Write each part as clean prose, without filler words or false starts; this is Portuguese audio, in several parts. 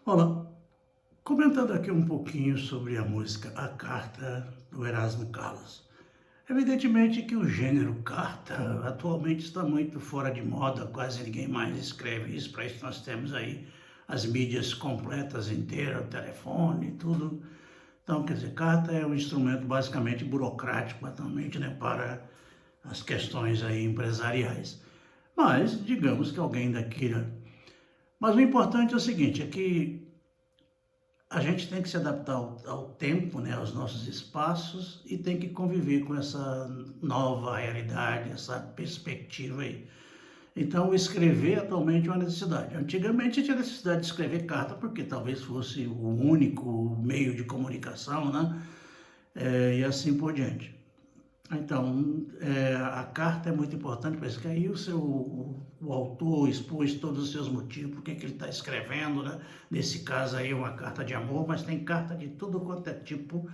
Olá, comentando aqui um pouquinho sobre a música A Carta do Erasmo Carlos. Evidentemente que o gênero carta atualmente está muito fora de moda, quase ninguém mais escreve isso, para isso nós temos aí as mídias completas inteiras, o telefone, tudo. Então, quer dizer, carta é um instrumento basicamente burocrático atualmente, né, para as questões aí empresariais. Mas, digamos que alguém ainda queira. Mas o importante é o seguinte, é que a gente tem que se adaptar ao tempo, né, aos nossos espaços e tem que conviver com essa nova realidade, essa perspectiva aí. Então, escrever atualmente é uma necessidade. Antigamente tinha necessidade de escrever carta porque talvez fosse o único meio de comunicação, né? E assim por diante. Então, a carta é muito importante para isso, que aí o autor expôs todos os seus motivos, por que ele está escrevendo, né? Nesse caso aí, uma carta de amor, mas tem carta de tudo quanto é tipo,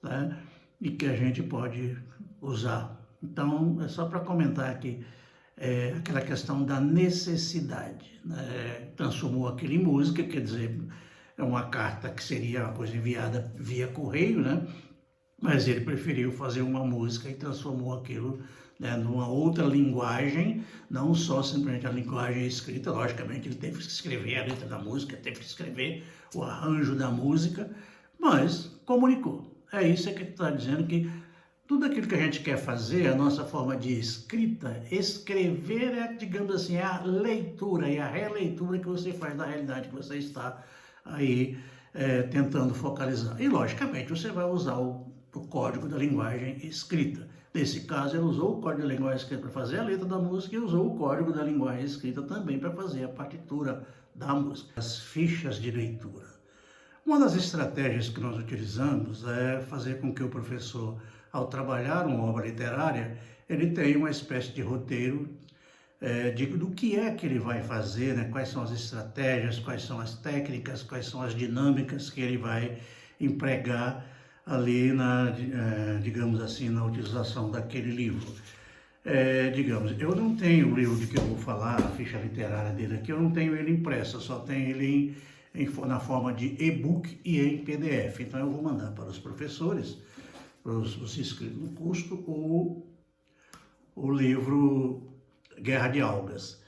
né? E que a gente pode usar. Então, é só para comentar aqui, aquela questão da necessidade, né? Transformou aquilo em música, quer dizer, é uma carta que seria uma coisa enviada via correio, né? Mas ele preferiu fazer uma música e transformou aquilo, né, numa outra linguagem, não só simplesmente a linguagem escrita. Logicamente ele teve que escrever a letra da música, teve que escrever o arranjo da música, mas comunicou. É isso que ele está dizendo, que tudo aquilo que a gente quer fazer, a nossa forma de escrita, escrever é, digamos assim, é a leitura, é a releitura que você faz da realidade que você está aí tentando focalizar. E, logicamente, você vai usar o código da linguagem escrita. Nesse caso, ele usou o código da linguagem escrita para fazer a letra da música e usou o código da linguagem escrita também para fazer a partitura da música. As fichas de leitura. Uma das estratégias que nós utilizamos é fazer com que o professor, ao trabalhar uma obra literária, ele tenha uma espécie de roteiro do que é que ele vai fazer, né? Quais são as estratégias, quais são as técnicas, quais são as dinâmicas que ele vai empregar ali digamos assim, na utilização daquele livro. Digamos, eu não tenho o livro de que eu vou falar, a ficha literária dele aqui, eu não tenho ele impresso, eu só tenho ele na forma de e-book e em PDF. Então eu vou mandar para os professores, para os inscritos no curso, o livro Guerra de Algas.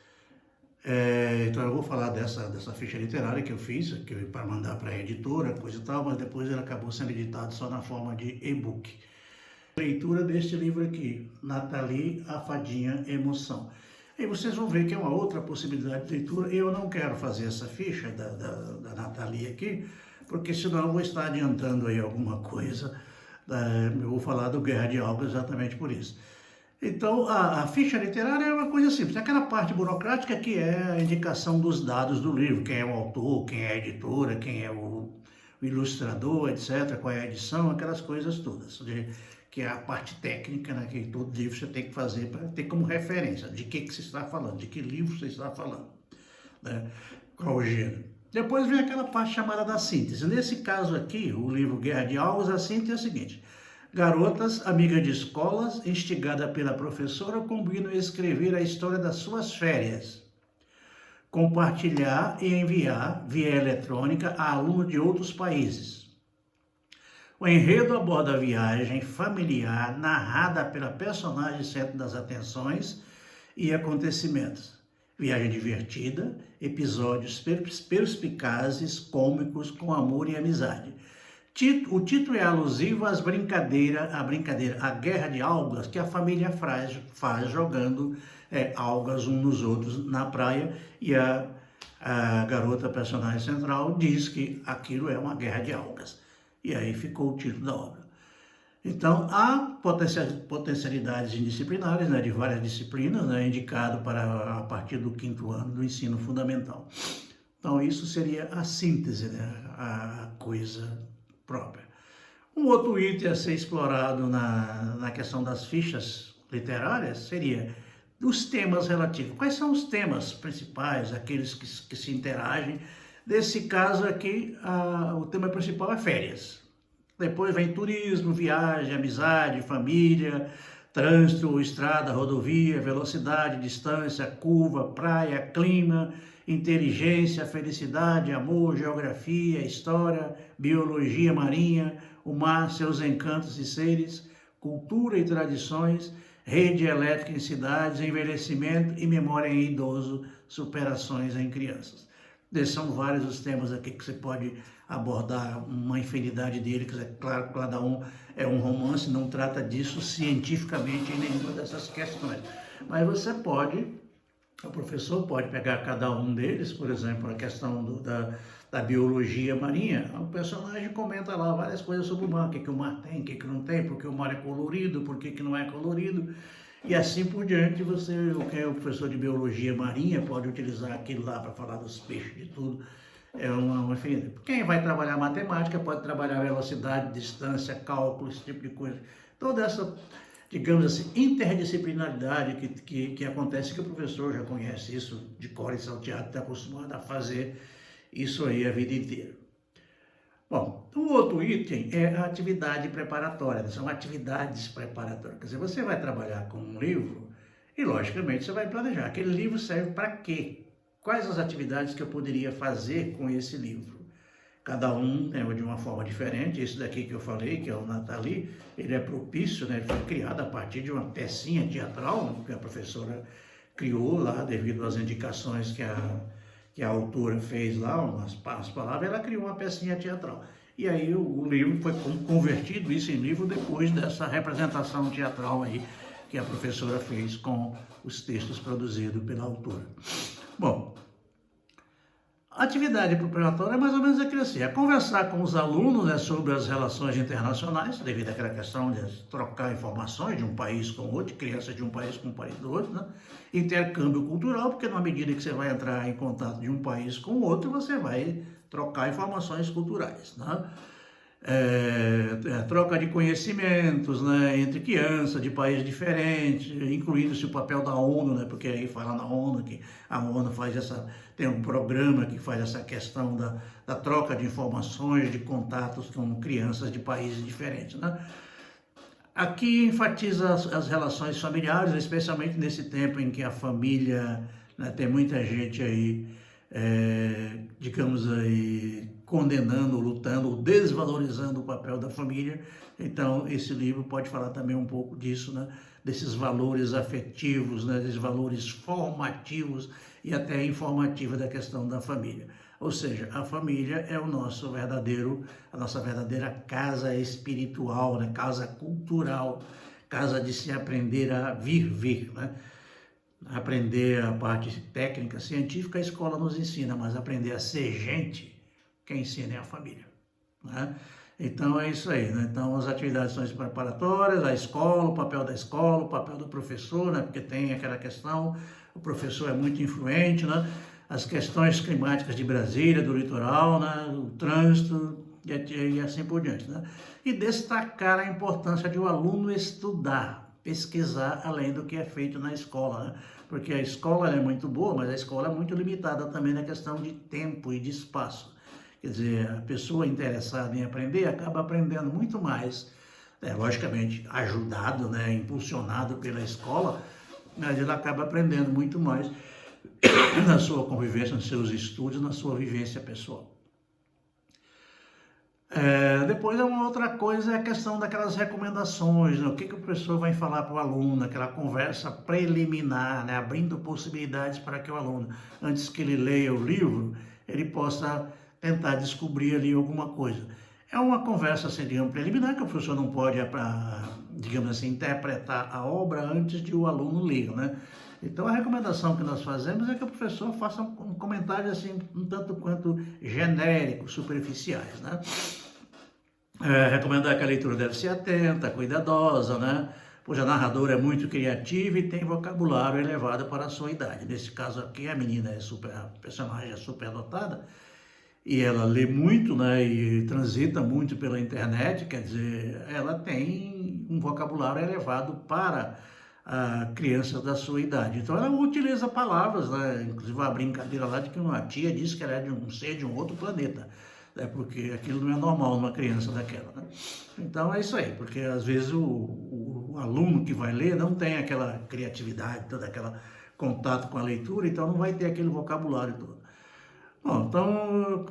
Então eu vou falar dessa ficha literária que eu fiz, para mandar para a editora, coisa e tal, mas depois ele acabou sendo editado só na forma de e-book. Leitura deste livro aqui, Nathalie, a Fadinha Emoção. E vocês vão ver que é uma outra possibilidade de leitura. Eu não quero fazer essa ficha da Nathalie aqui, porque senão eu vou estar adiantando aí alguma coisa. Eu vou falar do Guerra de Algas exatamente por isso. Então, a ficha literária é uma coisa simples. Aquela parte burocrática que é a indicação dos dados do livro, quem é o autor, quem é a editora, quem é o ilustrador, etc., qual é a edição, aquelas coisas todas. Que é a parte técnica, né, que todo livro você tem que fazer para ter como referência de que você está falando, de que livro você está falando, né, qual o gênero. Depois vem aquela parte chamada da síntese. Nesse caso aqui, o livro Guerra de Algas, a síntese é a seguinte: garotas, amigas de escolas, instigada pela professora, combinam escrever a história das suas férias, compartilhar e enviar via eletrônica a alunos de outros países. O enredo aborda a viagem familiar narrada pela personagem centro das atenções e acontecimentos. Viagem divertida, episódios perspicazes, cômicos, com amor e amizade. O título é alusivo à brincadeira, a guerra de algas que a família faz jogando algas uns nos outros na praia, e a garota personagem central diz que aquilo é uma guerra de algas. E aí ficou o título da obra. Então, há potencialidades indisciplinares, né, de várias disciplinas, né, indicado para a partir do 5º ano do ensino fundamental. Então, isso seria a síntese, né, a coisa própria. Um outro item a ser explorado na questão das fichas literárias seria os temas relativos. Quais são os temas principais, aqueles que se interagem? Nesse caso aqui, o tema principal é férias. Depois vem turismo, viagem, amizade, família, trânsito, estrada, rodovia, velocidade, distância, curva, praia, clima, inteligência, felicidade, amor, geografia, história, biologia marinha, o mar, seus encantos e seres, cultura e tradições, rede elétrica em cidades, envelhecimento e memória em idoso, superações em crianças. Esses são vários os temas aqui que você pode abordar, uma infinidade deles, é claro que cada um é um romance, não trata disso cientificamente em nenhuma dessas questões. Mas você pode, o professor pode pegar cada um deles, por exemplo, a questão da biologia marinha. O personagem comenta lá várias coisas sobre o mar, o que o mar tem, o que não tem, porque o mar é colorido, por que não é colorido, e assim por diante. Quem é o professor de biologia marinha pode utilizar aquilo lá para falar dos peixes, de tudo. É uma infinidade. Quem vai trabalhar matemática pode trabalhar velocidade, distância, cálculo, esse tipo de coisa. Toda essa, digamos assim, interdisciplinaridade que acontece, que o professor já conhece isso de cor e salteado, está acostumado a fazer isso aí a vida inteira. Bom, o outro item é a atividade preparatória, são atividades preparatórias. Quer dizer, você vai trabalhar com um livro e, logicamente, você vai planejar. Aquele livro serve para quê? Quais as atividades que eu poderia fazer com esse livro? Cada um de uma forma diferente. Esse daqui que eu falei, que é o Nathalie, ele é propício, né? Ele foi criado a partir de uma pecinha teatral que a professora criou lá, devido às indicações que a autora fez lá, as palavras, ela criou uma pecinha teatral. E aí o livro foi convertido isso em livro depois dessa representação teatral aí que a professora fez com os textos produzidos pela autora. Bom, a atividade preparatória é mais ou menos aquilo assim, é conversar com os alunos, né, sobre as relações internacionais, devido àquela questão de trocar informações de um país com outro, crianças de um país com um país do outro, né? Intercâmbio cultural, porque na medida que você vai entrar em contato de um país com o outro, você vai trocar informações culturais, né? Troca de conhecimentos, né, entre crianças de países diferentes, incluindo-se o papel da ONU, né, porque aí fala na ONU que a ONU tem um programa que faz essa questão da troca de informações, de contatos com crianças de países diferentes, né. Aqui enfatiza as relações familiares, especialmente nesse tempo em que a família, né, tem muita gente aí, digamos aí, condenando, lutando, desvalorizando o papel da família. Então, esse livro pode falar também um pouco disso, né? Desses valores afetivos, né? Desses valores formativos e até informativos da questão da família. Ou seja, a família é a nossa verdadeira casa espiritual, né? Casa cultural, casa de se aprender a viver, né? Aprender a parte técnica, científica, a escola nos ensina, mas aprender a ser gente, quem ensina é a família, né? Então é isso aí, né? Então as atividades são preparatórias, a escola, o papel da escola, o papel do professor, né? Porque tem aquela questão, o professor é muito influente, né? As questões climáticas de Brasília, do litoral, né? O trânsito e assim por diante, né? E destacar a importância de o aluno estudar, pesquisar além do que é feito na escola, né? Porque a escola é muito boa, mas a escola é muito limitada também na questão de tempo e de espaço. Quer dizer, a pessoa interessada em aprender acaba aprendendo muito mais, logicamente ajudado, né, impulsionado pela escola, mas ele acaba aprendendo muito mais na sua convivência, nos seus estudos, na sua vivência pessoal. Depois, uma outra coisa é a questão daquelas recomendações, né? O que o professor vai falar para o aluno, aquela conversa preliminar, né? Abrindo possibilidades para que o aluno, antes que ele leia o livro, ele possa tentar descobrir ali alguma coisa. É uma conversa, assim, digamos, preliminar, que o professor não pode, digamos assim, interpretar a obra antes de o aluno ler, né? Então, a recomendação que nós fazemos é que o professor faça um comentário, assim, um tanto quanto genérico, superficiais, né? Recomendar que a leitura deve ser atenta, cuidadosa, né? Pois a narradora é muito criativa e tem vocabulário elevado para a sua idade. Nesse caso aqui, a menina a personagem é superdotada, e ela lê muito, né, e transita muito pela internet, quer dizer, ela tem um vocabulário elevado para crianças da sua idade. Então ela utiliza palavras, né, inclusive a brincadeira lá de que uma tia disse que ela é de um ser de um outro planeta, né, porque aquilo não é normal numa criança daquela, né? Então é isso aí, porque às vezes o o aluno que vai ler não tem aquela criatividade, todo aquele contato com a leitura, então não vai ter aquele vocabulário todo. Bom, então,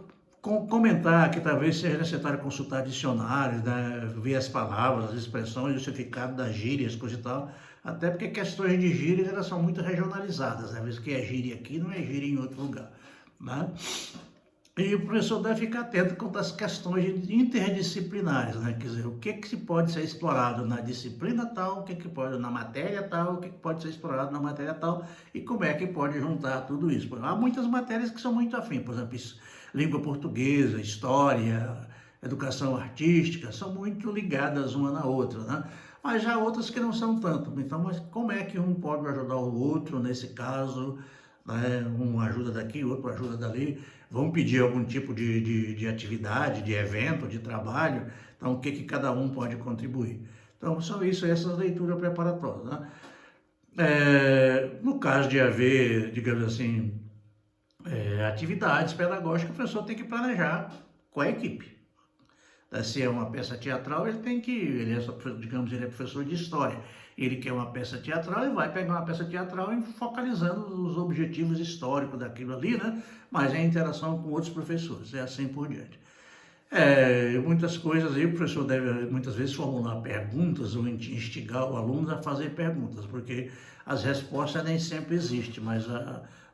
comentar que talvez seja necessário consultar dicionários, né, ver as palavras, as expressões, o significado das gírias, coisa e tal, até porque questões de gírias elas são muito regionalizadas, né? Às vezes o que é gíria aqui não é gíria em outro lugar, né? E o professor deve ficar atento quanto às questões interdisciplinares, né? Quer dizer, o que se pode ser explorado na disciplina tal, o que pode na matéria tal, o que pode ser explorado na matéria tal, e como é que pode juntar tudo isso. Há muitas matérias que são muito afins, por exemplo, língua portuguesa, história, educação artística, são muito ligadas uma na outra, né? Mas já há outras que não são tanto. Então, mas como é que um pode ajudar o outro nesse caso, né? Um ajuda daqui, outro ajuda dali, vão pedir algum tipo de atividade, de evento, de trabalho, então o que cada um pode contribuir. Então, são isso, essa leitura preparatória, né? No caso de haver, digamos assim, atividades pedagógicas, o professor tem que planejar com a equipe. Se é uma peça teatral, ele é, digamos, ele é professor de história. Ele quer uma peça teatral, ele vai pegar uma peça teatral e focalizando os objetivos históricos daquilo ali, né? Mas é a interação com outros professores, é assim por diante. Muitas coisas aí o professor deve muitas vezes formular perguntas ou instigar o aluno a fazer perguntas, porque as respostas nem sempre existem, mas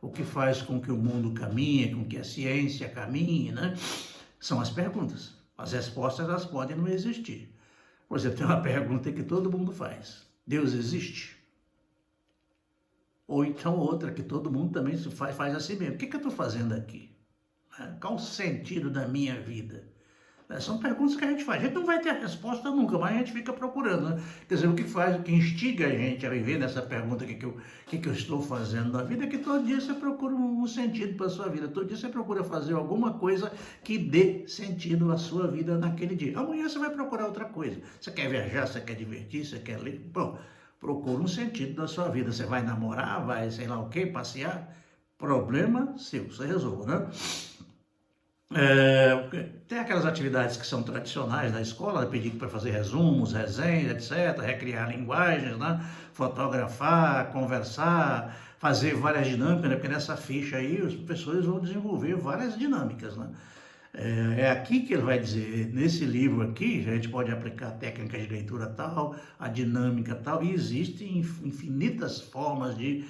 o que faz com que o mundo caminhe, com que a ciência caminhe, né? São as perguntas. As respostas elas podem não existir. Por exemplo, tem uma pergunta que todo mundo faz: Deus existe? Ou então outra que todo mundo também faz assim mesmo: o que eu estou fazendo aqui? Qual o sentido da minha vida? São perguntas que a gente faz. A gente não vai ter a resposta nunca, mas a gente fica procurando, né? Quer dizer, o que faz, o que instiga a gente a viver nessa pergunta: o que eu estou fazendo na vida? É que todo dia você procura um sentido para a sua vida. Todo dia você procura fazer alguma coisa que dê sentido à sua vida naquele dia. Amanhã você vai procurar outra coisa. Você quer viajar, você quer divertir, você quer ler? Bom, procura um sentido da sua vida. Você vai namorar, vai sei lá o quê, passear? Problema seu, você resolve, né? Tem aquelas atividades que são tradicionais da escola, pedir para fazer resumos, resenhas, etc., recriar linguagens, né? Fotografar, conversar, fazer várias dinâmicas, né? Porque nessa ficha aí os professores vão desenvolver várias dinâmicas, né? É aqui que ele vai dizer, nesse livro aqui, a gente pode aplicar a técnica de leitura tal, a dinâmica tal, e existem infinitas formas de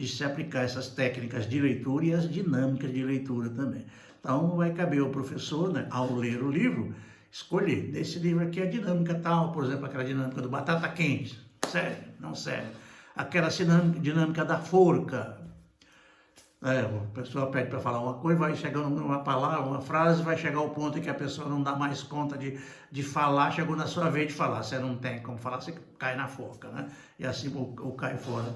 se aplicar essas técnicas de leitura e as dinâmicas de leitura também. Então, vai caber ao professor, né, ao ler o livro, escolher. Nesse livro aqui a dinâmica tal, por exemplo, aquela dinâmica do batata quente. Sério? Não sério. Aquela dinâmica da forca. O pessoal pede para falar uma coisa, vai chegando numa palavra, uma frase, vai chegar ao ponto em que a pessoa não dá mais conta de falar, chegou na sua vez de falar. Você não tem como falar, você cai na forca, né? E assim ou cai fora.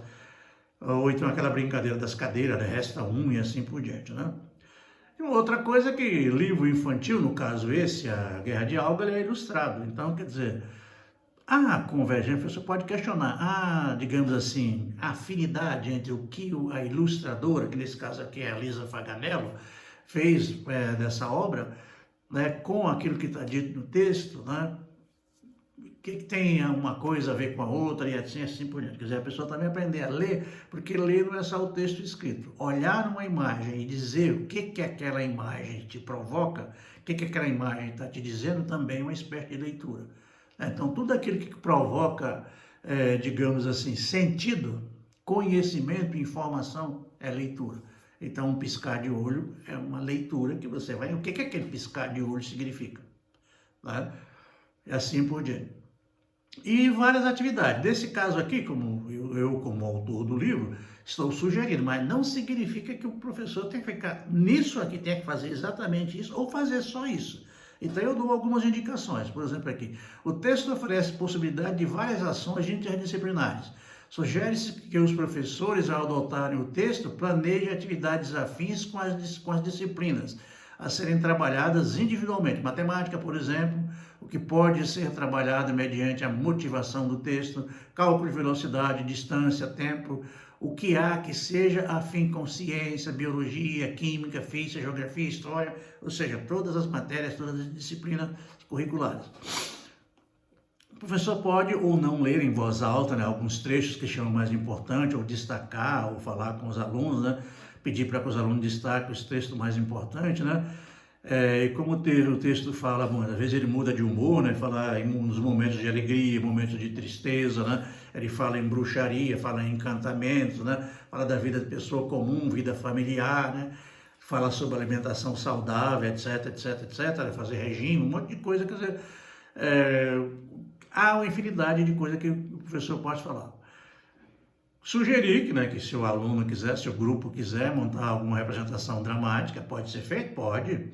Ou então aquela brincadeira das cadeiras, né? Resta um e assim por diante, né? E outra coisa é que livro infantil, no caso esse, a Guerra de Alga, ele é ilustrado. Então, quer dizer, a convergência, você pode questionar, digamos assim, a afinidade entre o que a ilustradora, que nesse caso aqui é a Lisa Faganello, fez dessa obra, né, com aquilo que está dito no texto, né? Que tem uma coisa a ver com a outra e assim por diante. Quer dizer, a pessoa também aprender a ler, porque ler não é só o texto escrito. Olhar uma imagem e dizer o que aquela imagem te provoca, o que aquela imagem está te dizendo, também é uma espécie de leitura. Então, tudo aquilo que provoca, digamos assim, sentido, conhecimento, informação, é leitura. Então, um piscar de olho é uma leitura que você vai... O que aquele piscar de olho significa? Né? E assim por diante. E várias atividades. Nesse caso aqui, como eu como autor do livro, estou sugerindo, mas não significa que o professor tem que ficar nisso aqui, tem que fazer exatamente isso, ou fazer só isso. Então eu dou algumas indicações. Por exemplo aqui, o texto oferece possibilidade de várias ações interdisciplinares. Sugere-se que os professores, ao adotarem o texto, planejem atividades afins com as disciplinas a serem trabalhadas individualmente. Matemática, por exemplo, o que pode ser trabalhado mediante a motivação do texto, cálculo de velocidade, distância, tempo, o que há que seja afim com ciência, biologia, química, física, geografia, história, ou seja, todas as matérias, todas as disciplinas curriculares. professor pode ou não ler em voz alta, né, alguns trechos que chamam mais importante, ou destacar, ou falar com os alunos, né, pedir para que os alunos destaquem os textos mais importantes, né. E como o texto fala, bom, às vezes ele muda de humor, né, fala nos momentos de alegria, momentos de tristeza, né, ele fala em bruxaria, fala em encantamentos, né, fala da vida de pessoa comum, vida familiar, né, fala sobre alimentação saudável, etc, etc, etc, fazer regime, um monte de coisa, quer dizer, há uma infinidade de coisas que o professor pode falar. Sugerir que, né, que se o aluno quiser, se o grupo quiser montar alguma representação dramática, pode ser feito? Pode.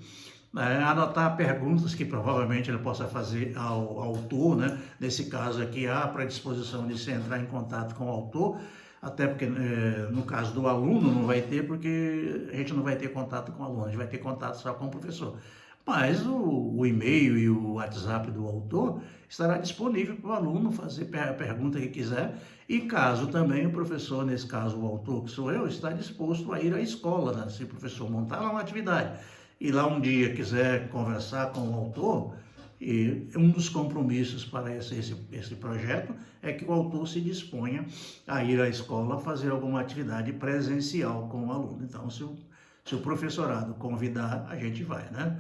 Anotar perguntas que provavelmente ele possa fazer ao autor, né? Nesse caso aqui, há predisposição de se entrar em contato com o autor, até porque no caso do aluno não vai ter, porque a gente não vai ter contato com o aluno, a gente vai ter contato só com o professor. Mas o e-mail e o WhatsApp do autor estará disponível para o aluno fazer a pergunta que quiser, e caso também o professor, nesse caso o autor, que sou eu, está disposto a ir à escola, né? Se o professor montar lá uma atividade e lá um dia quiser conversar com o autor, e um dos compromissos para esse projeto é que o autor se disponha a ir à escola fazer alguma atividade presencial com o aluno. Então, se o professorado convidar, a gente vai, né?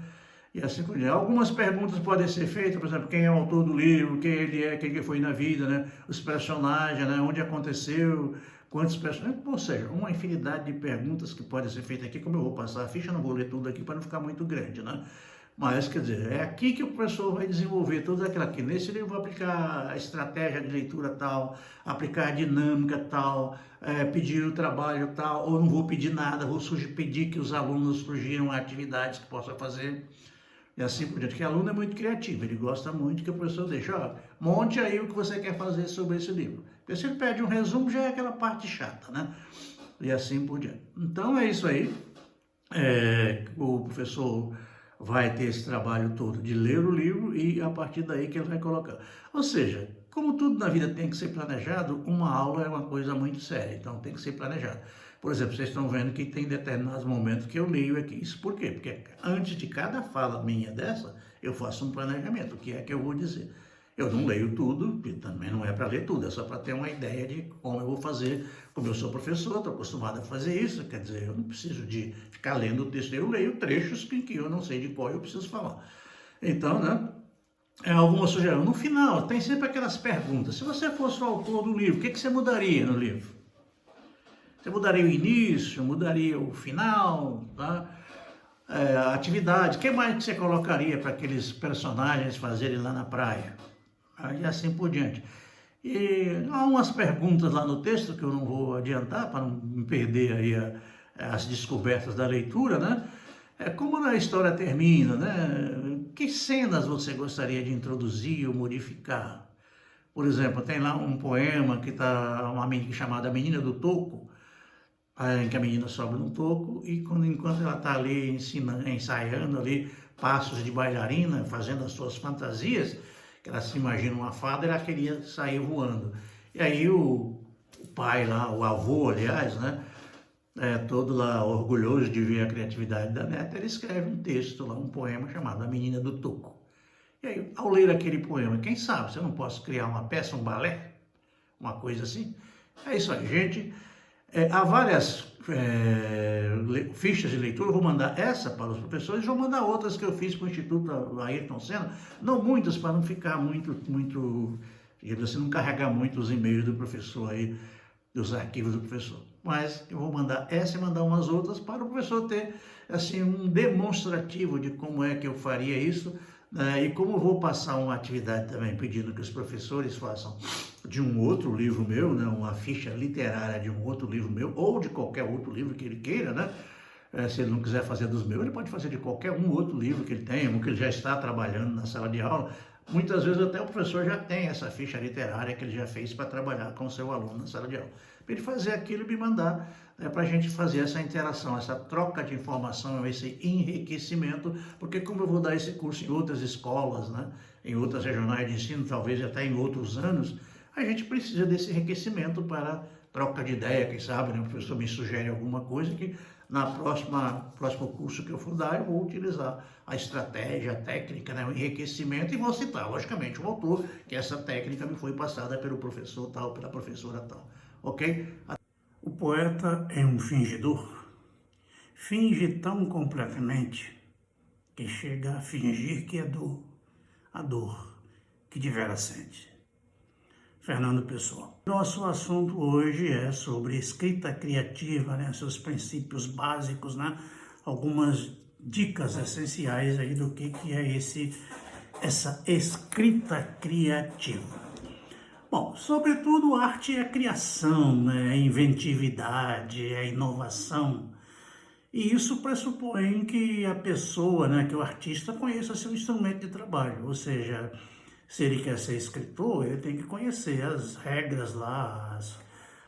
E assim por diante. Algumas perguntas podem ser feitas, por exemplo, quem é o autor do livro, quem ele é, quem ele foi na vida, né? Os personagens, né? Onde aconteceu, quantos personagens, ou seja, uma infinidade de perguntas que podem ser feitas aqui. Como eu vou passar a ficha, não vou ler tudo aqui para não ficar muito grande, né? Mas, quer dizer, é aqui que o professor vai desenvolver tudo aquilo aqui. Nesse livro, vou aplicar a estratégia de leitura tal, aplicar a dinâmica tal, pedir o trabalho tal, ou não vou pedir nada, vou pedir que os alunos sugiram atividades que possam fazer. E assim por diante, porque o aluno é muito criativo, ele gosta muito que o professor deixe, ó, monte aí o que você quer fazer sobre esse livro. Porque se ele pede um resumo, já é aquela parte chata, né? E assim por diante. Então é isso aí. O professor vai ter esse trabalho todo de ler o livro e a partir daí que ele vai colocar. Ou seja, como tudo na vida tem que ser planejado, uma aula é uma coisa muito séria, então tem que ser planejado. Por exemplo, vocês estão vendo que tem determinados momentos que eu leio aqui. Isso por quê? Porque antes de cada fala minha dessa, eu faço um planejamento, o que é que eu vou dizer. Eu não leio tudo, e também não é para ler tudo, é só para ter uma ideia de como eu vou fazer. Como eu sou professor, estou acostumado a fazer isso, quer dizer, eu não preciso de ficar lendo o texto, eu leio trechos em que eu não sei de qual eu preciso falar. Então, né, alguma sugestão. No final, tem sempre aquelas perguntas. Se você fosse o autor do livro, o que você mudaria no livro? Você mudaria o início, mudaria o final, tá? A atividade, o que mais que você colocaria para aqueles personagens fazerem lá na praia? E assim por diante. E há umas perguntas lá no texto que eu não vou adiantar para não me perder aí as descobertas da leitura, né? Como a história termina, né? Que cenas você gostaria de introduzir ou modificar? Por exemplo, tem lá um poema que está uma menina chamada Menina do Toco, em que a menina sobe no toco e enquanto ela está ali ensaiando ali passos de bailarina, fazendo as suas fantasias, que ela se imagina uma fada, ela queria sair voando. E aí o pai lá, o avô, aliás, né, todo lá orgulhoso de ver a criatividade da neta, ele escreve um texto lá, um poema chamado A Menina do Toco. E aí, ao ler aquele poema, quem sabe, você não posso criar uma peça, um balé, uma coisa assim? É isso aí, gente. Há várias fichas de leitura, eu vou mandar essa para os professores, vou mandar outras que eu fiz para o Instituto Ayrton Senna, não muitas, para não ficar muito, digamos assim, não carregar muito os e-mails do professor aí, dos arquivos do professor. Mas eu vou mandar essa e mandar umas outras para o professor ter, assim, um demonstrativo de como é que eu faria isso, e como eu vou passar uma atividade também, pedindo que os professores façam de um outro livro meu, né, uma ficha literária de um outro livro meu, ou de qualquer outro livro que ele queira, né? Se ele não quiser fazer dos meus, ele pode fazer de qualquer outro livro que ele tenha, ou que ele já está trabalhando na sala de aula. Muitas vezes até o professor já tem essa ficha literária que ele já fez para trabalhar com o seu aluno na sala de aula. Para ele fazer aquilo e me mandar, para a gente fazer essa interação, essa troca de informação, esse enriquecimento, porque como eu vou dar esse curso em outras escolas, né, em outras regionais de ensino, talvez até em outros anos, a gente precisa desse enriquecimento para troca de ideia, quem sabe, né? O professor me sugere alguma coisa que próximo curso que eu for dar, eu vou utilizar a estratégia, a técnica, né? O enriquecimento, e vou citar, logicamente, o autor, que essa técnica me foi passada pelo professor tal, pela professora tal, ok? O poeta é um fingidor. Finge tão completamente que chega a fingir que é a dor que de veras sente. Fernando Pessoa. Nosso assunto hoje é sobre escrita criativa, né? Seus princípios básicos, né? Algumas dicas essenciais aí do que é essa escrita criativa. Bom, sobretudo arte é criação, né? É inventividade, é inovação. E isso pressupõe que a pessoa, né, que o artista conheça seu instrumento de trabalho, ou seja, se ele quer ser escritor, ele tem que conhecer as regras lá,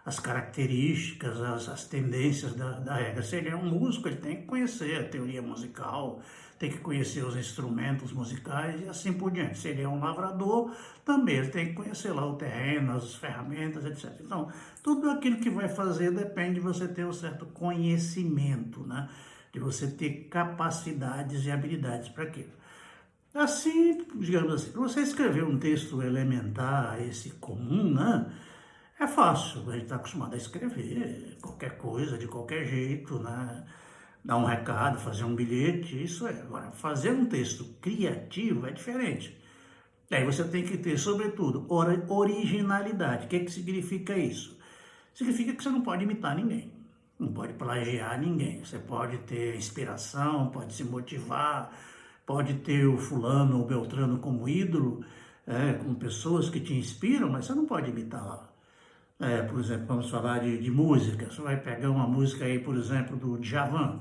as características, as tendências da regra. Se ele é um músico, ele tem que conhecer a teoria musical, tem que conhecer os instrumentos musicais e assim por diante. Se ele é um lavrador, também ele tem que conhecer lá o terreno, as ferramentas, etc. Então, tudo aquilo que vai fazer depende de você ter um certo conhecimento, né? De você ter capacidades e habilidades para aquilo. Assim, digamos assim, para você escrever um texto elementar, esse comum, né? É fácil, a gente está acostumado a escrever qualquer coisa, de qualquer jeito, né? Dar um recado, fazer um bilhete, isso é. Agora, fazer um texto criativo é diferente. Aí você tem que ter, sobretudo, originalidade. O que significa isso? Significa que você não pode imitar ninguém, não pode plagiar ninguém. Você pode ter inspiração, pode se motivar, pode ter o fulano ou beltrano como ídolo, com pessoas que te inspiram, mas você não pode imitar. Por exemplo, vamos falar de música. Você vai pegar uma música aí, por exemplo, do Djavan.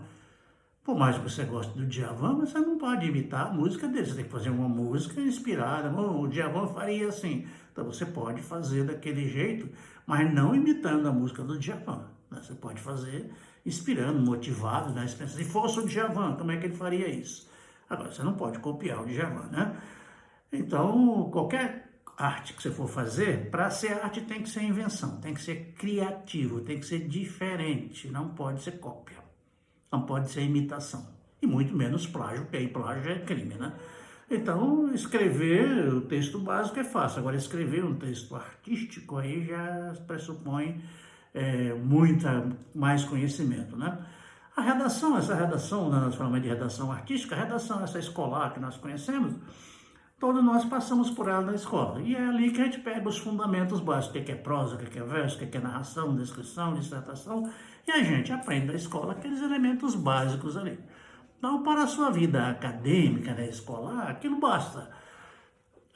Por mais que você goste do Djavan, mas você não pode imitar a música dele. Você tem que fazer uma música inspirada. O Djavan faria assim. Então você pode fazer daquele jeito, mas não imitando a música do Djavan, né? Você pode fazer inspirando, motivado, né? Se fosse o Djavan, como é que ele faria isso? Agora, você não pode copiar o Djavan, né? Então, qualquer arte que você for fazer, para ser arte tem que ser invenção, tem que ser criativo, tem que ser diferente, não pode ser cópia, não pode ser imitação, e muito menos plágio, porque aí plágio é crime, né? Então, escrever o texto básico é fácil, agora escrever um texto artístico aí já pressupõe muita mais conhecimento, né? A redação, essa redação, né, nós falamos de redação artística, a redação, essa escolar que nós conhecemos, todos nós passamos por ela na escola. E é ali que a gente pega os fundamentos básicos, o que é prosa, o que é verso, o que é narração, descrição, dissertação, e a gente aprende na escola aqueles elementos básicos ali. Então, para a sua vida acadêmica, né, escolar, aquilo basta.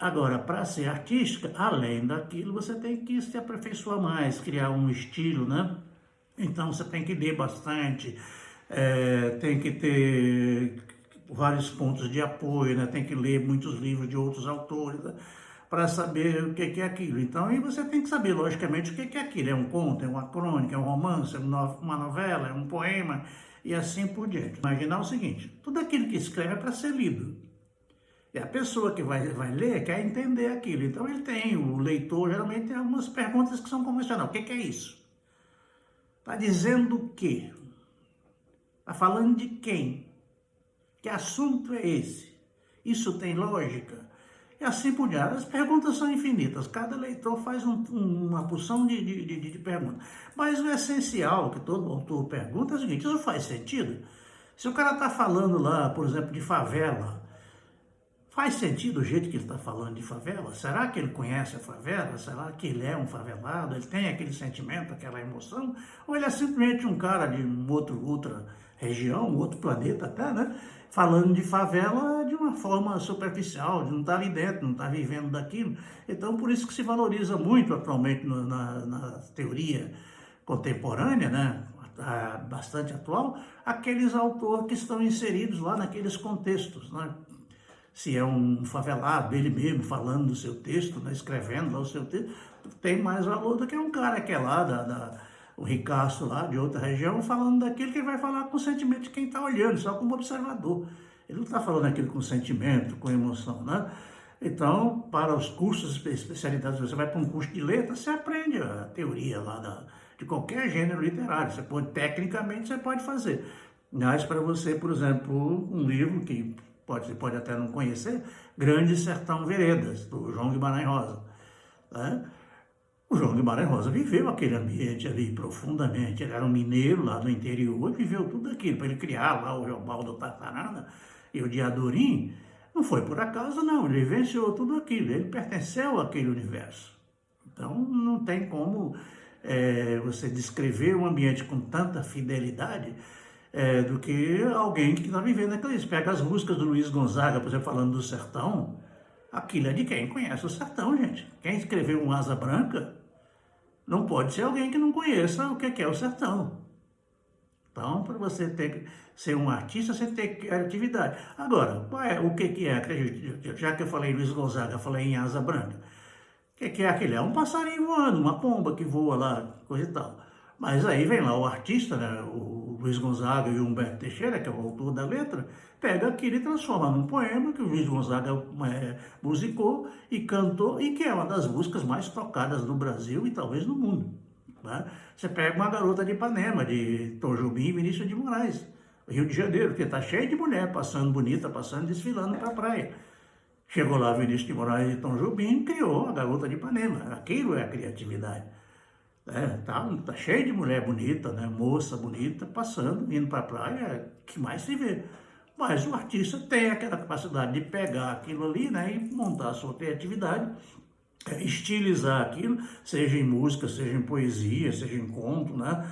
Agora, para ser artística, além daquilo, você tem que se aperfeiçoar mais, criar um estilo, né? Então, você tem que ler bastante, tem que ter vários pontos de apoio, né? Tem que ler muitos livros de outros autores, né? Para saber o que é aquilo. Então, aí você tem que saber, logicamente, o que é aquilo. É um conto, é uma crônica, é um romance, é uma novela, é um poema, e assim por diante. Imaginar o seguinte, tudo aquilo que escreve é para ser lido. E a pessoa que vai ler quer entender aquilo. Então, o leitor geralmente tem algumas perguntas que são convencionais. O que é isso? Está dizendo o quê? Está falando de quem? Que assunto é esse? Isso tem lógica? E assim por diante. As perguntas são infinitas. Cada leitor faz uma porção de perguntas. Mas o essencial que todo autor pergunta é o seguinte: isso faz sentido? Se o cara está falando lá, por exemplo, de favela, faz sentido o jeito que ele está falando de favela? Será que ele conhece a favela? Será que ele é um favelado? Ele tem aquele sentimento, aquela emoção? Ou ele é simplesmente um cara de outra região, um outro planeta até, né? Falando de favela de uma forma superficial, de não estar ali dentro, não estar vivendo daquilo. Então, por isso que se valoriza muito atualmente na teoria contemporânea, né? Bastante atual, aqueles autores que estão inseridos lá naqueles contextos, né? Se é um favelado, ele mesmo falando do seu texto, né, escrevendo lá o seu texto, tem mais valor do que um cara que é lá, o ricaço lá de outra região, falando daquilo que ele vai falar com o sentimento de quem está olhando, só como observador. Ele não está falando aquilo com sentimento, com emoção, né? Então, para os cursos, especialidades, você vai para um curso de letras, você aprende a teoria lá de qualquer gênero literário. Tecnicamente, você pode fazer. Mas para você, por exemplo, um livro que você pode até não conhecer, Grande Sertão Veredas, do João Guimarães Rosa, né? O João Guimarães Rosa viveu aquele ambiente ali profundamente. Ele era um mineiro lá do interior e viveu tudo aquilo. Para ele criar lá o Geobaldo Tartarana e o Diadorim, não foi por acaso, não. Ele vivenciou tudo aquilo. Ele pertenceu àquele universo. Então, não tem como você descrever um ambiente com tanta fidelidade do que alguém que está vivendo aquilo. Você pega as músicas do Luiz Gonzaga, por exemplo, falando do sertão. Aquilo é de quem conhece o sertão, gente. Quem escreveu um Asa Branca não pode ser alguém que não conheça o que é o sertão. Então, para você ser um artista, você tem que ter criatividade. Agora, o que é? Acredite, já que eu falei em Luiz Gonzaga, eu falei em Asa Branca. O que é aquele? É um passarinho voando, uma pomba que voa lá, coisa e tal. Mas aí vem lá o artista, né, o Luiz Gonzaga e o Humberto Teixeira, que é o autor da letra, pega aquilo e transforma num poema que o Luiz Gonzaga musicou e cantou, e que é uma das músicas mais tocadas no Brasil e talvez no mundo. Né? Você pega Uma Garota de Ipanema, de Tom Jobim e Vinícius de Moraes, Rio de Janeiro, que está cheio de mulher passando bonita, passando, desfilando para a praia. Chegou lá Vinícius de Moraes e Tom Jobim e criou a Garota de Ipanema. Aquilo é a criatividade. Tá cheio de mulher bonita, né? Moça bonita, passando, indo para a praia, que mais se vê. Mas o artista tem aquela capacidade de pegar aquilo ali, né, e montar a sua criatividade, estilizar aquilo, seja em música, seja em poesia, seja em conto, né?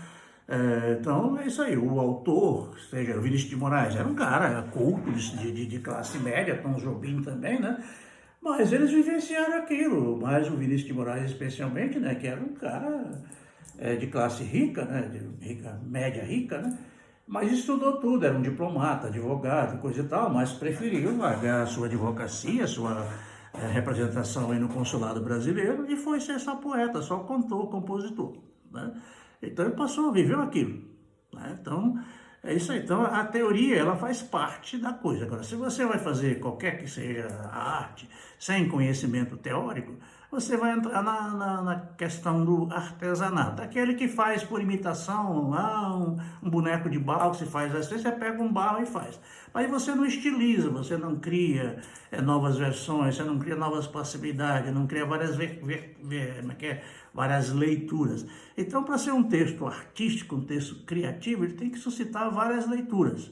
Então é isso aí. O autor, seja o Vinícius de Moraes, era um cara culto de classe média, Tom Jobim também, né? Mas eles vivenciaram aquilo, mas o Vinícius de Moraes especialmente, né, que era um cara de classe rica, né, média rica, né, mas estudou tudo, era um diplomata, advogado, coisa e tal, mas preferiu largar a sua advocacia, a sua representação aí no consulado brasileiro e foi ser só poeta, só cantor, compositor, né? Então ele viveu aquilo, né? Então é isso aí. Então a teoria, ela faz parte da coisa. Agora, se você vai fazer qualquer que seja a arte sem conhecimento teórico, você vai entrar na questão do artesanato. Aquele que faz por imitação, lá um boneco de barro, se faz assim, você pega um barro e faz. Mas você não estiliza, você não cria novas versões, você não cria novas possibilidades, não cria várias leituras. Então, para ser um texto artístico, um texto criativo, ele tem que suscitar várias leituras.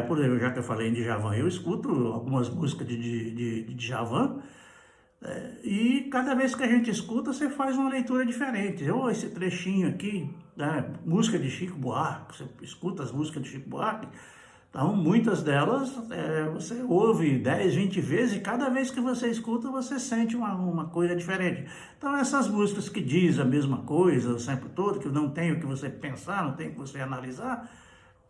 Por exemplo, já que eu falei em Djavan, eu escuto algumas músicas de Djavan, e cada vez que a gente escuta, você faz uma leitura diferente. Ou esse trechinho aqui, né, música de Chico Buarque, você escuta as músicas de Chico Buarque, então muitas delas você ouve 10, 20 vezes, e cada vez que você escuta, você sente uma coisa diferente. Então essas músicas que dizem a mesma coisa o tempo todo, que não tem o que você pensar, não tem o que você analisar,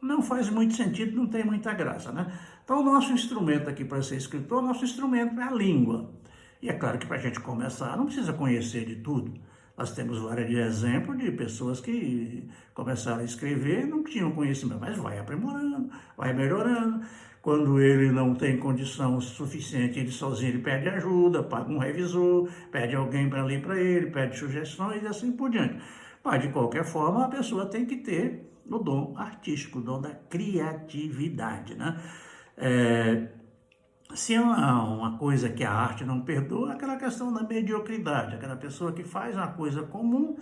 não faz muito sentido, não tem muita graça, né? Então o nosso instrumento aqui para ser escritor, nosso instrumento é a língua. E é claro que para a gente começar, não precisa conhecer de tudo. Nós temos vários exemplos de pessoas que começaram a escrever e não tinham conhecimento, mas vai aprimorando, vai melhorando. Quando ele não tem condição suficiente, ele sozinho ele pede ajuda, paga um revisor, pede alguém para ler para ele, pede sugestões e assim por diante. Mas, de qualquer forma, a pessoa tem que ter o dom artístico, o dom da criatividade, né? Se é uma coisa que a arte não perdoa, é aquela questão da mediocridade, aquela pessoa que faz uma coisa comum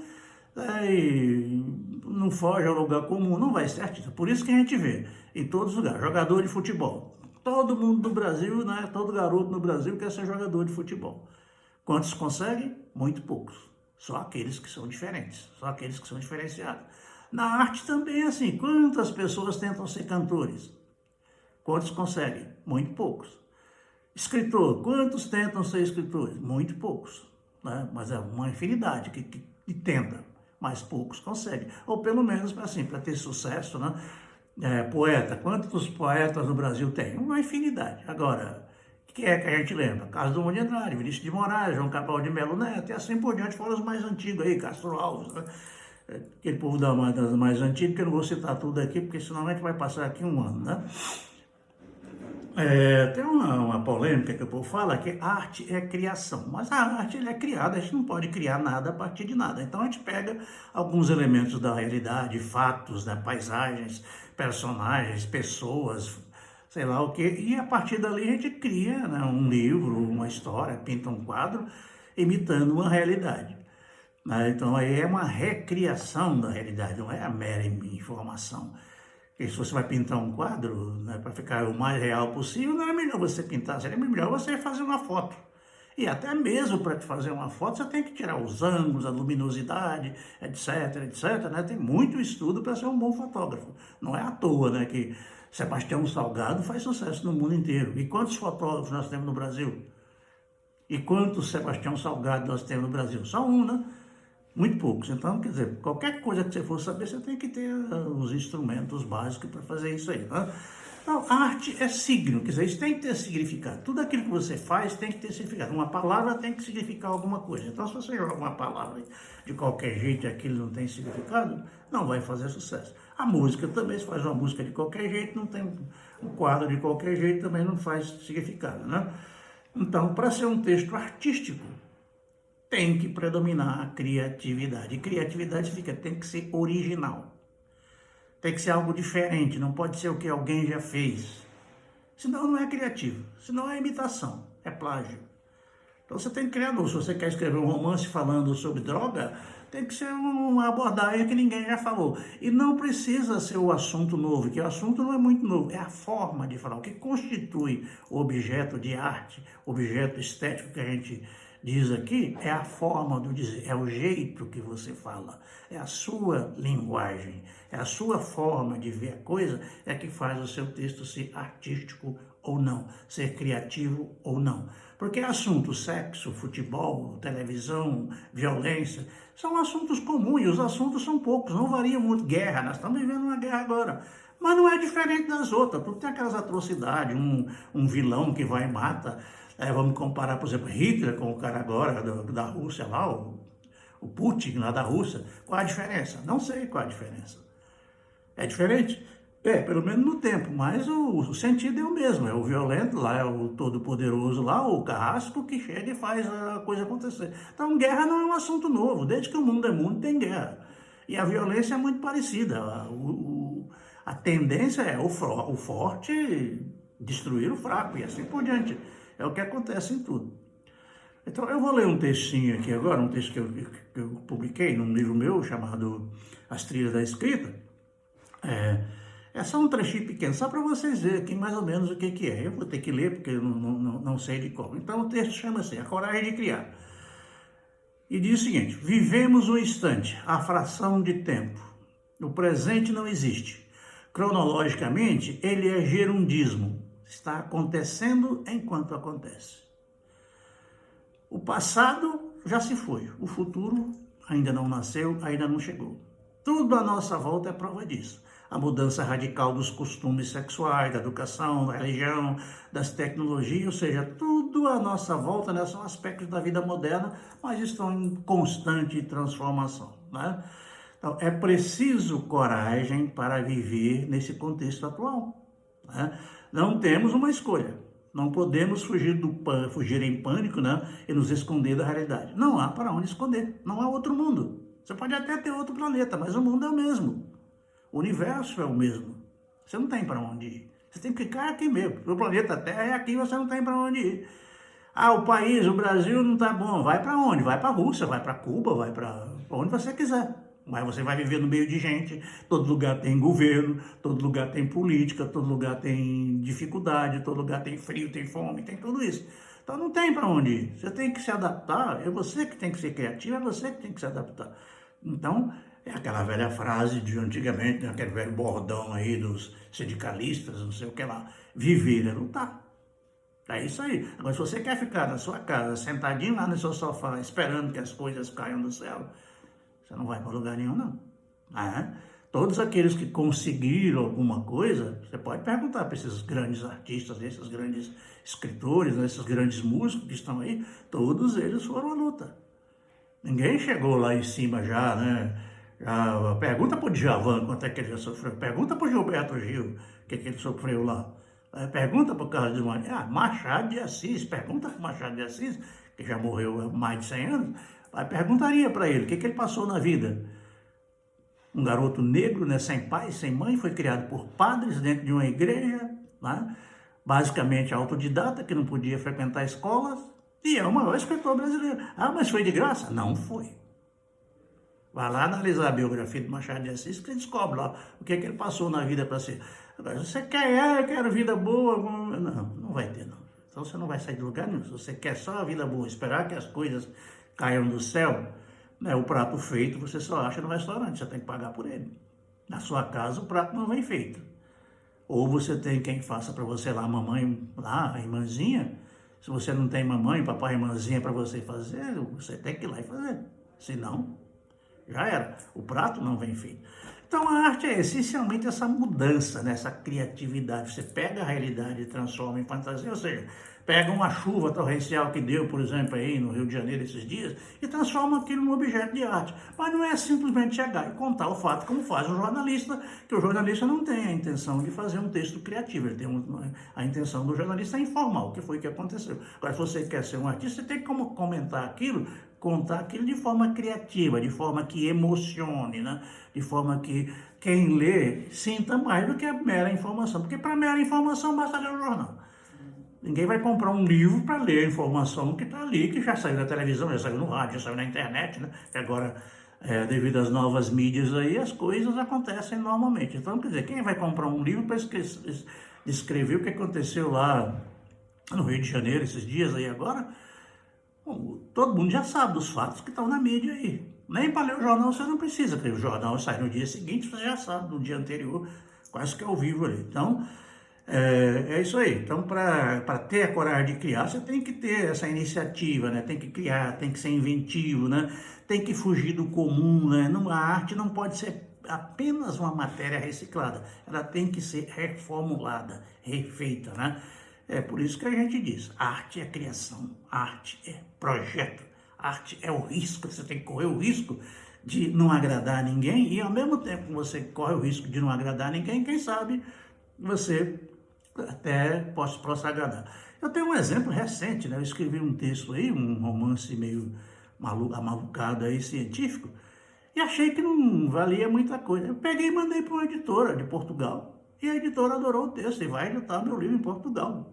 e não foge ao lugar comum, não vai ser artista. Por isso que a gente vê em todos os lugares, jogador de futebol. Todo mundo no Brasil, né, todo garoto no Brasil quer ser jogador de futebol. Quantos conseguem? Muito poucos. Só aqueles que são diferentes, só aqueles que são diferenciados. Na arte também é assim, quantas pessoas tentam ser cantores? Quantos conseguem? Muito poucos. Escritor, quantos tentam ser escritores? Muito poucos, né? Mas é uma infinidade que tenta, mas poucos conseguem. Ou pelo menos, assim, para ter sucesso, né? Poeta, quantos poetas no Brasil tem? Uma infinidade. Agora, o que é que a gente lembra? Carlos Drummond de Andrade, Vinícius de Moraes, João Cabral de Melo Neto, e assim por diante, foram os mais antigos aí, Castro Alves, né? Aquele povo das mais antigas, que eu não vou citar tudo aqui, porque senão a gente vai passar aqui um ano, né? Tem uma polêmica que o povo fala que arte é criação, mas a arte ela é criada, a gente não pode criar nada a partir de nada. Então a gente pega alguns elementos da realidade, fatos, né, paisagens, personagens, pessoas, sei lá o quê, e a partir dali a gente cria, né, um livro, uma história, pinta um quadro, imitando uma realidade. Né? Então aí é uma recriação da realidade, não é a mera informação. Porque se você vai pintar um quadro, né, para ficar o mais real possível, não é melhor você pintar, seria melhor você fazer uma foto. E até mesmo para fazer uma foto, você tem que tirar os ângulos, a luminosidade, etc, etc. Né? Tem muito estudo para ser um bom fotógrafo. Não é à toa, né, que Sebastião Salgado faz sucesso no mundo inteiro. E quantos fotógrafos nós temos no Brasil? E quantos Sebastião Salgado nós temos no Brasil? Só um, né? Muito poucos. Então, quer dizer, qualquer coisa que você for saber, você tem que ter os instrumentos básicos para fazer isso aí. Né? Então, a arte é signo, quer dizer, isso tem que ter significado. Tudo aquilo que você faz tem que ter significado. Uma palavra tem que significar alguma coisa. Então, se você joga uma palavra de qualquer jeito e aquilo não tem significado, não vai fazer sucesso. A música também, se faz uma música de qualquer jeito, não tem um quadro de qualquer jeito, também não faz significado. Né? Então, para ser um texto artístico, tem que predominar a criatividade. E criatividade significa tem que ser original. Tem que ser algo diferente, não pode ser o que alguém já fez. Senão não é criativo, senão é imitação, é plágio. Então você tem que criar novo. Se você quer escrever um romance falando sobre droga, tem que ser uma abordagem que ninguém já falou. E não precisa ser o assunto novo, que o assunto não é muito novo, é a forma de falar. O que constitui o objeto de arte, objeto estético que a gente diz aqui, é a forma do dizer, é o jeito que você fala, é a sua linguagem, é a sua forma de ver a coisa, é que faz o seu texto ser artístico ou não, ser criativo ou não. Porque assuntos, sexo, futebol, televisão, violência, são assuntos comuns e os assuntos são poucos, não variam muito. Guerra, nós estamos vivendo uma guerra agora. Mas não é diferente das outras, porque tem aquelas atrocidades, um vilão que vai e mata. Vamos comparar, por exemplo, Hitler com o cara agora da Rússia lá, o Putin lá da Rússia. Qual a diferença? Não sei qual a diferença. É diferente? Pelo menos no tempo, mas o sentido é o mesmo. É o violento lá, é o todo-poderoso lá, o carrasco que chega e faz a coisa acontecer. Então, guerra não é um assunto novo. Desde que o mundo é mundo, tem guerra. E a violência é muito parecida. A tendência é o forte destruir o fraco e assim por diante. É o que acontece em tudo. Então, eu vou ler um textinho aqui agora, um texto que eu publiquei num livro meu chamado As Trilhas da Escrita. É só um trechinho pequeno, só para vocês verem aqui mais ou menos o que é. Eu vou ter que ler porque eu não sei de cor. Então, o texto chama assim, A Coragem de Criar. E diz o seguinte: vivemos um instante, a fração de tempo. O presente não existe. Cronologicamente, ele é gerundismo. Está acontecendo enquanto acontece. O passado já se foi, o futuro ainda não nasceu, ainda não chegou. Tudo à nossa volta é prova disso. A mudança radical dos costumes sexuais, da educação, da religião, das tecnologias, ou seja, tudo à nossa volta, né, são aspectos da vida moderna, mas estão em constante transformação. Né? Então, é preciso coragem para viver nesse contexto atual. Né? Não temos uma escolha. Não podemos fugir em pânico, né, e nos esconder da realidade. Não há para onde esconder. Não há outro mundo. Você pode até ter outro planeta, mas o mundo é o mesmo. O universo é o mesmo. Você não tem para onde ir. Você tem que ficar aqui mesmo. O planeta Terra é aqui, você não tem para onde ir. O país, o Brasil não está bom. Vai para onde? Vai para a Rússia, vai para Cuba, vai para onde você quiser. Mas você vai viver no meio de gente, todo lugar tem governo, todo lugar tem política, todo lugar tem dificuldade, todo lugar tem frio, tem fome, tem tudo isso. Então não tem para onde ir. Você tem que se adaptar, é você que tem que ser criativo, é você que tem que se adaptar. Então, é aquela velha frase de antigamente, né, aquele velho bordão aí dos sindicalistas, não sei o que lá, viver é lutar. É isso aí. Agora, se você quer ficar na sua casa, sentadinho lá no seu sofá, esperando que as coisas caiam do céu, você não vai para lugar nenhum, não. Todos aqueles que conseguiram alguma coisa, você pode perguntar para esses grandes artistas, esses grandes escritores, esses grandes músicos que estão aí, todos eles foram à luta. Ninguém chegou lá em cima já, né? Pergunta para o Djavan quanto é que ele já sofreu. Pergunta para o Gilberto Gil o que ele sofreu lá. Pergunta para o Carlos Drummond, Machado de Assis, pergunta para o Machado de Assis, que já morreu há mais de 100 anos, perguntaria para ele o que ele passou na vida. Um garoto negro, né, sem pai, sem mãe, foi criado por padres dentro de uma igreja, né, basicamente autodidata, que não podia frequentar escolas, e é o maior escritor brasileiro. Mas foi de graça? Não foi. Vai lá analisar a biografia do Machado de Assis, que você descobre lá o que ele passou na vida para ser. Agora, se você quer, eu quero vida boa, não vai ter, não. Então você não vai sair de lugar nenhum. Se você quer só a vida boa, esperar que as coisas caiam do céu, né, o prato feito você só acha no restaurante, você tem que pagar por ele. Na sua casa o prato não vem feito. Ou você tem quem faça para você lá, a mamãe, lá, a irmãzinha. Se você não tem mamãe, papai e irmãzinha para você fazer, você tem que ir lá e fazer. Senão, já era. O prato não vem feito. Então a arte é essencialmente essa mudança, né? Essa criatividade. Você pega a realidade e transforma em fantasia, ou seja, pega uma chuva torrencial que deu, por exemplo, aí no Rio de Janeiro esses dias, e transforma aquilo num objeto de arte. Mas não é simplesmente chegar e contar o fato como faz um jornalista, que o jornalista não tem a intenção de fazer um texto criativo, ele tem a intenção do jornalista é informar o que foi que aconteceu. Agora, se você quer ser um artista, você tem que comentar aquilo, contar aquilo de forma criativa, de forma que emocione, né? De forma que quem lê sinta mais do que a mera informação, porque para mera informação basta ler o jornal. Ninguém vai comprar um livro para ler a informação que está ali, que já saiu na televisão, já saiu no rádio, já saiu na internet, né? Que agora, devido às novas mídias aí, as coisas acontecem normalmente. Então, quer dizer, quem vai comprar um livro para descrever o que aconteceu lá no Rio de Janeiro esses dias aí agora, bom, todo mundo já sabe dos fatos que estão na mídia aí. Nem para ler o jornal você não precisa, porque o jornal sai no dia seguinte, você já sabe no dia anterior, quase que ao vivo ali. Então, é isso aí. Então, para ter a coragem de criar, você tem que ter essa iniciativa, né? Tem que criar, tem que ser inventivo, né? Tem que fugir do comum, né? A arte não pode ser apenas uma matéria reciclada, ela tem que ser reformulada, refeita, né? É por isso que a gente diz, arte é criação, arte é projeto, arte é o risco, você tem que correr o risco de não agradar ninguém e ao mesmo tempo que você corre o risco de não agradar ninguém, quem sabe você até possa agradar. Eu tenho um exemplo recente, né? Eu escrevi um texto aí, um romance meio amalucado aí, científico, e achei que não valia muita coisa. Eu peguei e mandei para uma editora de Portugal, e a editora adorou o texto e vai editar meu livro em Portugal.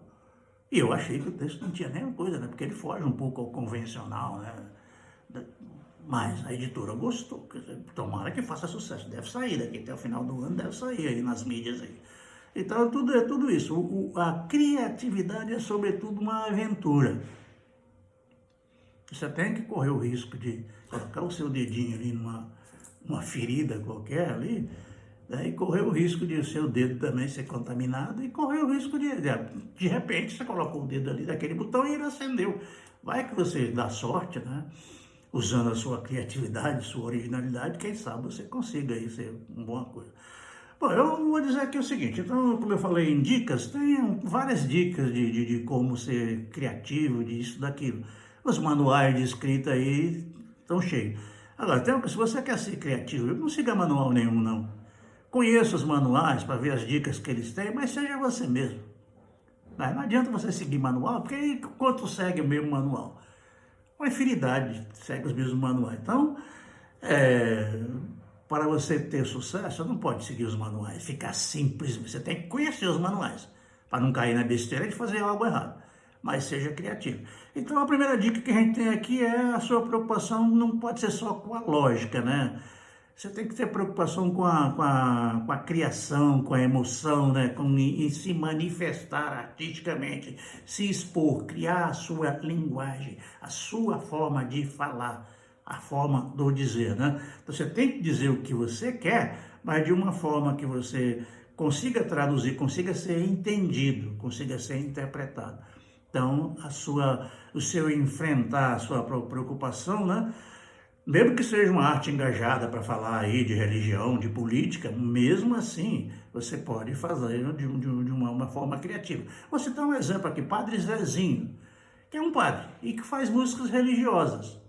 E eu achei que o texto não tinha nenhuma coisa, né? Porque ele foge um pouco ao convencional, né? Mas a editora gostou. Tomara que faça sucesso. Deve sair daqui até o final do ano, deve sair aí nas mídias aí. Então é tudo isso. A criatividade é sobretudo uma aventura. Você tem que correr o risco de colocar o seu dedinho ali numa ferida qualquer ali, né, e correr o risco de o seu dedo também ser contaminado e correr o risco de repente você colocou o dedo ali daquele botão e ele acendeu. Vai que você dá sorte, né? Usando a sua criatividade, sua originalidade, quem sabe você consiga aí ser uma boa coisa. Bom, eu vou dizer aqui o seguinte, então, como eu falei em dicas, tem várias dicas de como ser criativo, disso, daquilo. Os manuais de escrita aí estão cheios. Agora, se você quer ser criativo, não siga manual nenhum, não. Conheça os manuais para ver as dicas que eles têm, mas seja você mesmo. Não adianta você seguir manual, porque aí, quanto segue o mesmo manual? Uma infinidade segue os mesmos manuais. Então, para você ter sucesso, não pode seguir os manuais, ficar simples. Você tem que conhecer os manuais, para não cair na besteira de fazer algo errado. Mas seja criativo. Então, a primeira dica que a gente tem aqui é a sua preocupação não pode ser só com a lógica, né? Você tem que ter preocupação com a criação, com a emoção, né? Em se manifestar artisticamente, se expor, criar a sua linguagem, a sua forma de falar, a forma do dizer, né? Então, você tem que dizer o que você quer, mas de uma forma que você consiga traduzir, consiga ser entendido, consiga ser interpretado. Então, o seu enfrentar, a sua preocupação, né? Mesmo que seja uma arte engajada para falar aí de religião, de política, mesmo assim, você pode fazer de uma forma criativa. Vou citar um exemplo aqui, Padre Zezinho, que é um padre e que faz músicas religiosas,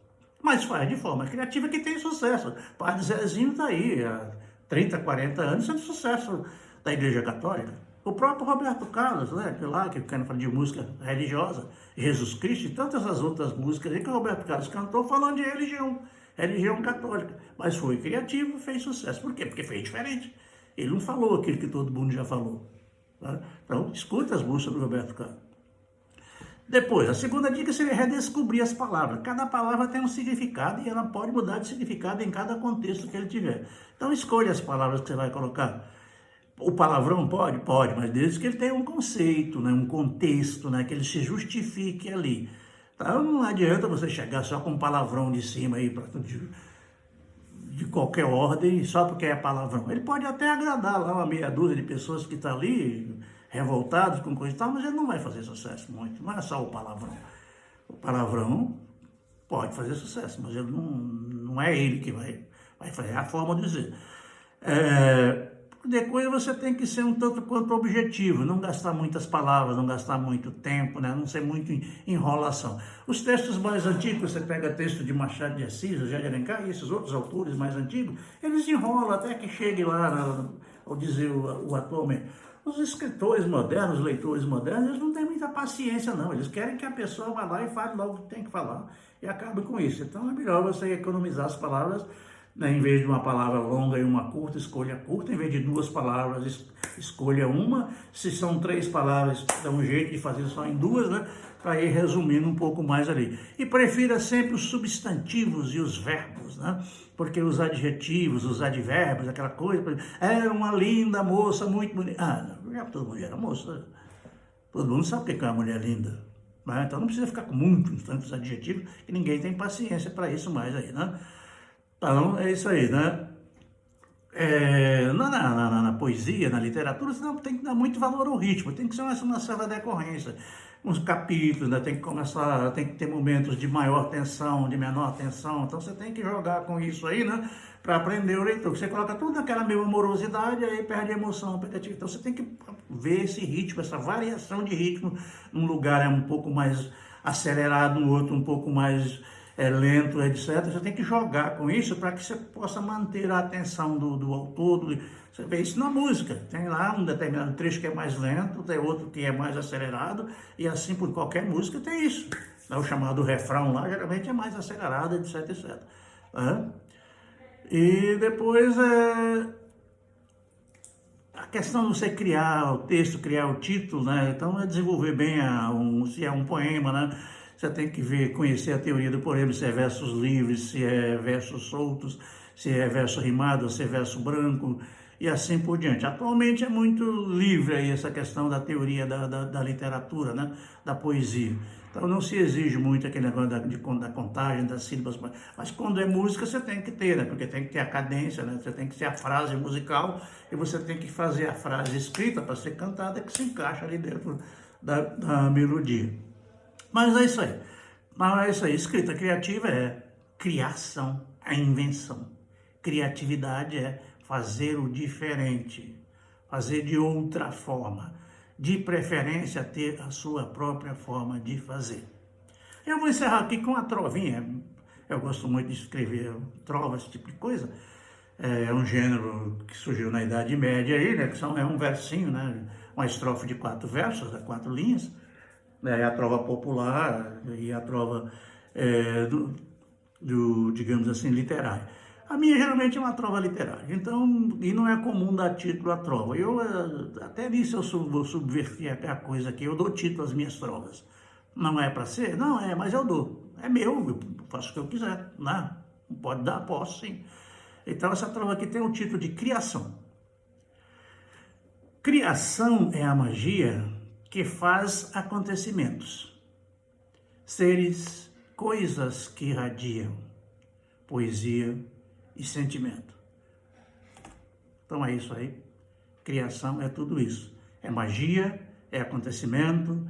mas faz de forma criativa que tem sucesso. Padre Zezinho está aí há 30, 40 anos sendo sucesso da Igreja Católica. O próprio Roberto Carlos, né, de lá, que fala de música religiosa, Jesus Cristo, e tantas as outras músicas aí que o Roberto Carlos cantou falando de religião católica. Mas foi criativo, fez sucesso. Por quê? Porque fez diferente. Ele não falou aquilo que todo mundo já falou. Tá? Então, escuta as músicas do Roberto Carlos. Depois, a segunda dica seria redescobrir as palavras. Cada palavra tem um significado e ela pode mudar de significado em cada contexto que ele tiver. Então, escolha as palavras que você vai colocar. O palavrão pode? Pode, mas desde que ele tenha um conceito, né, um contexto, né, que ele se justifique ali. Então, não adianta você chegar só com um palavrão de cima aí, de qualquer ordem, só porque é palavrão. Ele pode até agradar lá uma meia dúzia de pessoas que estão ali, revoltados com coisa e tal, mas ele não vai fazer sucesso muito. Não é só o palavrão. O palavrão pode fazer sucesso, mas ele não é ele que vai fazer, é a forma de dizer. Depois você tem que ser um tanto quanto objetivo, não gastar muitas palavras, não gastar muito tempo, né? Não ser muito enrolação. Os textos mais antigos, você pega texto de Machado de Assis, José de Alencar e esses outros autores mais antigos, eles enrolam até que chegue lá, ao dizer o atualmente. Os escritores modernos, os leitores modernos, eles não têm muita paciência não, eles querem que a pessoa vá lá e fale logo o que tem que falar e acabe com isso. Então é melhor você economizar as palavras, né? Em vez de uma palavra longa e uma curta, escolha curta. Em vez de duas palavras, escolha uma. Se são três palavras, dá um jeito de fazer só em duas, né? Para ir resumindo um pouco mais ali. E prefira sempre os substantivos e os verbos, né? Porque os adjetivos, os advérbios, aquela coisa, era uma linda moça, muito bonita. Ah, não, todo mundo era moça. Todo mundo sabe o que é uma mulher linda. Né? Então não precisa ficar com muitos, tantos adjetivos, que ninguém tem paciência para isso mais aí, né? Então, é isso aí, né? Na poesia, na literatura, você não tem que dar muito valor ao ritmo, tem que ser uma certa decorrência. Uns capítulos, né? Tem que ter momentos de maior tensão, de menor tensão, então você tem que jogar com isso aí, né? Para aprender o leitor. Você coloca tudo naquela mesma morosidade, aí perde a emoção, perde a... Então você tem que ver esse ritmo, essa variação de ritmo. Num lugar é um pouco mais acelerado, no outro um pouco mais lento, etc. Você tem que jogar com isso para que você possa manter a atenção do autor. Você vê isso na música. Tem lá um determinado trecho que é mais lento, tem outro que é mais acelerado, e assim por qualquer música tem isso. O chamado refrão lá, geralmente é mais acelerado, etc, etc. E depois a questão de você criar o texto, criar o título, né? Então é desenvolver bem se é um poema, né? Você tem que conhecer a teoria do poema, se é versos livres, se é versos soltos, se é verso rimado, se é verso branco, e assim por diante. Atualmente é muito livre aí essa questão da teoria da literatura, né? Da poesia. Então não se exige muito aquele negócio da contagem, das sílabas, mas quando é música você tem que ter, né? Porque tem que ter a cadência, né? Você tem que ter a frase musical e você tem que fazer a frase escrita para ser cantada que se encaixa ali dentro da melodia. Mas é isso aí. Escrita criativa é criação, é invenção. Criatividade é fazer o diferente, fazer de outra forma. De preferência, ter a sua própria forma de fazer. Eu vou encerrar aqui com uma trovinha. Eu gosto muito de escrever trova, esse tipo de coisa. É um gênero que surgiu na Idade Média aí, né? Que é um versinho, né? Uma estrofe de 4 versos, 4 linhas. A trova popular e a trova, digamos assim, literária. A minha geralmente é uma trova literária, então, e não é comum dar título à trova. Eu, até nisso eu vou subverter a coisa aqui, eu dou título às minhas trovas. Não é para ser? Não é, mas eu dou. É meu, eu faço o que eu quiser, né? Pode dar, posso sim. Então essa trova aqui tem o título de Criação. Criação é a magia que faz acontecimentos, seres, coisas que irradiam, poesia e sentimento. Então é isso aí. Criação é tudo isso. É magia, é acontecimento,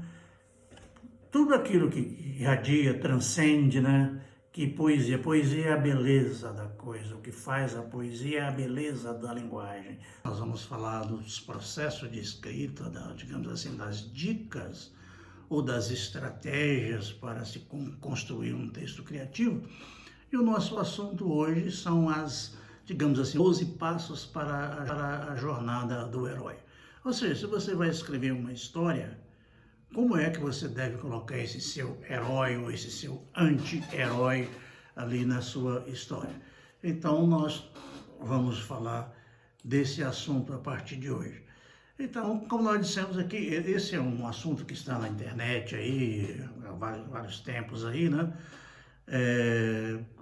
tudo aquilo que irradia, transcende, né? Que poesia é a beleza da coisa, o que faz a poesia é a beleza da linguagem. Nós vamos falar dos processos de escrita, digamos assim, das dicas ou das estratégias para se construir um texto criativo. E o nosso assunto hoje são digamos assim, 12 passos para a jornada do herói. Ou seja, se você vai escrever uma história, como é que você deve colocar esse seu herói ou esse seu anti-herói ali na sua história? Então, nós vamos falar desse assunto a partir de hoje. Então, como nós dissemos aqui, esse é um assunto que está na internet aí, há vários tempos aí, né?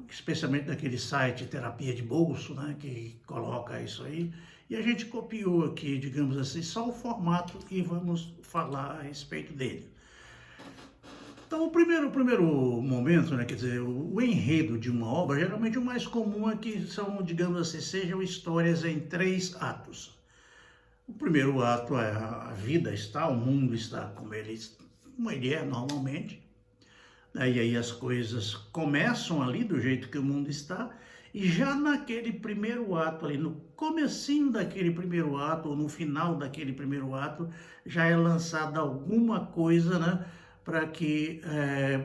Especialmente naquele site Terapia de Bolso, né? Que coloca isso aí. E a gente copiou aqui, digamos assim, só o formato e vamos falar a respeito dele. Então, o primeiro momento, né, quer dizer, o enredo de uma obra, geralmente o mais comum é que são, digamos assim, sejam histórias em 3 atos. O primeiro ato é a vida está, o mundo está como ele é normalmente, né, e aí as coisas começam ali do jeito que o mundo está, e já naquele primeiro ato ali, no comecinho daquele primeiro ato, ou no final daquele primeiro ato, já é lançada alguma coisa, né, para que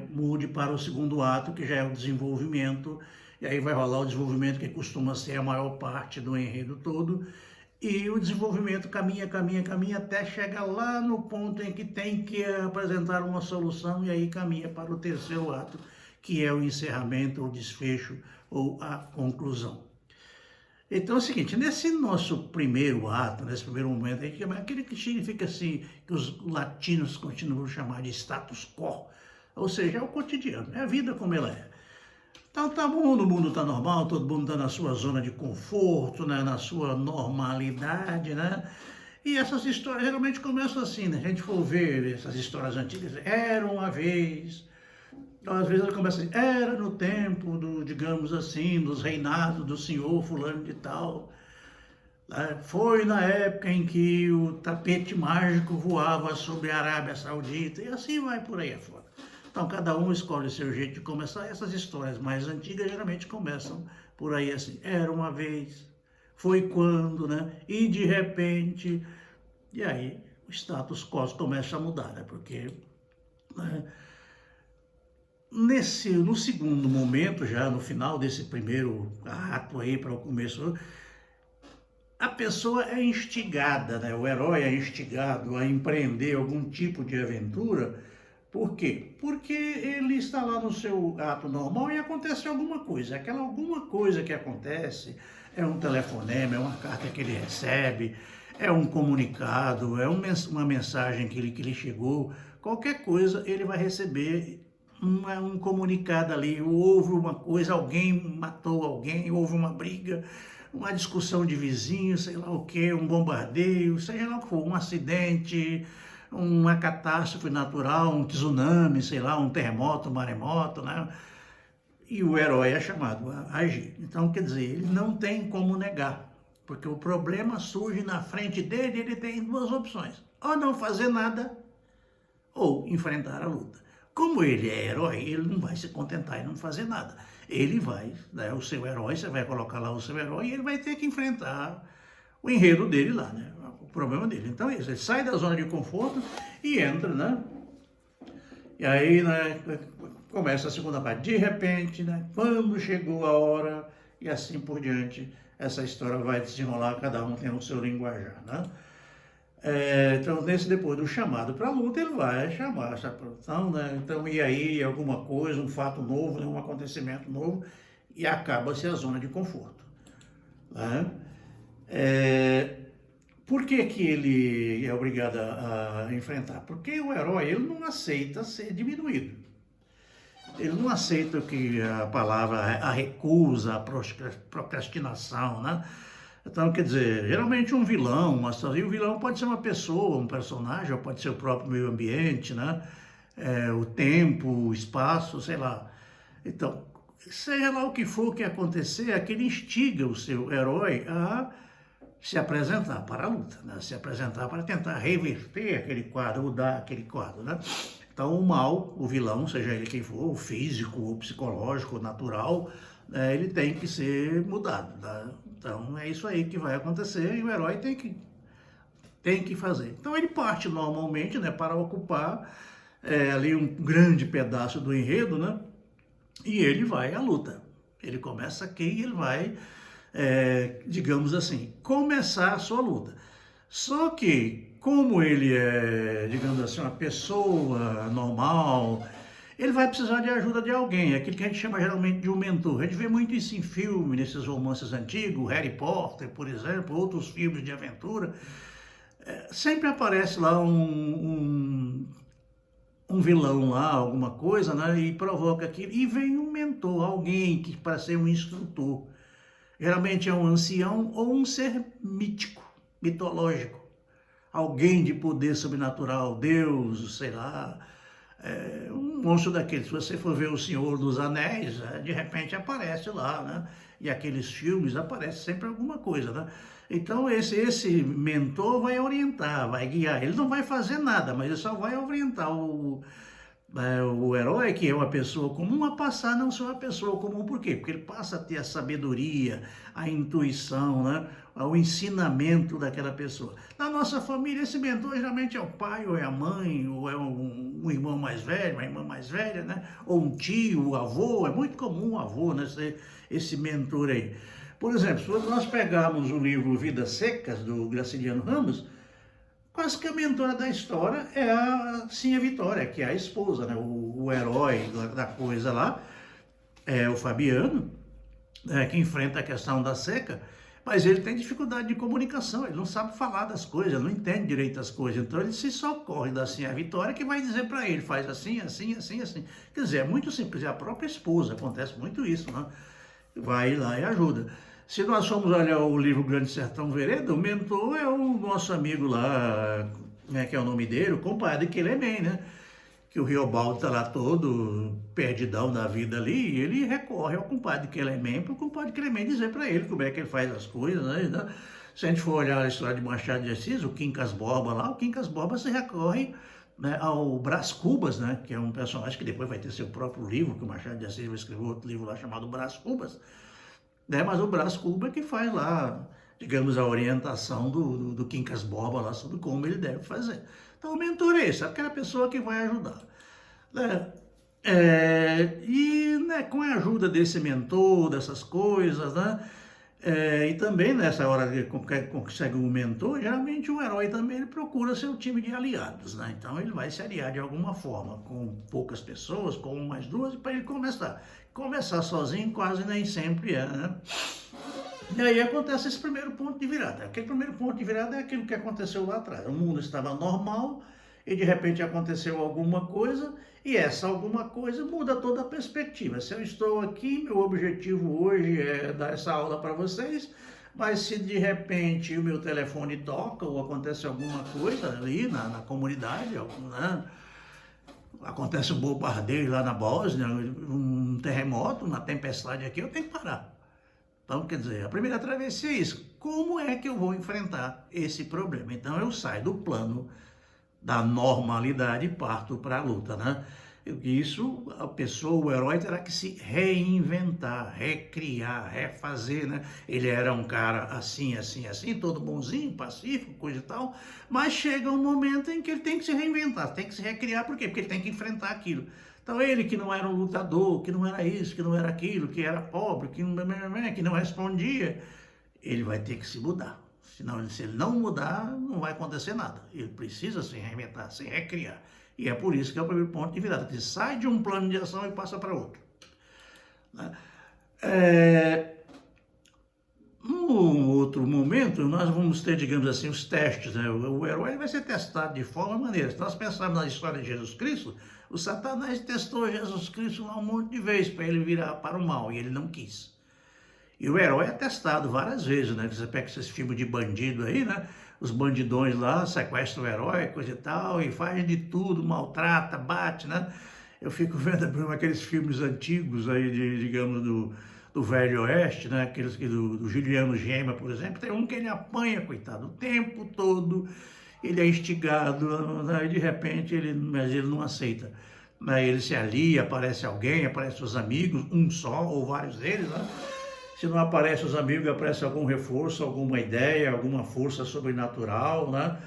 mude para o segundo ato, que já é o desenvolvimento, e aí vai rolar o desenvolvimento que costuma ser a maior parte do enredo todo, e o desenvolvimento caminha até chegar lá no ponto em que tem que apresentar uma solução e aí caminha para o terceiro ato, que é o encerramento, o desfecho ou a conclusão. Então é o seguinte, nesse nosso primeiro ato, nesse primeiro momento, a gente chama aquele que significa assim, que os latinos continuam a chamar de status quo, ou seja, é o cotidiano, é a vida como ela é. Então tá bom, o mundo tá normal, todo mundo tá na sua zona de conforto, né, na sua normalidade, né? E essas histórias geralmente começam assim, né? Se a gente for ver essas histórias antigas, era uma vez, às vezes ela começa assim, era no tempo do, digamos assim, dos reinados do senhor fulano de tal, né? Foi na época em que o tapete mágico voava sobre a Arábia Saudita, e assim vai por aí afora. Então, cada um escolhe o seu jeito de começar. Essas histórias mais antigas geralmente começam por aí assim. Era uma vez, foi quando, né? E de repente... E aí o status quo começa a mudar, né? Porque né, no segundo momento, já no final desse primeiro ato aí para o começo, a pessoa é instigada, né? O herói é instigado a empreender algum tipo de aventura. Por quê? Porque ele está lá no seu ato normal e acontece alguma coisa. Aquela alguma coisa que acontece é um telefonema, é uma carta que ele recebe, é um comunicado, é uma mensagem que lhe chegou. Qualquer coisa ele vai receber um comunicado ali. Houve uma coisa, alguém matou alguém, houve uma briga, uma discussão de vizinhos, sei lá o quê, um bombardeio, seja lá o que for, um acidente, uma catástrofe natural, um tsunami, sei lá, um terremoto, um maremoto, né? E o herói é chamado a agir. Então, quer dizer, ele não tem como negar, porque o problema surge na frente dele e ele tem 2 opções, ou não fazer nada, ou enfrentar a luta. Como ele é herói, ele não vai se contentar em não fazer nada. Ele vai, né, o seu herói, você vai colocar lá o seu herói e ele vai ter que enfrentar o enredo dele lá, né? O problema dele. Então é isso, ele sai da zona de conforto e entra, né? E aí, né, começa a segunda parte. De repente, né, quando chegou a hora e assim por diante, essa história vai desenrolar, cada um tem o seu linguajar, né? Então, depois do chamado para a luta, ele vai chamar essa produção, né? Então, e aí, alguma coisa, um fato novo, né, um acontecimento novo, e acaba-se a zona de conforto, né? Por que que ele é obrigado a enfrentar? Porque o herói, ele não aceita ser diminuído. Ele não aceita que a palavra, a recusa, a procrastinação, né? Então, quer dizer, geralmente um vilão, e o vilão pode ser uma pessoa, um personagem, ou pode ser o próprio meio ambiente, né? O tempo, o espaço, sei lá. Então, seja lá o que for que acontecer, aquele instiga o seu herói a se apresentar para a luta, né? Se apresentar para tentar reverter aquele quadro, mudar aquele quadro, né? Então, o mal, o vilão, seja ele quem for, o físico, o psicológico, o natural, né, ele tem que ser mudado, tá? Então, é isso aí que vai acontecer e o herói tem que fazer. Então, ele parte normalmente, né, para ocupar ali um grande pedaço do enredo, né? E ele vai à luta. Ele começa aqui e ele vai, digamos assim, começar a sua luta. Só que, como ele é, digamos assim, uma pessoa normal, ele vai precisar de ajuda de alguém, é aquilo que a gente chama geralmente de um mentor. A gente vê muito isso em filme, nesses romances antigos, Harry Potter, por exemplo, outros filmes de aventura. Sempre aparece lá um vilão lá, alguma coisa, né? E provoca aquilo. E vem um mentor, alguém que para ser um instrutor. Geralmente é um ancião ou um ser mítico, mitológico. Alguém de poder sobrenatural, Deus, sei lá, um monstro daquele. Se você for ver O Senhor dos Anéis, de repente aparece lá, né? E aqueles filmes aparece sempre alguma coisa, né? Então esse mentor vai orientar, vai guiar. Ele não vai fazer nada, mas ele só vai orientar o herói, que é uma pessoa comum, a passar a não ser uma pessoa comum. Por quê? Porque ele passa a ter a sabedoria, a intuição, né? O ensinamento daquela pessoa. Na nossa família, esse mentor geralmente é o pai, ou é a mãe, ou é um irmão mais velho, uma irmã mais velha, né? Ou um tio, o avô. É muito comum o avô, né? Esse mentor aí. Por exemplo, se nós pegarmos o livro Vidas Secas, do Graciliano Ramos, quase que a mentora da história é a Sinha Vitória, que é a esposa, né? O herói da coisa lá é o Fabiano, que enfrenta a questão da seca, mas ele tem dificuldade de comunicação, ele não sabe falar das coisas, não entende direito as coisas, então ele se socorre da Sinha Vitória, que vai dizer para ele, faz assim, assim, assim, assim. Quer dizer, é muito simples, é a própria esposa, acontece muito isso, né? Vai lá e ajuda. Se nós formos olhar o livro Grande Sertão Vereda, o mentor é o nosso amigo lá, né, que é o nome dele, o compadre Quelemem, né? Que o Riobaldo está lá todo perdidão da vida ali, e ele recorre ao compadre Quelemem, para o compadre Quelemem dizer para ele como é que ele faz as coisas, né? Se a gente for olhar a história de Machado de Assis, o Quincas Borba lá, o Quincas Borba se recorre, né, ao Brás Cubas, né, que é um personagem que depois vai ter seu próprio livro, que o Machado de Assis vai escrever outro livro lá chamado Brás Cubas, né, mas o Brás Cubas é que faz lá, digamos, a orientação do Quincas Borba lá sobre como ele deve fazer. Então o mentor é esse, é aquela pessoa que vai ajudar, né? E, né, com a ajuda desse mentor, dessas coisas, né? E também nessa hora que ele consegue um mentor, geralmente o herói também ele procura seu time de aliados, né? Então ele vai se aliar de alguma forma, com poucas pessoas, com uma mais duas, para ele começar. Começar sozinho quase nem sempre é, né? E aí acontece esse primeiro ponto de virada. Aquele primeiro ponto de virada é aquilo que aconteceu lá atrás. O mundo estava normal e de repente aconteceu alguma coisa e essa alguma coisa muda toda a perspectiva. Se eu estou aqui, meu objetivo hoje é dar essa aula para vocês, mas se de repente o meu telefone toca ou acontece alguma coisa ali na comunidade, né? Acontece um bombardeio lá na Bósnia, um terremoto, uma tempestade aqui, eu tenho que parar. Então, quer dizer, a primeira travessia é isso. Como é que eu vou enfrentar esse problema? Então, eu saio do plano da normalidade e parto para a luta, né? Isso, a pessoa, o herói, terá que se reinventar, recriar, refazer, né? Ele era um cara assim, assim, assim, todo bonzinho, pacífico, coisa e tal, mas chega um momento em que ele tem que se reinventar, tem que se recriar, por quê? Porque ele tem que enfrentar aquilo. Então ele que não era um lutador, que não era isso, que não era aquilo, que era pobre, que não respondia, ele vai ter que se mudar. Senão, se ele não mudar, não vai acontecer nada. Ele precisa se reinventar, se recriar. E é por isso que é o primeiro ponto de virada. Ele sai de um plano de ação e passa para outro. Num outro momento, nós vamos ter, digamos assim, os testes, né? O herói vai ser testado de forma maneira. Se nós pensarmos na história de Jesus Cristo, o Satanás testou Jesus Cristo lá um monte de vezes para ele virar para o mal, e ele não quis. E o herói é testado várias vezes, né? Você pega esses filmes de bandido aí, né? Os bandidões lá sequestram o herói, coisa e tal, e faz de tudo, maltrata, bate, né? Eu fico vendo aqueles filmes antigos aí, digamos, do Velho Oeste, né? Aqueles do Juliano Gema, por exemplo. Tem um que ele apanha, coitado, o tempo todo. Ele é instigado, né? E de repente mas ele não aceita. Aí ele se alia, aparece alguém, aparece os amigos, um só ou vários deles, né? Se não aparece os amigos, aparece algum reforço, alguma ideia, alguma força sobrenatural, né?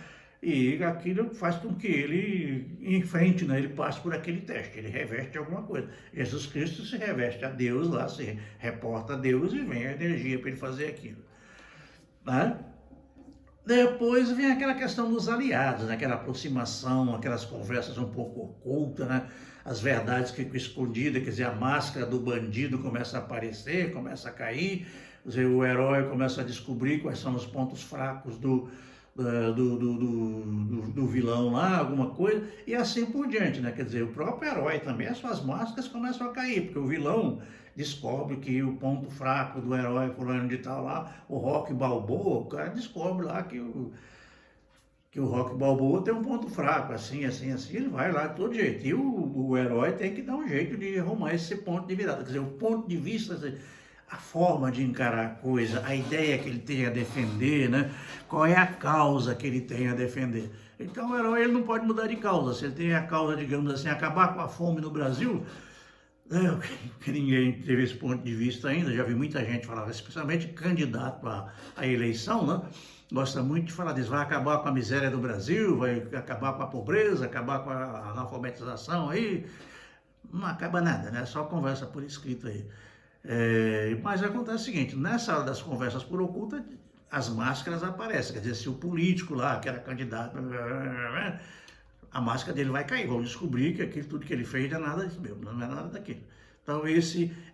E aquilo faz com que ele enfrente, né? Ele passe por aquele teste, ele reveste alguma coisa. Jesus Cristo se reveste a Deus lá, se reporta a Deus e vem a energia para ele fazer aquilo, né? Depois vem aquela questão dos aliados, né? Aquela aproximação, aquelas conversas um pouco ocultas, né? As verdades que ficam escondidas, quer dizer, a máscara do bandido começa a aparecer, começa a cair, quer dizer, o herói começa a descobrir quais são os pontos fracos do vilão lá, alguma coisa, e assim por diante, né? Quer dizer, o próprio herói também, as suas máscaras começam a cair, porque o vilão descobre que o ponto fraco do herói fulano de tal lá, o Rocky Balboa, o cara descobre lá que o Rocky Balboa tem um ponto fraco, assim, assim, assim, ele vai lá de todo jeito. E o herói tem que dar um jeito de arrumar esse ponto de virada. Quer dizer, o ponto de vista, a forma de encarar a coisa, a ideia que ele tem a defender, né? Qual é a causa que ele tem a defender. Então o herói ele não pode mudar de causa. Se ele tem a causa, digamos assim, acabar com a fome no Brasil, que ninguém teve esse ponto de vista ainda, já vi muita gente falar, especialmente candidato à eleição, né? Gosta muito de falar disso, vai acabar com a miséria do Brasil, vai acabar com a pobreza, acabar com a analfabetização aí. Não acaba nada, né? Só conversa por escrito aí. Mas acontece o seguinte, nessa hora das conversas por oculta, as máscaras aparecem, quer dizer, se o político lá, que era candidato, a máscara dele vai cair, vão descobrir que tudo que ele fez não é nada disso mesmo, não é nada daquilo. Então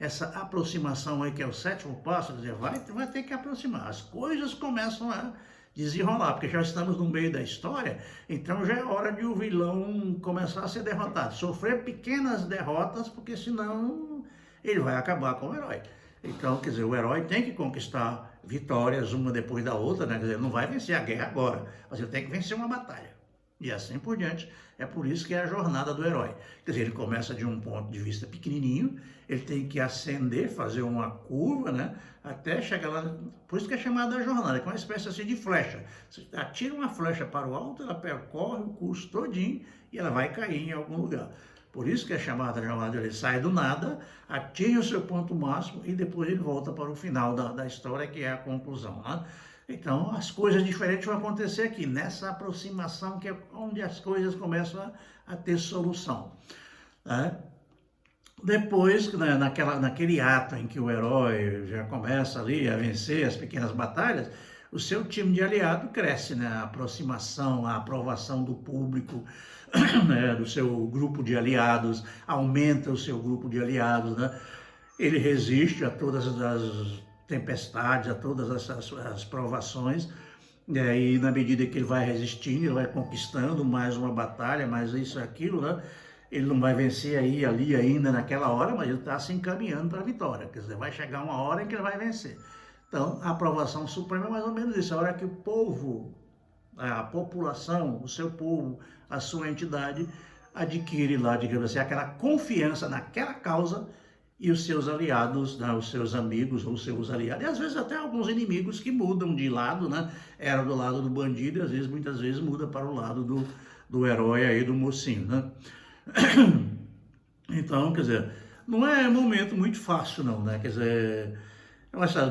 essa aproximação aí, que é o sétimo passo, quer dizer, vai ter que aproximar, as coisas começam a desenrolar, porque já estamos no meio da história, então já é hora de o vilão começar a ser derrotado, sofrer pequenas derrotas, porque senão ele vai acabar com o herói. Então, quer dizer, o herói tem que conquistar vitórias uma depois da outra, né? Quer dizer, ele não vai vencer a guerra agora, mas ele tem que vencer uma batalha. E assim por diante. É por isso que é a jornada do herói. Quer dizer, ele começa de um ponto de vista pequenininho, ele tem que ascender, fazer uma curva, né? Até chegar lá. Por isso que é chamada a jornada, que é uma espécie assim de flecha. Você atira uma flecha para o alto, ela percorre o curso todinho e ela vai cair em algum lugar. Por isso que é chamada a jornada, ele sai do nada, atinge o seu ponto máximo e depois ele volta para o final da história, que é a conclusão, né? Então, as coisas diferentes vão acontecer aqui, nessa aproximação que é onde as coisas começam a ter solução, né? Depois, né, naquele ato em que o herói já começa ali a vencer as pequenas batalhas, o seu time de aliado cresce, né? A aproximação, a aprovação do público, né? Do seu grupo de aliados, aumenta o seu grupo de aliados, né? Ele resiste a todas as tempestades, a todas as provações, e na medida que ele vai resistindo, ele vai conquistando mais uma batalha, mais isso e aquilo, né? Ele não vai vencer aí, ali ainda naquela hora, mas ele está se encaminhando para a vitória, quer dizer, vai chegar uma hora em que ele vai vencer. Então, a aprovação suprema é mais ou menos isso, a hora que o povo, a população, o seu povo, a sua entidade, adquire lá, digamos assim, aquela confiança naquela causa, e os seus aliados, né, os seus amigos ou seus aliados, e às vezes até alguns inimigos que mudam de lado, né? Era do lado do bandido e às vezes, muitas vezes, muda para o lado do herói aí, do mocinho, né? Então, quer dizer, não é um momento muito fácil não, né? Quer dizer,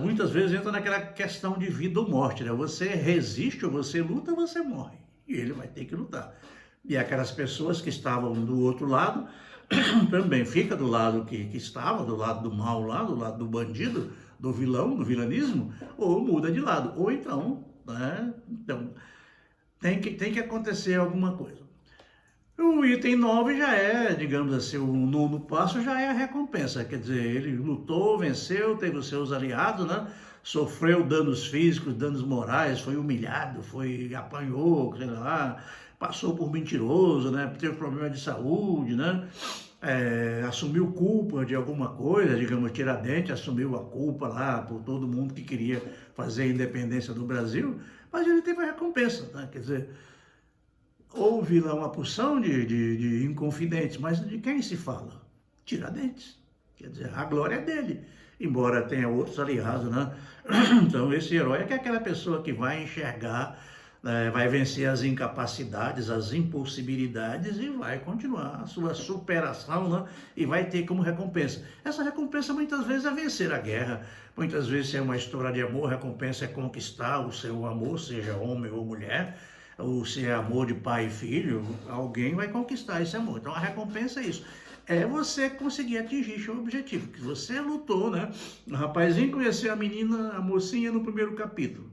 muitas vezes entra naquela questão de vida ou morte, né? Você resiste ou você luta ou você morre, e ele vai ter que lutar. E aquelas pessoas que estavam do outro lado, também fica do lado que estava, do lado do mal lá, do lado do bandido, do vilão, do vilanismo, ou muda de lado, ou então, né? Então tem que acontecer alguma coisa. O item 9 já é, digamos assim, o nono passo já é a recompensa, quer dizer, ele lutou, venceu, teve os seus aliados, né? Sofreu danos físicos, danos morais, foi humilhado, apanhou, sei lá, passou por mentiroso, né? Teve problema de saúde, né? Assumiu culpa de alguma coisa, digamos, Tiradentes assumiu a culpa lá por todo mundo que queria fazer a independência do Brasil, mas ele teve a recompensa, né? Quer dizer, houve lá uma porção de inconfidentes, mas de quem se fala? Tiradentes. Quer dizer, a glória é dele, embora tenha outros aliados, né? Então, esse herói é aquela pessoa que vai enxergar, vai vencer as incapacidades, as impossibilidades e vai continuar a sua superação, né? E vai ter como recompensa. Essa recompensa muitas vezes é vencer a guerra, muitas vezes é uma história de amor, a recompensa é conquistar o seu amor, seja homem ou mulher, ou se é amor de pai e filho, alguém vai conquistar esse amor. Então a recompensa é isso. É você conseguir atingir seu objetivo, que você lutou, né? O rapazinho conheceu a menina, a mocinha no primeiro capítulo,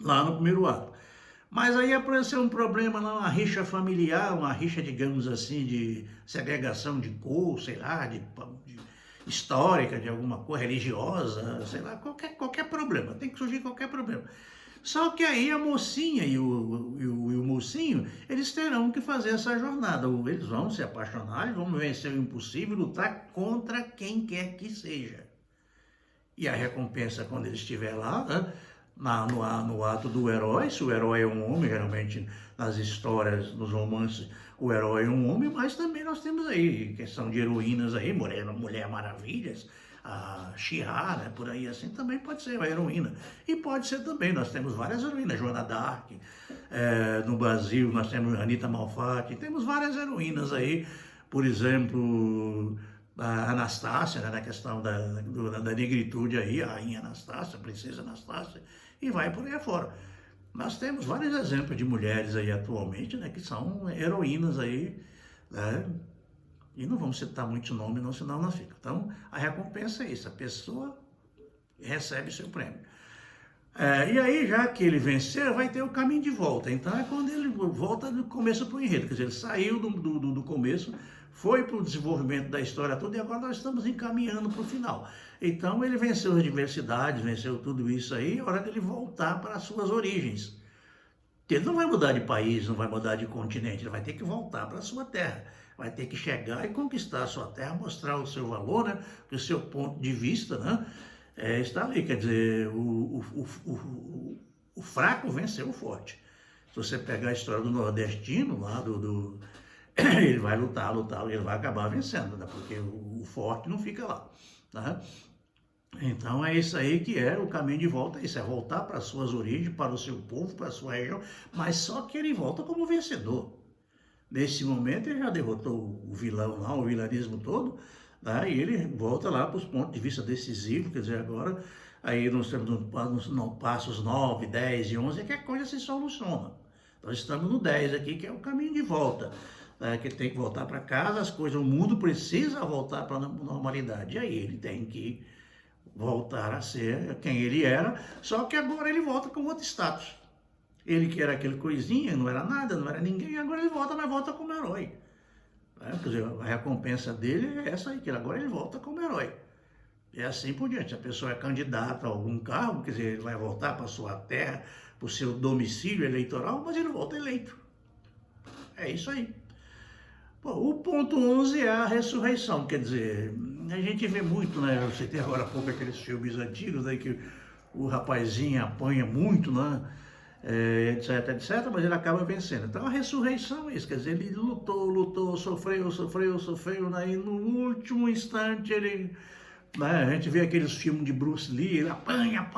lá no primeiro ato. Mas aí apareceu um problema, uma rixa familiar, uma rixa, digamos assim, de segregação de cor, sei lá, de histórica, de alguma coisa religiosa, sei lá, qualquer problema, tem que surgir qualquer problema. Só que aí a mocinha e o mocinho, eles terão que fazer essa jornada, eles vão se apaixonar, eles vão vencer o impossível, lutar contra quem quer que seja. E a recompensa, quando ele estiver lá, né, no ato do herói, se o herói é um homem, geralmente nas histórias, nos romances, o herói é um homem, mas também nós temos aí questão de heroínas aí, Mulher Maravilhas, a She-Ra, né, por aí assim, também pode ser uma heroína. E pode ser também, nós temos várias heroínas, Joana d'Arc, no Brasil nós temos Anita Malfatti, temos várias heroínas aí, por exemplo, a Anastácia, né, na questão da negritude aí, a rainha Anastácia, a princesa Anastácia, e vai por aí afora. Nós temos vários exemplos de mulheres aí atualmente, né, que são heroínas aí, né, e não vamos citar muitos nomes, não, senão não fica. Então, a recompensa é isso, a pessoa recebe seu prêmio. E aí, já que ele venceu, vai ter o caminho de volta. Então, é quando ele volta do começo para o enredo. Quer dizer, ele saiu do começo, foi para o desenvolvimento da história toda e agora nós estamos encaminhando para o final. Então, ele venceu as diversidades, venceu tudo isso aí, é hora dele voltar para as suas origens. Ele não vai mudar de país, não vai mudar de continente, ele vai ter que voltar para a sua terra. Vai ter que chegar e conquistar a sua terra, mostrar o seu valor, né? O seu ponto de vista, né? Está ali, quer dizer, o fraco venceu o forte. Se você pegar a história do nordestino, lá ele vai lutar, ele vai acabar vencendo, né? Porque o forte não fica lá, né? Então é isso aí que é o caminho de volta, isso é voltar para as suas origens, para o seu povo, para a sua região, mas só que ele volta como vencedor. Nesse momento ele já derrotou o vilão lá, o vilanismo todo, tá? E ele volta lá para os pontos de vista decisivos, quer dizer, agora aí nós temos nos passos 9, 10 e 11 que a coisa se soluciona. Nós estamos no 10 aqui, que é o caminho de volta, tá? Que tem que voltar para casa, as coisas, o mundo precisa voltar para a normalidade, e aí ele tem que voltar a ser quem ele era, só que agora ele volta com outro status. Ele que era aquele coisinha, não era nada, não era ninguém, agora ele volta, mas volta como herói. Quer dizer, a recompensa dele é essa aí, que agora ele volta como herói. E assim por diante. A pessoa é candidata a algum cargo, quer dizer, ele vai voltar para a sua terra, para o seu domicílio eleitoral, mas ele volta eleito. É isso aí. Bom, o ponto 11 é a ressurreição, quer dizer, a gente vê muito, né? Eu citei agora há pouco aqueles filmes antigos, né, que o rapazinho apanha muito, né? Etc, etc, mas ele acaba vencendo. Então a ressurreição é isso, quer dizer, ele lutou, sofreu, né? E no último instante ele, né? A gente vê aqueles filmes de Bruce Lee, ele apanha,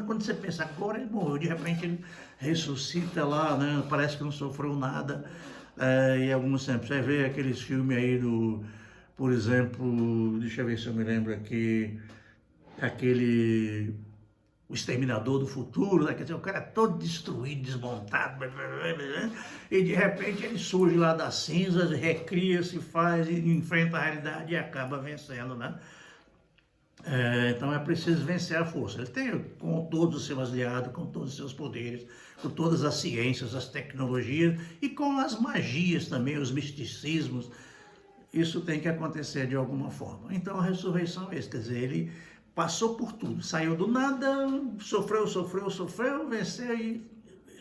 quando você pensa, agora ele morreu, de repente ele ressuscita lá, né? Parece que não sofreu nada, e alguns tempos, você vê aqueles filmes aí por exemplo, deixa eu ver se eu me lembro aqui, aquele... O Exterminador do Futuro, né? Quer dizer, o cara é todo destruído, desmontado, e de repente ele surge lá das cinzas, recria, se faz, e enfrenta a realidade e acaba vencendo, né? Então é preciso vencer a força. Ele tem, com todos os seus aliados, com todos os seus poderes, com todas as ciências, as tecnologias e com as magias também, os misticismos. Isso tem que acontecer de alguma forma. Então a ressurreição é isso, quer dizer, ele passou por tudo, saiu do nada, sofreu, venceu e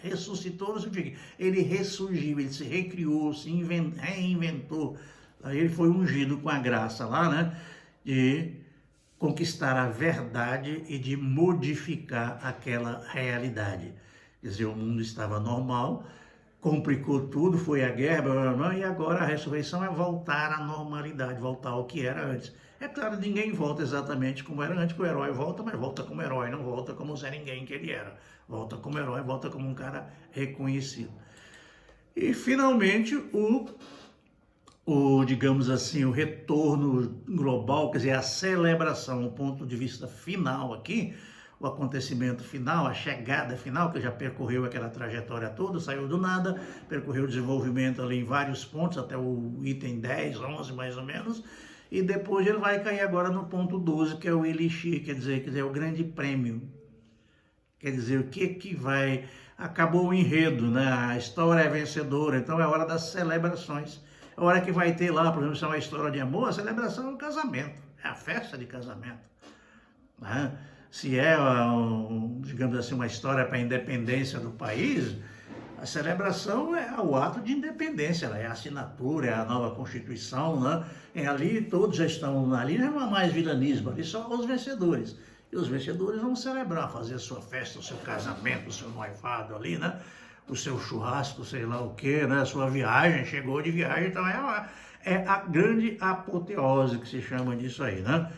ressuscitou, não sei o que. Ele ressurgiu, ele se recriou, se reinventou. Aí ele foi ungido com a graça lá, né? De conquistar a verdade e de modificar aquela realidade. Quer dizer, o mundo estava normal, complicou tudo, foi a guerra, e agora a ressurreição é voltar à normalidade, voltar ao que era antes. É claro, ninguém volta exatamente como era antes, que o herói volta, mas volta como herói, não volta como Zé Ninguém que ele era. Volta como herói, volta como um cara reconhecido. E, finalmente, digamos assim, o retorno global, quer dizer, a celebração, o ponto de vista final aqui, o acontecimento final, a chegada final, que já percorreu aquela trajetória toda, saiu do nada, percorreu o desenvolvimento ali em vários pontos, até o item 10, 11 mais ou menos, e depois ele vai cair agora no ponto 12, que é o Elixir, quer dizer, o grande prêmio. Quer dizer, o que vai acabou o enredo, né? A história é vencedora, então é hora das celebrações. É hora que vai ter lá, por exemplo, se é uma história de amor, a celebração é o casamento, é a festa de casamento, né? Se é, digamos assim, uma história para a independência do país, a celebração é o ato de independência, é a assinatura, é a nova Constituição, né? É ali, todos já estão ali, não é mais vilanismo, ali só os vencedores. E os vencedores vão celebrar, fazer a sua festa, o seu casamento, o seu noivado ali, né? O seu churrasco, sei lá o quê, né? A sua viagem, chegou de viagem, então é a grande apoteose que se chama disso aí, né?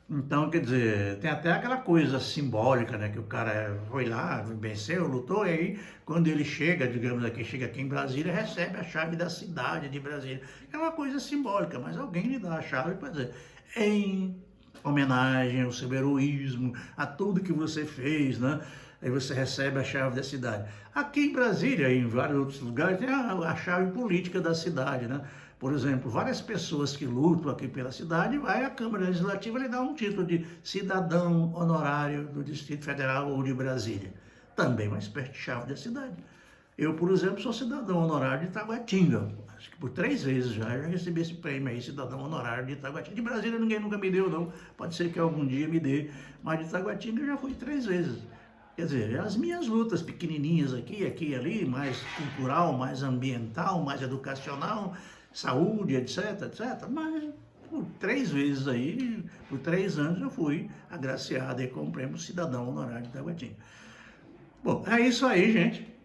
Então, quer dizer, tem até aquela coisa simbólica, né? Que o cara foi lá, venceu, lutou, e aí, quando ele chega, digamos aqui, chega aqui em Brasília, recebe a chave da cidade de Brasília. É uma coisa simbólica, mas alguém lhe dá a chave para dizer, em homenagem ao seu heroísmo, a tudo que você fez, né? Aí você recebe a chave da cidade. Aqui em Brasília e em vários outros lugares tem a chave política da cidade, né? Por exemplo, várias pessoas que lutam aqui pela cidade, vai à Câmara Legislativa e lhe dá um título de cidadão honorário do Distrito Federal ou de Brasília. Também uma espécie de chave da cidade. Eu, por exemplo, sou cidadão honorário de Taguatinga. Acho que por 3 vezes já recebi esse prêmio aí, cidadão honorário de Taguatinga. De Brasília ninguém nunca me deu, não. Pode ser que algum dia me dê. Mas de Taguatinga eu já fui 3 vezes. Quer dizer, as minhas lutas pequenininhas aqui e ali, mais cultural, mais ambiental, mais educacional, saúde, etc, etc. Mas por 3 vezes aí, por 3 anos eu fui agraciado aí com o prêmio Cidadão Honorário de Taguatinga. Bom, é isso aí, gente.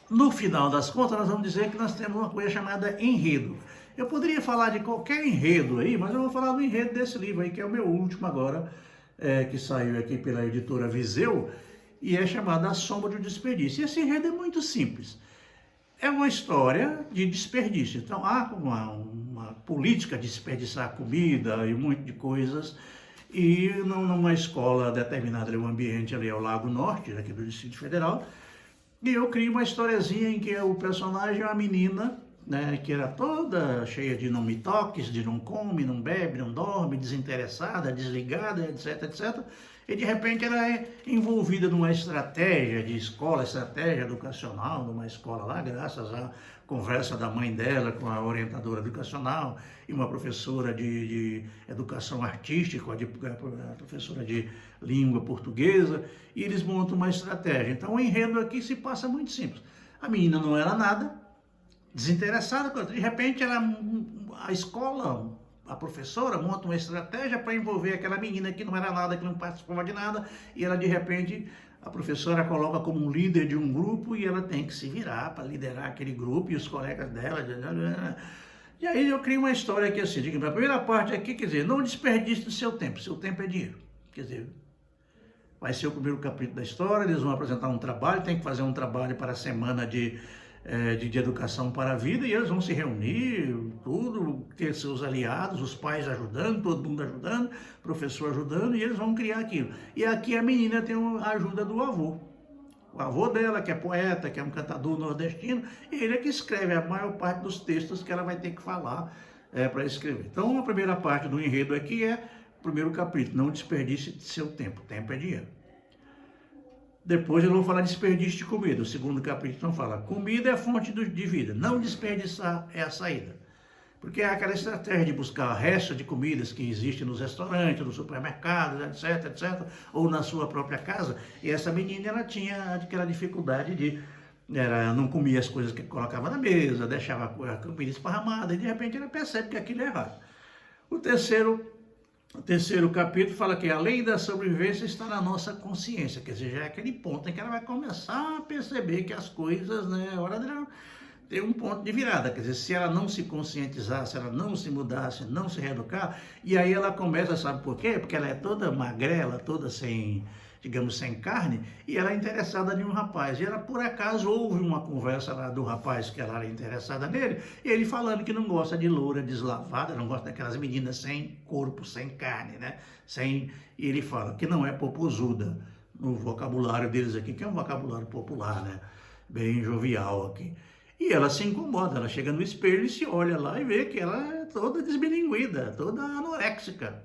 No final das contas, nós vamos dizer que nós temos uma coisa chamada enredo. Eu poderia falar de qualquer enredo aí, mas eu vou falar do enredo desse livro aí, que é o meu último agora, que saiu aqui pela editora Viseu, e é chamado A Sombra do Desperdício. E esse enredo é muito simples. É uma história de desperdício. Então, há uma política de desperdiçar comida e um monte de coisas, e numa escola determinada, um ambiente ali ao Lago Norte, aqui do Distrito Federal, e eu crio uma historiazinha em que o personagem é uma menina, né, que era toda cheia de não me toques, de não come, não bebe, não dorme, desinteressada, desligada, etc, etc. E de repente ela é envolvida numa estratégia de escola, estratégia educacional, numa escola lá, graças à conversa da mãe dela com a orientadora educacional e uma professora de educação artística, a professora de língua portuguesa, e eles montam uma estratégia. Então o enredo aqui se passa muito simples. A menina não era nada, desinteressada, de repente a escola, a professora monta uma estratégia para envolver aquela menina que não era nada, que não participava de nada, e ela de repente, a professora coloca como um líder de um grupo e ela tem que se virar para liderar aquele grupo e os colegas dela. E aí eu crio uma história aqui assim, a primeira parte aqui, quer dizer, não desperdice seu tempo é dinheiro. Quer dizer, vai ser o primeiro capítulo da história, eles vão apresentar um trabalho, tem que fazer um trabalho para a semana de educação para a vida, e eles vão se reunir, tudo, ter seus aliados, os pais ajudando, todo mundo ajudando, professor ajudando, e eles vão criar aquilo. E aqui a menina tem a ajuda do avô. O avô dela, que é poeta, que é um cantador nordestino, e ele é que escreve a maior parte dos textos que ela vai ter que falar para escrever. Então, a primeira parte do enredo aqui é o primeiro capítulo, não desperdice seu tempo é dinheiro. Depois eu vou falar de desperdício de comida. O segundo capítulo então fala, comida é fonte de vida, não desperdiçar é a saída. Porque é aquela estratégia de buscar restos de comidas que existem nos restaurantes, nos supermercados, etc, etc, ou na sua própria casa. E essa menina, ela tinha aquela dificuldade de, não comia as coisas que colocava na mesa, deixava a comida esparramada, e de repente ela percebe que aquilo é errado. O terceiro capítulo fala que a lei da sobrevivência está na nossa consciência, quer dizer, já é aquele ponto em que ela vai começar a perceber que as coisas, é hora dela ter um ponto de virada, quer dizer, se ela não se conscientizar, se ela não se mudasse, não se reeducar, e aí ela começa, sabe por quê? Porque ela é toda magrela, toda sem, digamos, sem carne, e ela é interessada em um rapaz, e ela por acaso ouve uma conversa lá do rapaz que ela era interessada nele, e ele falando que não gosta de loura deslavada, não gosta daquelas meninas sem corpo, sem carne, né? E ele fala que não é popozuda, no vocabulário deles aqui, que é um vocabulário popular, né? Bem jovial aqui. E ela se incomoda, ela chega no espelho e se olha lá e vê que ela é toda desmilinguida, toda anoréxica.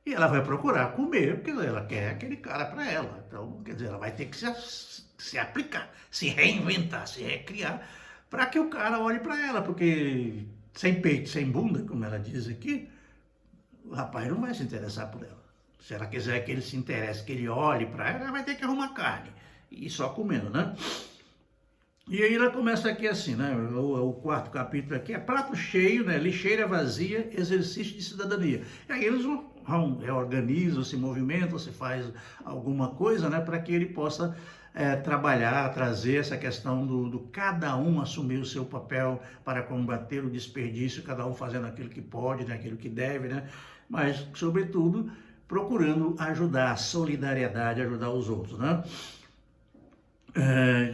E ela vai procurar comer, porque ela quer aquele cara para ela. Então, quer dizer, ela vai ter que se aplicar, se reinventar, se recriar, para que o cara olhe para ela, porque sem peito, sem bunda, como ela diz aqui, o rapaz não vai se interessar por ela. Se ela quiser que ele se interesse, que ele olhe para ela, ela vai ter que arrumar carne, e só comendo, né? E aí ela começa aqui assim, né? O quarto capítulo aqui é prato cheio, né? Lixeira vazia, exercício de cidadania. E aí eles reorganizam, se movimentam, se faz alguma coisa, né? Para que ele possa trabalhar, trazer essa questão do cada um assumir o seu papel para combater o desperdício, cada um fazendo aquilo que pode, né? Aquilo que deve, né? Mas, sobretudo, procurando ajudar, a solidariedade, ajudar os outros, né?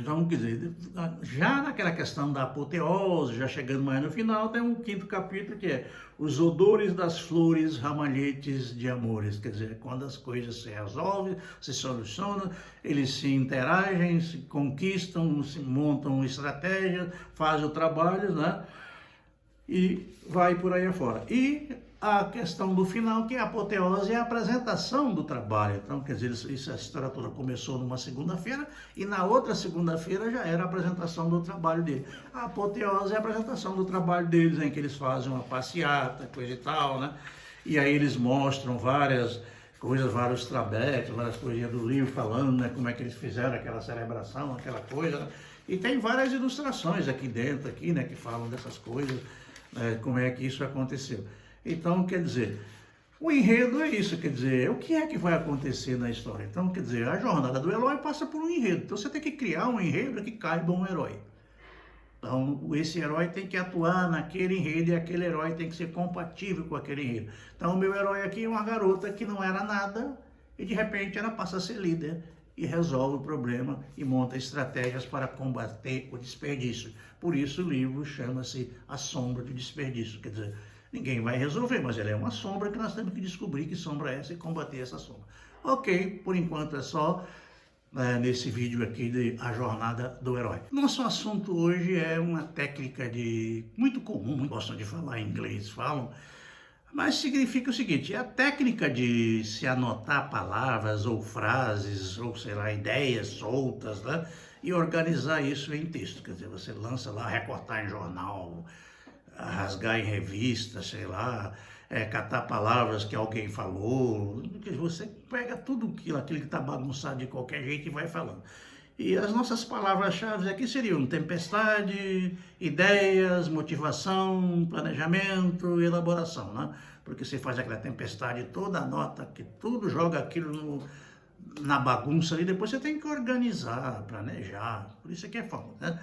Então, quer dizer, já naquela questão da apoteose, já chegando mais no final, tem um quinto capítulo que é os odores das flores, ramalhetes de amores. Quer dizer, quando as coisas se resolvem, se solucionam, eles se interagem, se conquistam, se montam estratégias, fazem o trabalho, né? E vai por aí afora. E a questão do final, que é a apoteose, é a apresentação do trabalho. Então, quer dizer, essa história toda começou numa segunda-feira e na outra segunda-feira já era a apresentação do trabalho dele. A apoteose é a apresentação do trabalho deles, em que eles fazem uma passeata, coisa e tal, né? E aí eles mostram várias coisas, vários trabetes, várias coisinhas do livro falando, né, como é que eles fizeram aquela celebração, aquela coisa, né? E tem várias ilustrações aqui dentro, aqui, né, que falam dessas coisas, como é que isso aconteceu. Então, quer dizer, o enredo é isso, quer dizer, o que é que vai acontecer na história? Então, quer dizer, a jornada do herói passa por um enredo. Então, você tem que criar um enredo que caiba um herói. Então, esse herói tem que atuar naquele enredo e aquele herói tem que ser compatível com aquele enredo. Então, o meu herói aqui é uma garota que não era nada e, de repente, ela passa a ser líder e resolve o problema e monta estratégias para combater o desperdício. Por isso, o livro chama-se A Sombra do Desperdício, quer dizer, ninguém vai resolver, mas ela é uma sombra que nós temos que descobrir que sombra é essa e combater essa sombra. Ok, por enquanto é só nesse vídeo aqui de A Jornada do Herói. Nosso assunto hoje é uma técnica muito comum, muitos gostam de falar em inglês, falam, mas significa o seguinte, é a técnica de se anotar palavras ou frases, ou sei lá, ideias soltas, né? E organizar isso em texto, quer dizer, você lança lá, recortar em jornal, rasgar em revista, sei lá, catar palavras que alguém falou, você pega tudo aquilo que está bagunçado de qualquer jeito e vai falando. E as nossas palavras-chave aqui seriam tempestade, ideias, motivação, planejamento e elaboração, né? Porque você faz aquela tempestade toda, anota que tudo, joga aquilo na bagunça e depois você tem que organizar, planejar, por isso aqui é forma, né?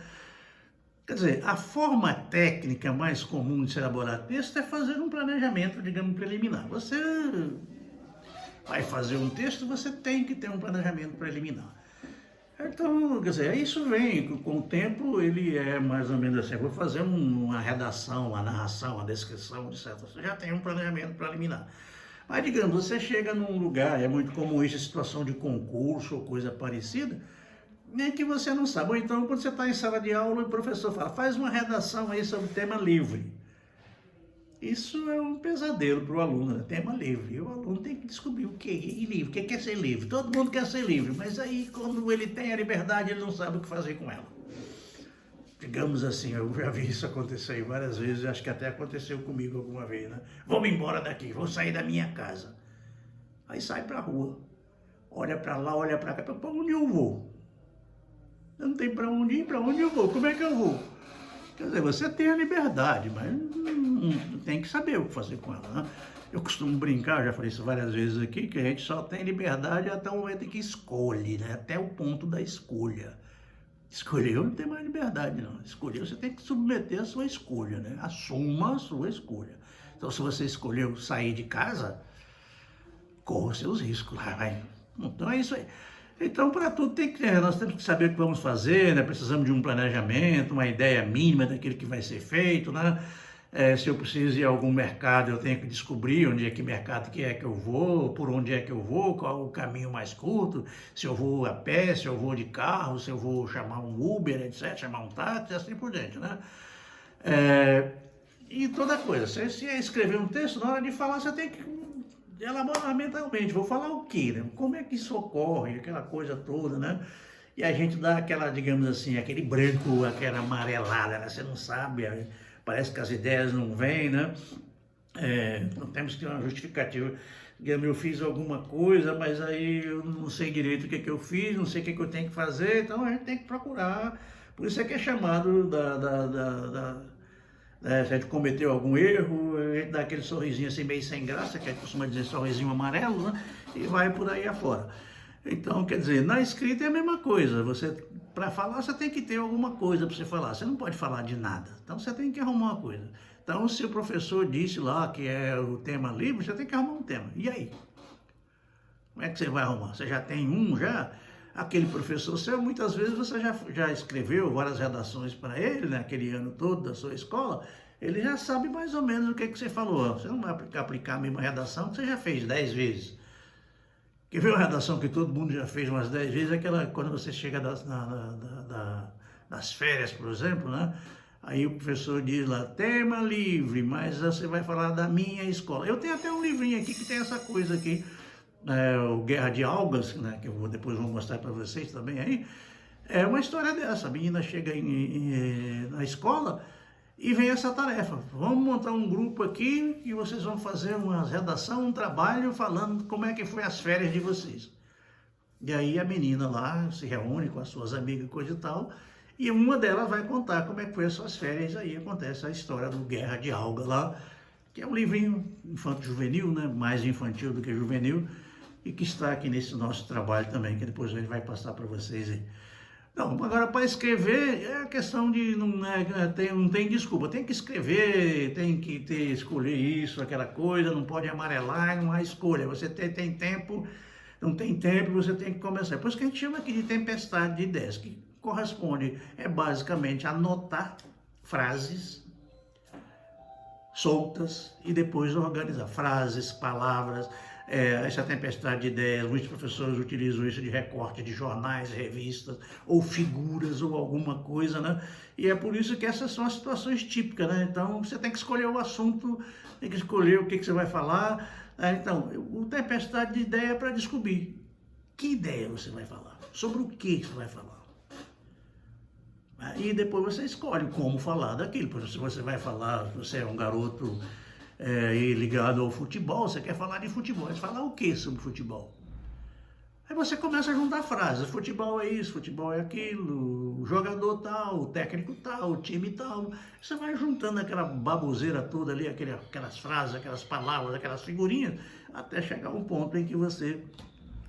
Quer dizer, a forma técnica mais comum de se elaborar texto é fazer um planejamento, digamos, preliminar. Você vai fazer um texto, você tem que ter um planejamento preliminar. Então, quer dizer, isso vem, com o tempo ele é mais ou menos assim, eu vou fazer uma redação, uma narração, uma descrição, etc. Você já tem um planejamento preliminar. Mas, digamos, você chega num lugar, é muito comum isso, situação de concurso ou coisa parecida, nem que você não sabe. Ou então, quando você está em sala de aula, o professor fala, faz uma redação aí sobre tema livre. Isso é um pesadelo para o aluno, né? Tema livre. E o aluno tem que descobrir o que é livre, o que é ser livre. Todo mundo quer ser livre, mas aí quando ele tem a liberdade, ele não sabe o que fazer com ela. Digamos assim, eu já vi isso acontecer várias vezes, acho que até aconteceu comigo alguma vez, né? Vou me daqui, vou sair da minha casa. Aí sai para a rua, olha para lá, olha para cá, para onde eu vou? Eu não tenho para onde ir, para onde eu vou? Como é que eu vou? Quer dizer, você tem a liberdade, mas tem que saber o que fazer com ela, né? Eu costumo brincar, já falei isso várias vezes aqui, que a gente só tem liberdade até o momento em que escolhe, né? Até o ponto da escolha. Escolher não tem mais liberdade, não. Escolher, você tem que submeter a sua escolha, né? Assuma a sua escolha. Então, se você escolheu sair de casa, corra os seus riscos lá, vai. Então, é isso aí. Então, para tudo nós temos que saber o que vamos fazer, né? Precisamos de um planejamento, uma ideia mínima daquilo que vai ser feito, né? Se eu preciso ir a algum mercado, eu tenho que descobrir onde é que mercado que é que eu vou, por onde é que eu vou, qual o caminho mais curto, se eu vou a pé, se eu vou de carro, se eu vou chamar um Uber, etc., chamar um táxi, assim por diante, né? E toda coisa, se é escrever um texto, na hora de falar, você tem que elaborar mentalmente, vou falar o quê, né? Como é que isso ocorre, aquela coisa toda, né? E a gente dá aquela, digamos assim, aquele branco, aquela amarelada, né? Você não sabe, parece que as ideias não vêm, né? Não temos que ter uma justificativa. Digamos, eu fiz alguma coisa, mas aí eu não sei direito o que eu fiz, não sei o que eu tenho que fazer, então a gente tem que procurar. Por isso é que é chamado se a gente cometeu algum erro, a gente dá aquele sorrisinho assim meio sem graça, que a gente costuma dizer sorrisinho amarelo, né? E vai por aí afora. Então, quer dizer, na escrita é a mesma coisa. Você, para falar, você tem que ter alguma coisa para você falar. Você não pode falar de nada. Então, você tem que arrumar uma coisa. Então, se o professor disse lá que é o tema livre, você tem que arrumar um tema. E aí? Como é que você vai arrumar? Você já tem um já? Aquele professor seu, muitas vezes você já escreveu várias redações para ele, né, aquele ano todo da sua escola, ele já sabe mais ou menos o que você falou. Você não vai aplicar a mesma redação que você já fez 10 vezes. Quer ver uma redação que todo mundo já fez umas 10 vezes? Aquela, quando você chega das férias, por exemplo, né? Aí o professor diz lá, tema livre, mas você vai falar da minha escola. Eu tenho até um livrinho aqui que tem essa coisa aqui, o Guerra de Algas, né, que eu depois vou mostrar para vocês também aí. É uma história dessa, a menina chega na escola e vem essa tarefa. Vamos montar um grupo aqui e vocês vão fazer uma redação, um trabalho falando como é que foi as férias de vocês. E aí a menina lá se reúne com as suas amigas, coisa e tal, e uma delas vai contar como é que foi as suas férias. Aí acontece a história do Guerra de Alga lá, que é um livrinho infanto-juvenil, né, mais infantil do que juvenil, e que está aqui nesse nosso trabalho também, que depois a gente vai passar para vocês aí. Não, agora para escrever é a questão de não tem desculpa, tem que escrever, tem que escolher isso, aquela coisa, não pode amarelar, não há escolha. Você tem tempo, não tem tempo, você tem que começar. Por isso que a gente chama aqui de tempestade de ideias, que corresponde, basicamente anotar frases soltas e depois organizar frases, palavras. Essa tempestade de ideias, muitos professores utilizam isso de recorte de jornais, revistas, ou figuras, ou alguma coisa, né? E é por isso que essas são as situações típicas, né? Então, você tem que escolher o assunto, tem que escolher o que você vai falar. Então, o tempestade de ideia é para descobrir que ideia você vai falar, sobre o que você vai falar. E depois você escolhe como falar daquilo. Por exemplo, se você vai falar, você é um garoto ligado ao futebol, você quer falar de futebol, você fala o que sobre futebol? Aí você começa a juntar frases, futebol é isso, futebol é aquilo, o jogador tal, o técnico tal, o time tal. Você vai juntando aquela baboseira toda ali, aquelas frases, aquelas palavras, aquelas figurinhas, até chegar a um ponto em que você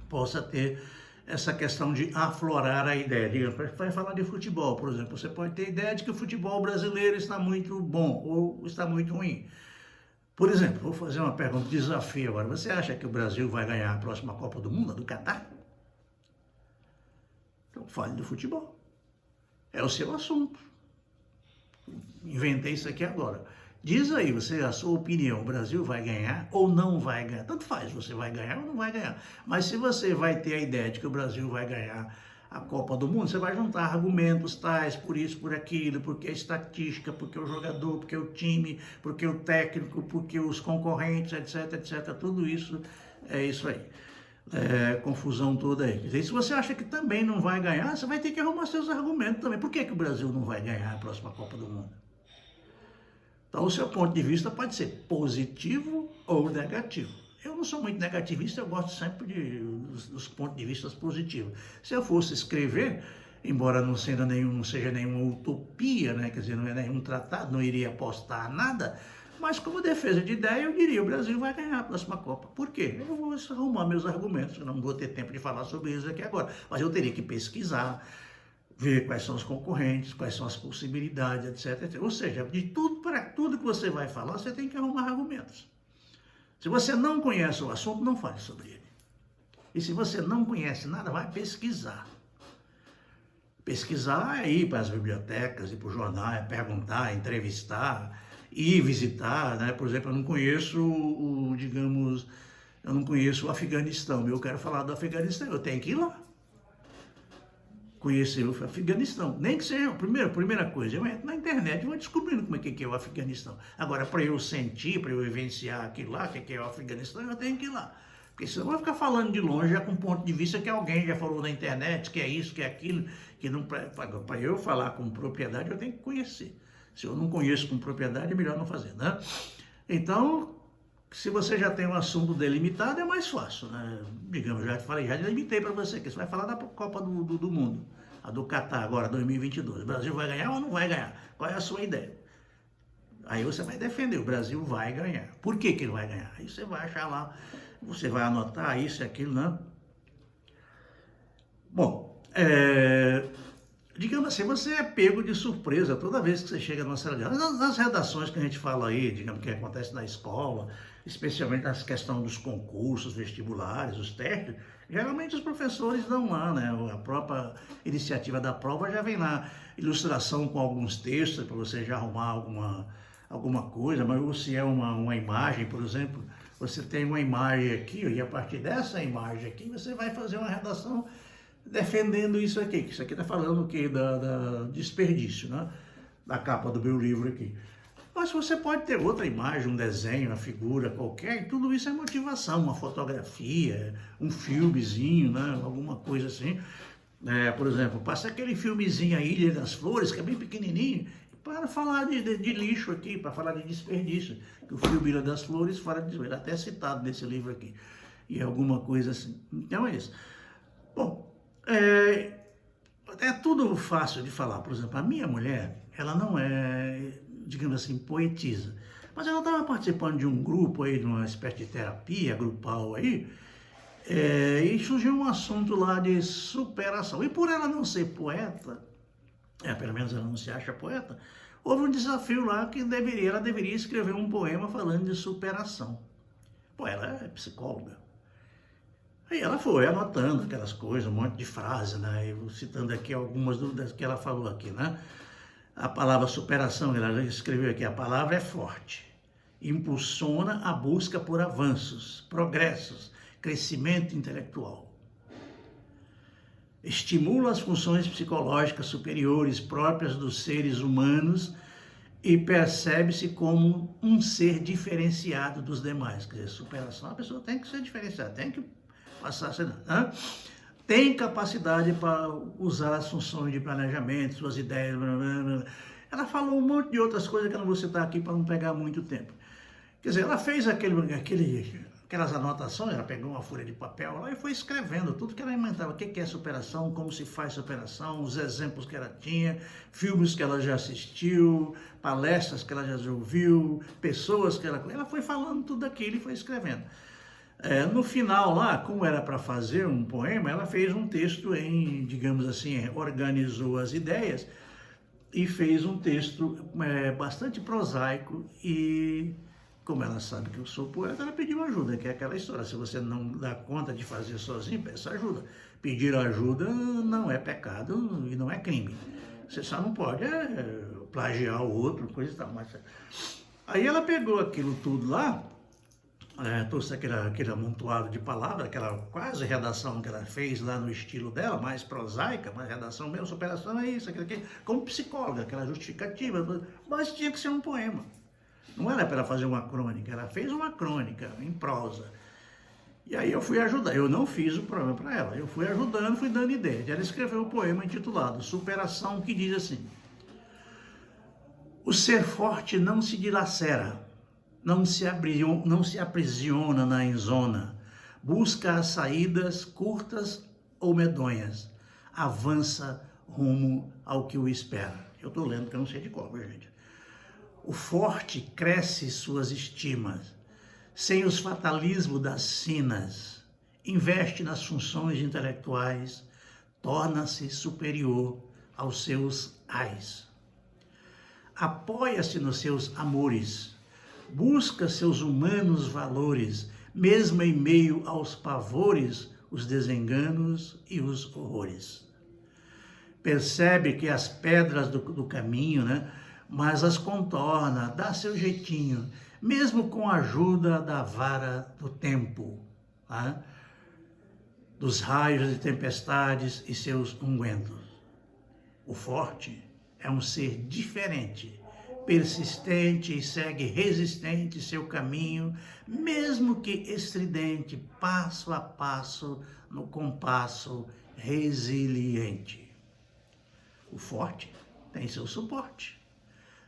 possa ter essa questão de aflorar a ideia. Digamos, vai falar de futebol, por exemplo, você pode ter a ideia de que o futebol brasileiro está muito bom ou está muito ruim. Por exemplo, vou fazer uma pergunta, desafio agora. Você acha que o Brasil vai ganhar a próxima Copa do Mundo, do Catar? Então fale do futebol. É o seu assunto. Inventei isso aqui agora. Diz aí, você, a sua opinião, o Brasil vai ganhar ou não vai ganhar? Tanto faz, você vai ganhar ou não vai ganhar. Mas se você vai ter a ideia de que o Brasil vai ganhar a Copa do Mundo, você vai juntar argumentos tais, por isso, por aquilo, porque a estatística, porque o jogador, porque o time, porque o técnico, porque os concorrentes, etc, etc. Tudo isso é isso aí. Confusão toda aí. E se você acha que também não vai ganhar, você vai ter que arrumar seus argumentos também. Por que o Brasil não vai ganhar a próxima Copa do Mundo? Então, o seu ponto de vista pode ser positivo ou negativo. Eu não sou muito negativista, eu gosto sempre dos pontos de vista positivos. Se eu fosse escrever, embora não seja nenhuma utopia, né? Quer dizer, não é nenhum tratado, não iria apostar nada, mas como defesa de ideia, eu diria, o Brasil vai ganhar a próxima Copa. Por quê? Eu vou arrumar meus argumentos, eu não vou ter tempo de falar sobre isso aqui agora, mas eu teria que pesquisar, ver quais são os concorrentes, quais são as possibilidades, etc, etc. Ou seja, de tudo para tudo que você vai falar, você tem que arrumar argumentos. Se você não conhece o assunto, não fale sobre ele. E se você não conhece nada, vai pesquisar. Pesquisar é ir para as bibliotecas, ir para o jornal, é perguntar, entrevistar, ir visitar, né? Por exemplo, eu não conheço eu não conheço o Afeganistão, eu quero falar do Afeganistão, eu tenho que ir lá. conhecer o Afeganistão. Nem que seja, primeira coisa, eu entro na internet e vou descobrindo como é que é o Afeganistão. Agora, para eu sentir, para eu vivenciar aquilo lá, que é o Afeganistão, eu tenho que ir lá. Porque senão eu vou ficar falando de longe, já com um ponto de vista que alguém já falou na internet, que é isso, que é aquilo, que não, para eu falar com propriedade, eu tenho que conhecer. Se eu não conheço com propriedade, é melhor não fazer, né? Então, se você já tem um assunto delimitado, é mais fácil, né? Digamos, já delimitei para você, que você vai falar da Copa do Mundo, a do Catar agora, 2022. O Brasil vai ganhar ou não vai ganhar? Qual é a sua ideia? Aí você vai defender, o Brasil vai ganhar. Por que que ele vai ganhar? Aí você vai achar lá, você vai anotar isso e aquilo, né? Bom, digamos assim, você é pego de surpresa toda vez que você chega numa sala de aula. Nas redações que a gente fala aí, digamos, que acontece na escola, especialmente nas questões dos concursos, vestibulares, os testes, geralmente os professores dão lá, né? A própria iniciativa da prova já vem lá, ilustração com alguns textos para você já arrumar alguma coisa, mas se é uma imagem, por exemplo, você tem uma imagem aqui, e a partir dessa imagem aqui, você vai fazer uma redação defendendo isso aqui, que isso aqui está falando o quê? Da desperdício, né? Da capa do meu livro aqui. Mas você pode ter outra imagem, um desenho, uma figura qualquer, e tudo isso é motivação, uma fotografia, um filmezinho, né? Alguma coisa assim. Por exemplo, passa aquele filmezinho, A Ilha das Flores, que é bem pequenininho, para falar de lixo aqui, para falar de desperdício. Que o filme Ilha das Flores fala de ele é até citado nesse livro aqui. E alguma coisa assim. Então é isso. Bom, é tudo fácil de falar. Por exemplo, a minha mulher, ela não é, digamos assim, poetisa. Mas ela estava participando de um grupo aí, de uma espécie de terapia grupal aí, e surgiu um assunto lá de superação. E por ela não ser poeta, pelo menos ela não se acha poeta, houve um desafio lá que ela deveria escrever um poema falando de superação. Pô, ela é psicóloga. Aí ela foi anotando aquelas coisas, um monte de frases, né? Eu citando aqui algumas das que ela falou aqui, né? A palavra superação, ela escreveu aqui, a palavra é forte, impulsiona a busca por avanços, progressos, crescimento intelectual. Estimula as funções psicológicas superiores próprias dos seres humanos e percebe-se como um ser diferenciado dos demais. Quer dizer, superação, a pessoa tem que ser diferenciada, tem que passar a ser, né? Tem capacidade para usar as funções de planejamento, suas ideias, blá, blá, blá. Ela falou um monte de outras coisas que eu não vou citar aqui para não pegar muito tempo. Quer dizer, ela fez aquelas anotações, ela pegou uma folha de papel lá e foi escrevendo tudo que ela inventava, o que é superação, como se faz superação, os exemplos que ela tinha, filmes que ela já assistiu, palestras que ela já ouviu, pessoas que ela foi falando tudo aquilo e foi escrevendo. No final lá, como era para fazer um poema, ela fez um texto digamos assim, organizou as ideias e fez um texto bastante prosaico e, como ela sabe que eu sou poeta, ela pediu ajuda, que é aquela história, se você não dá conta de fazer sozinho, peça ajuda. Pedir ajuda não é pecado e não é crime. Você só não pode plagiar o outro, coisa e tal. Mas... Aí ela pegou aquilo tudo lá, trouxe aquele amontoado de palavras, aquela quase redação que ela fez lá no estilo dela, mais prosaica, mais redação mesmo, superação é isso, aquilo, como psicóloga, aquela justificativa, mas tinha que ser um poema. Não era para ela fazer uma crônica, ela fez uma crônica em prosa. E aí eu fui ajudar, eu não fiz o poema para ela, eu fui ajudando, fui dando ideia. Ela escreveu o poema intitulado Superação, que diz assim: o ser forte não se dilacera, não se aprisiona na enzona, busca as saídas curtas ou medonhas, avança rumo ao que o espera. Eu estou lendo que eu não sei de cor, gente. O forte cresce suas estimas, sem os fatalismos das sinas, investe nas funções intelectuais, torna-se superior aos seus ais. Apoia-se nos seus amores, busca seus humanos valores, mesmo em meio aos pavores, os desenganos e os horrores. Percebe que as pedras do caminho, né, mas as contorna, dá seu jeitinho, mesmo com a ajuda da vara do tempo, tá? Dos raios de tempestades e seus ungüentos. O forte é um ser diferente, persistente e segue resistente seu caminho, mesmo que estridente, passo a passo, no compasso resiliente. O forte tem seu suporte.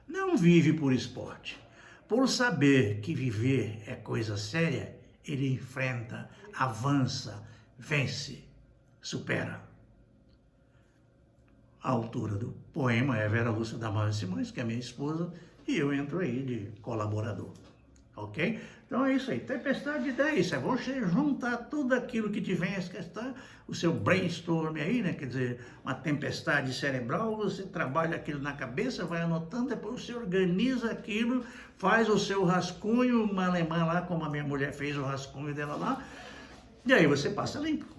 Não vive por esporte. Por saber que viver é coisa séria, ele enfrenta, avança, vence, supera. A autora do poema é Vera Lúcia Damares Simões, que é minha esposa, e eu entro aí de colaborador, ok? Então é isso aí, tempestade de ideias, é você juntar tudo aquilo que te vem a questão, o seu brainstorm aí, né? Quer dizer, uma tempestade cerebral, você trabalha aquilo na cabeça, vai anotando, depois você organiza aquilo, faz o seu rascunho, malemar lá, como a minha mulher fez o rascunho dela lá, e aí você passa limpo.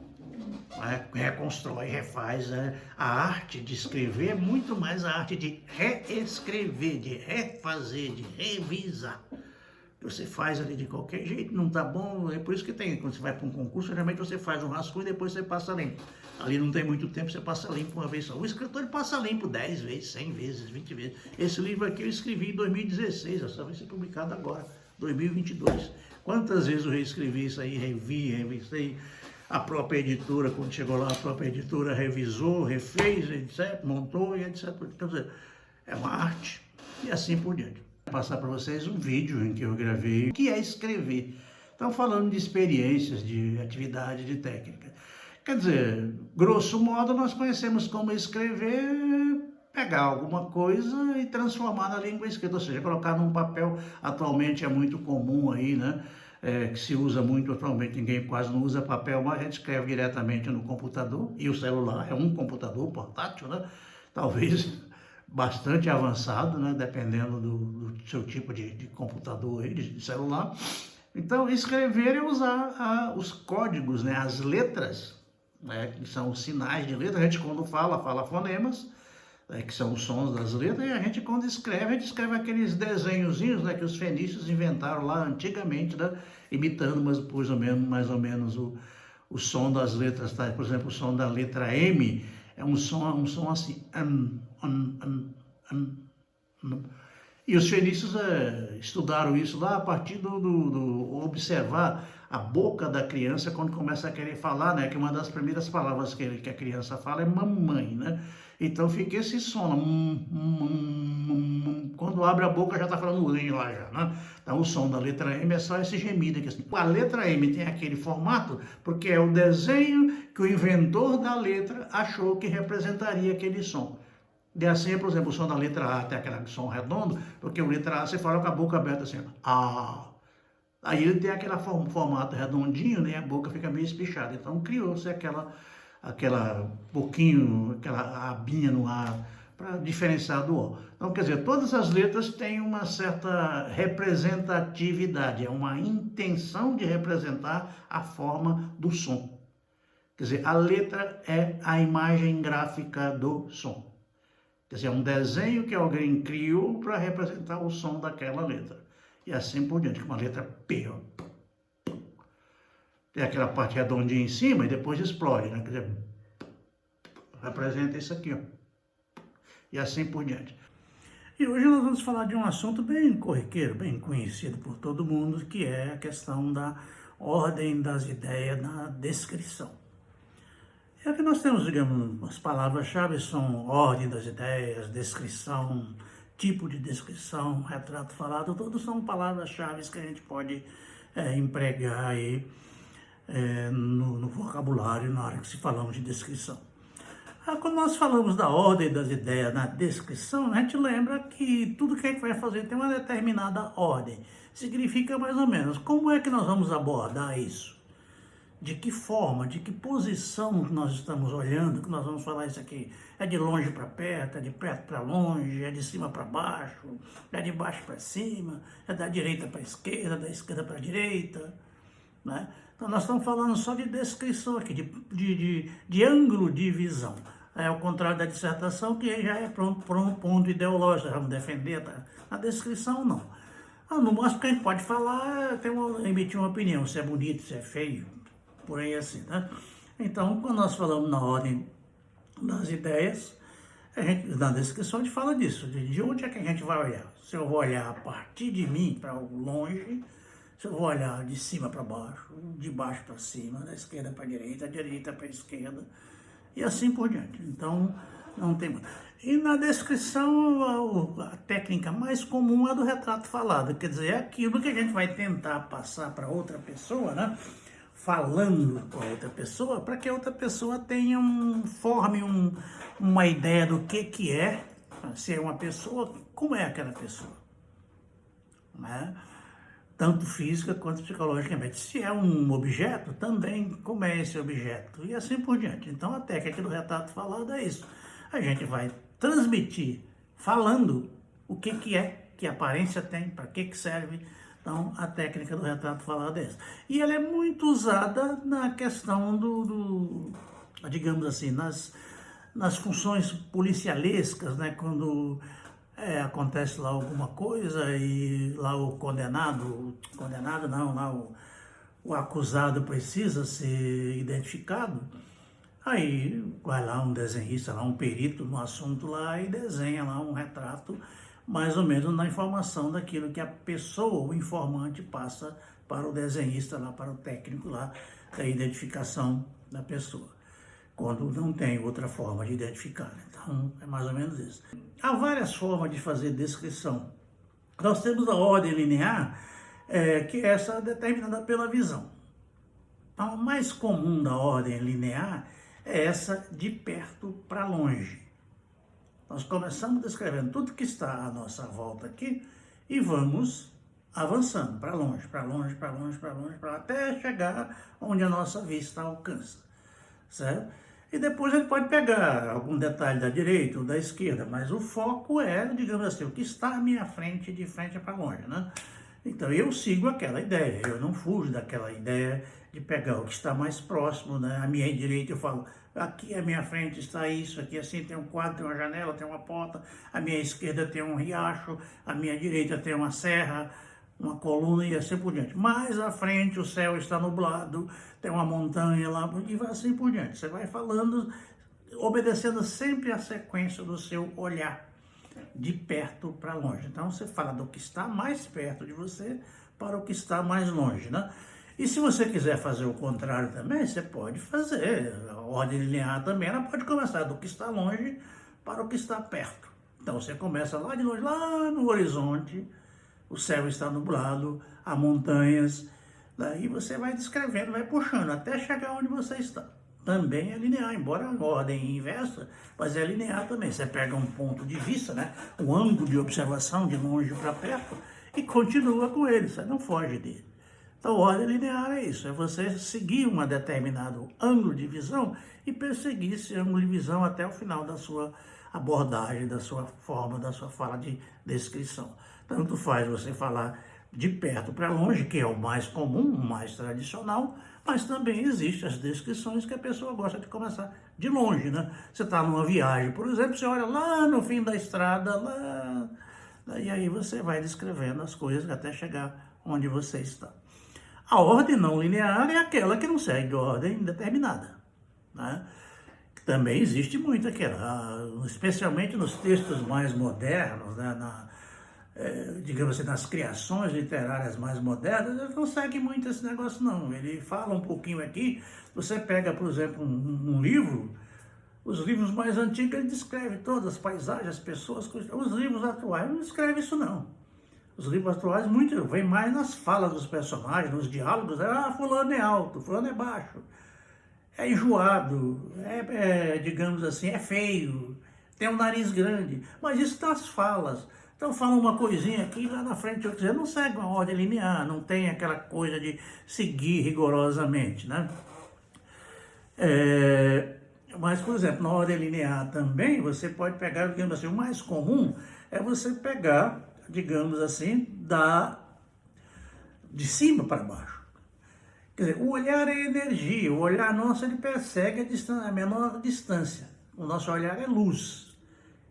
Reconstrói, refaz. A arte de escrever é muito mais a arte de reescrever, de refazer, de revisar. Você faz ali de qualquer jeito, não tá bom, é por isso que tem, quando você vai para um concurso, geralmente você faz um rascunho e depois você passa limpo. Ali não tem muito tempo, você passa limpo uma vez só. O escritor ele passa limpo 10 vezes, 100 vezes, 20 vezes. Esse livro aqui eu escrevi em 2016, só vai ser publicado agora, 2022. Quantas vezes eu reescrevi isso aí, revisei. A própria editora, quando chegou lá, a própria editora revisou, refez, etc., montou e etc. Quer dizer, é uma arte e assim por diante. Vou passar para vocês um vídeo em que eu gravei o que é escrever. Então, falando de experiências, de atividade, de técnica. Quer dizer, grosso modo, nós conhecemos como escrever, pegar alguma coisa e transformar na língua escrita, ou seja, colocar num papel. Atualmente é muito comum aí, né? Que se usa muito atualmente, ninguém quase não usa papel, mas a gente escreve diretamente no computador, e o celular é um computador portátil, né? Talvez bastante avançado, né? Dependendo do seu tipo de computador aí, de celular. Então, escrever é usar os códigos, né? As letras, né? Que são os sinais de letra. A gente quando fala fonemas, que são os sons das letras, e a gente quando escreve, a gente escreve aqueles desenhozinhos, né, que os fenícios inventaram lá antigamente, né, imitando mais ou menos o som das letras, tá? Por exemplo, o som da letra M é um som assim, E os fenícios estudaram isso lá a partir do observar a boca da criança quando começa a querer falar, né? Que uma das primeiras palavras que a criança fala é mamãe, né? Então fica esse som, quando abre a boca já está falando lá já, né? Então o som da letra M é só esse gemido aqui. Assim. A letra M tem aquele formato porque é o desenho que o inventor da letra achou que representaria aquele som. E assim, por exemplo, o som da letra A tem aquele som redondo, porque a letra A você fala com a boca aberta assim, A. Aí ele tem aquele formato redondinho, né? A boca fica meio espichada. Então criou-se aquela abinha no ar para diferenciar do O. Então, quer dizer, todas as letras têm uma certa representatividade, é uma intenção de representar a forma do som. Quer dizer, a letra é a imagem gráfica do som. Quer dizer, é um desenho que alguém criou para representar o som daquela letra. E assim por diante, uma letra P. Ó. Tem aquela parte redondinha em cima e depois explode, né? Quer dizer, representa isso aqui, ó. E assim por diante. E hoje nós vamos falar de um assunto bem corriqueiro, bem conhecido por todo mundo, que é a questão da ordem das ideias na descrição. É que nós temos, digamos, as palavras-chave são ordem das ideias, descrição, tipo de descrição, retrato falado, todos são palavras-chave que a gente pode empregar aí no vocabulário na hora que se falamos de descrição. Quando nós falamos da ordem das ideias na descrição, a gente lembra que tudo que a gente vai fazer tem uma determinada ordem. Significa mais ou menos como é que nós vamos abordar isso. De que forma, de que posição nós estamos olhando, que nós vamos falar isso aqui. É de longe para perto, é de perto para longe, é de cima para baixo, é de baixo para cima, é da direita para a esquerda, da esquerda para a direita, né? Então nós estamos falando só de descrição aqui, de ângulo de visão. É ao contrário da dissertação, que já é pronto por um ponto ideológico, vamos defender, tá? A descrição não. No máximo que a gente pode falar, emitir uma opinião, se é bonito, se é feio, por aí assim, né? Então, quando nós falamos na ordem das ideias, Na descrição a gente fala disso, de onde é que a gente vai olhar. Se eu vou olhar a partir de mim para longe, se eu vou olhar de cima para baixo, de baixo para cima, da esquerda para a direita, da direita para a esquerda, e assim por diante. Então, não tem muito. E na descrição, a técnica mais comum é do retrato falado, quer dizer, é aquilo que a gente vai tentar passar para outra pessoa, né? Falando com a outra pessoa, para que a outra pessoa tenha forme uma ideia do que é, se é uma pessoa, como é aquela pessoa, né? Tanto física quanto psicologicamente. Se é um objeto, também como é esse objeto, e assim por diante. Então, a técnica do retrato falado é isso. A gente vai transmitir, falando, o que é, que aparência tem, para que serve. Então, a técnica do retrato falado é essa. E ela é muito usada na questão digamos assim, nas funções policialescas, né? Quando acontece lá alguma coisa e lá o condenado não, lá o acusado precisa ser identificado, aí vai lá um desenhista, lá um perito no assunto lá e desenha lá um retrato mais ou menos na informação daquilo que a pessoa, o informante, passa para o desenhista lá, para o técnico lá, da identificação da pessoa, quando não tem outra forma de identificar. Então, é mais ou menos isso. Há várias formas de fazer descrição. Nós temos a ordem linear, que é essa determinada pela visão. Então, a mais comum da ordem linear é essa de perto para longe. Nós começamos descrevendo tudo que está à nossa volta aqui e vamos avançando para longe, para longe, para longe, para longe, até chegar onde a nossa vista alcança, certo? E depois a gente pode pegar algum detalhe da direita ou da esquerda, mas o foco é, digamos assim, o que está à minha frente, de frente para longe, né? Então eu sigo aquela ideia, eu não fujo daquela ideia de pegar o que está mais próximo, né? À minha direita eu falo, aqui à minha frente está isso, aqui assim tem um quadro, tem uma janela, tem uma porta, à minha esquerda tem um riacho, à minha direita tem uma serra, uma coluna e assim por diante. Mais à frente o céu está nublado, tem uma montanha lá, e assim por diante. Você vai falando, obedecendo sempre a sequência do seu olhar, de perto para longe. Então você fala do que está mais perto de você para o que está mais longe, né? E se você quiser fazer o contrário também, você pode fazer. A ordem linear também, ela pode começar do que está longe para o que está perto. Então você começa lá de longe, lá no horizonte, o céu está nublado, há montanhas, daí você vai descrevendo, vai puxando, até chegar onde você está. Também é linear, embora a ordem inversa, mas é linear também. Você pega um ponto de vista, né, um ângulo de observação de longe para perto e continua com ele, você não foge dele. Então, ordem linear é isso, é você seguir um determinado ângulo de visão e perseguir esse ângulo de visão até o final da sua abordagem, da sua forma, da sua fala de descrição. Tanto faz você falar de perto para longe, que é o mais comum, o mais tradicional, mas também existem as descrições que a pessoa gosta de começar de longe, né? Você está numa viagem, por exemplo, você olha lá no fim da estrada, lá, e aí você vai descrevendo as coisas até chegar onde você está. A ordem não linear é aquela que não segue ordem determinada, né? Também existe muito aquela, especialmente nos textos mais modernos, né? Digamos assim, nas criações literárias mais modernas, ele não segue muito esse negócio não. Ele fala um pouquinho aqui, você pega, por exemplo, um livro, os livros mais antigos, ele descreve todas as paisagens, as pessoas, os livros atuais não descrevem isso não. Os livros atuais muito vem mais nas falas dos personagens, nos diálogos, fulano é alto, fulano é baixo, é enjoado, digamos assim, é feio, tem um nariz grande, mas isso nas falas. Então fala uma coisinha aqui, lá na frente, outra, não segue uma ordem linear, não tem aquela coisa de seguir rigorosamente, né? Mas, por exemplo, na ordem linear também, você pode pegar, digamos assim, o mais comum é você pegar, digamos assim, de cima para baixo. Quer dizer, o olhar é energia, o olhar nosso ele persegue a menor distância. O nosso olhar é luz.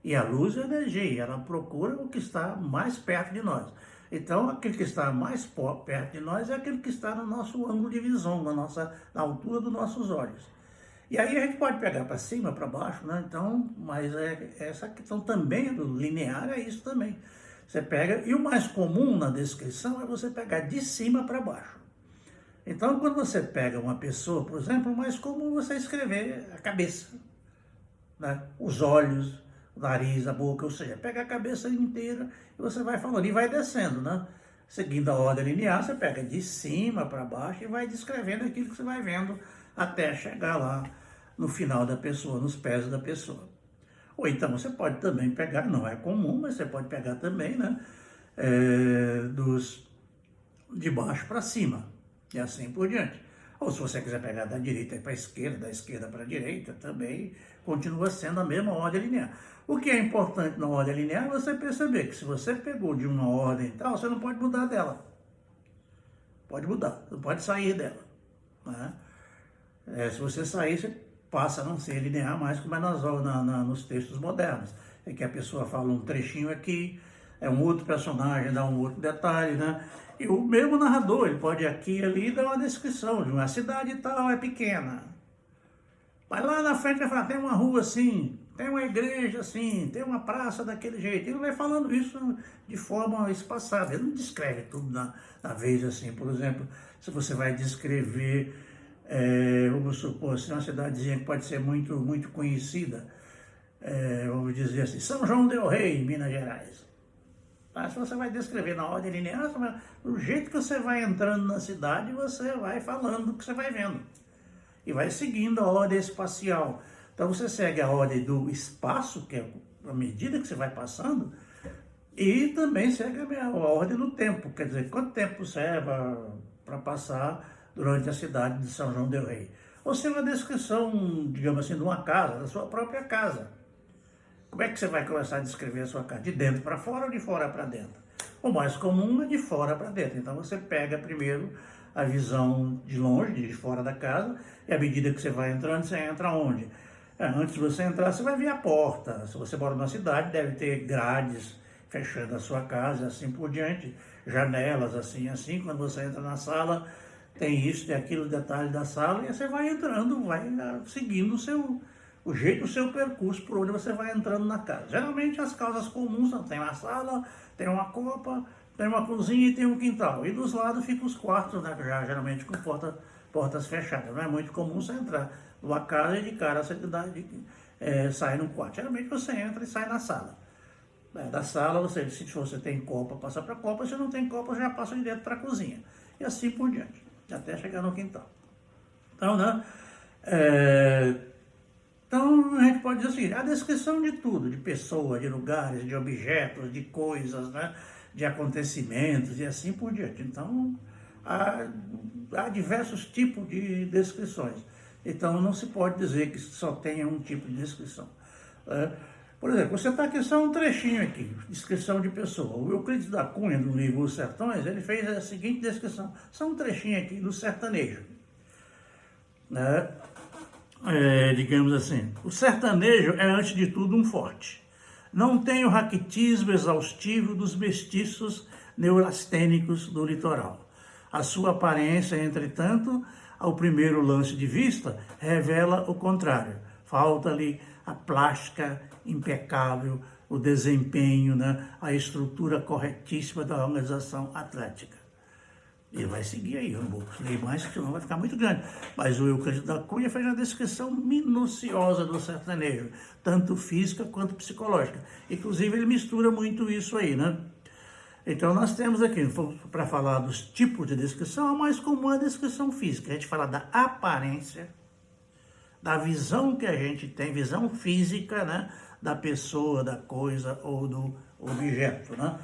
E a luz é energia, ela procura o que está mais perto de nós. Então, aquele que está mais perto de nós é aquele que está no nosso ângulo de visão, na altura dos nossos olhos. E aí a gente pode pegar para cima, para baixo, né? Então, mas essa questão também do linear é isso também. Você pega, e o mais comum na descrição é você pegar de cima para baixo. Então, quando você pega uma pessoa, por exemplo, o mais comum é você escrever a cabeça, né? Os olhos, o nariz, a boca, ou seja, pega a cabeça inteira e você vai falando e vai descendo, né? Seguindo a ordem linear, você pega de cima para baixo e vai descrevendo aquilo que você vai vendo até chegar lá no final da pessoa, nos pés da pessoa. Ou então você pode também pegar, não é comum, mas você pode pegar também, né? De baixo para cima, e assim por diante. Ou se você quiser pegar da direita para a esquerda, da esquerda para a direita, também continua sendo a mesma ordem linear. O que é importante na ordem linear é você perceber que se você pegou de uma ordem tal, você não pode mudar dela. Pode mudar, não pode sair dela. Né? Se você sair, você passa a não ser linear mais, como é nos textos modernos. É que a pessoa fala um trechinho aqui, é um outro personagem, dá um outro detalhe, né? E o mesmo narrador, ele pode aqui e ali dar uma descrição de uma cidade tal, é pequena. Mas lá na frente vai falar, tem uma rua assim, tem uma igreja assim, tem uma praça daquele jeito. Ele vai falando isso de forma espaçada, ele não descreve tudo na vez assim. Por exemplo, se você vai descrever, vamos supor, assim, uma cidadezinha que pode ser muito, muito conhecida, vamos dizer assim, São João del Rei, Minas Gerais. Mas se você vai descrever na ordem linear, do jeito que você vai entrando na cidade, você vai falando o que você vai vendo. E vai seguindo a ordem espacial. Então você segue a ordem do espaço, que é a medida que você vai passando, e também segue a ordem do tempo. Quer dizer, quanto tempo você para passar durante a cidade de São João del Rei. Ou seja, uma descrição, digamos assim, de uma casa, da sua própria casa. Como é que você vai começar a descrever a sua casa? De dentro para fora ou de fora para dentro? O mais comum é de fora para dentro. Então você pega primeiro a visão de longe, de fora da casa, e à medida que você vai entrando, você entra onde? Antes de você entrar, você vai ver a porta. Se você mora numa cidade, deve ter grades fechando a sua casa, e assim por diante, janelas, assim. Quando você entra na sala, tem isso, tem aquilo, detalhe da sala, e você vai entrando, vai seguindo o seu percurso por onde você vai entrando na casa. Geralmente as casas comuns tem uma sala, tem uma copa, tem uma cozinha e tem um quintal. E dos lados ficam os quartos, né, já geralmente com portas fechadas. Não é muito comum você entrar numa casa e de cara você sai no quarto. Geralmente você entra e sai na sala. Da sala, se você tem copa, passa para a copa. Se não tem copa, já passa direto para a cozinha. E assim por diante, até chegar no quintal. Então, né? Então, a gente pode dizer o seguinte, a descrição de tudo, de pessoas, de lugares, de objetos, de coisas, né? De acontecimentos e assim por diante. Então, há diversos tipos de descrições. Então, não se pode dizer que só tenha um tipo de descrição. Por exemplo, você está aqui só um trechinho aqui, descrição de pessoa. O Euclides da Cunha, no livro Os Sertões, ele fez a seguinte descrição. Só um trechinho aqui do sertanejo. Digamos assim, o sertanejo é, antes de tudo, um forte. Não tem o raquitismo exaustivo dos mestiços neurastênicos do litoral. A sua aparência, entretanto, ao primeiro lance de vista, revela o contrário. Falta-lhe a plástica impecável, o desempenho, né? A estrutura corretíssima da organização atlética. Ele vai seguir aí, eu não vou ler mais, senão vai ficar muito grande. Mas o Euclides da Cunha fez uma descrição minuciosa do sertanejo, tanto física quanto psicológica. Inclusive, ele mistura muito isso aí, né? Então, nós temos aqui, para falar dos tipos de descrição, a mais comum é a descrição física. A gente fala da aparência, da visão que a gente tem, visão física, né? Da pessoa, da coisa ou do objeto, né?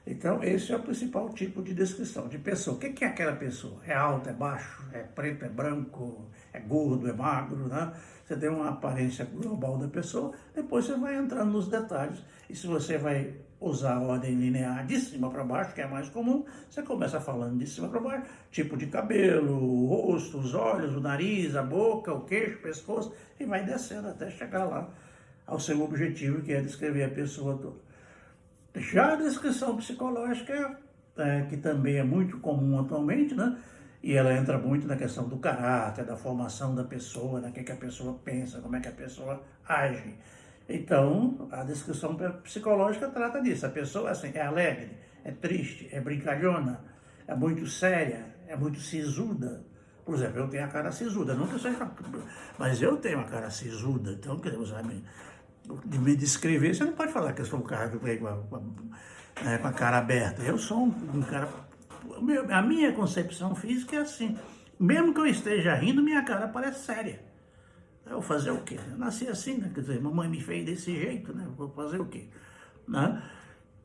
Então, esse é o principal tipo de descrição de pessoa. O que é aquela pessoa? É alto, é baixo, é preto, é branco, é gordo, é magro, né? Você tem uma aparência global da pessoa, depois você vai entrando nos detalhes. E se você vai usar a ordem linear de cima para baixo, que é mais comum, você começa falando de cima para baixo, tipo de cabelo, o rosto, os olhos, o nariz, a boca, o queixo, o pescoço, e vai descendo até chegar lá ao seu objetivo, que é descrever a pessoa toda. Já a descrição psicológica, que também é muito comum atualmente, né? e ela entra muito na questão do caráter, da formação da pessoa, né, que a pessoa pensa, como é que a pessoa age. Então, a descrição psicológica trata disso. A pessoa assim, é alegre, é triste, é brincalhona, é muito séria, é muito sisuda. Por exemplo, eu tenho a cara sisuda, não que eu seja, mas eu tenho a cara sisuda. Então, quer dizer, de me descrever, você não pode falar que eu sou um cara que veio com a cara aberta. Eu sou um cara... A minha concepção física é assim. Mesmo que eu esteja rindo, minha cara parece séria. Eu vou fazer o quê? Eu nasci assim, né? Quer dizer, mamãe me fez desse jeito, né? Vou fazer o quê? Né?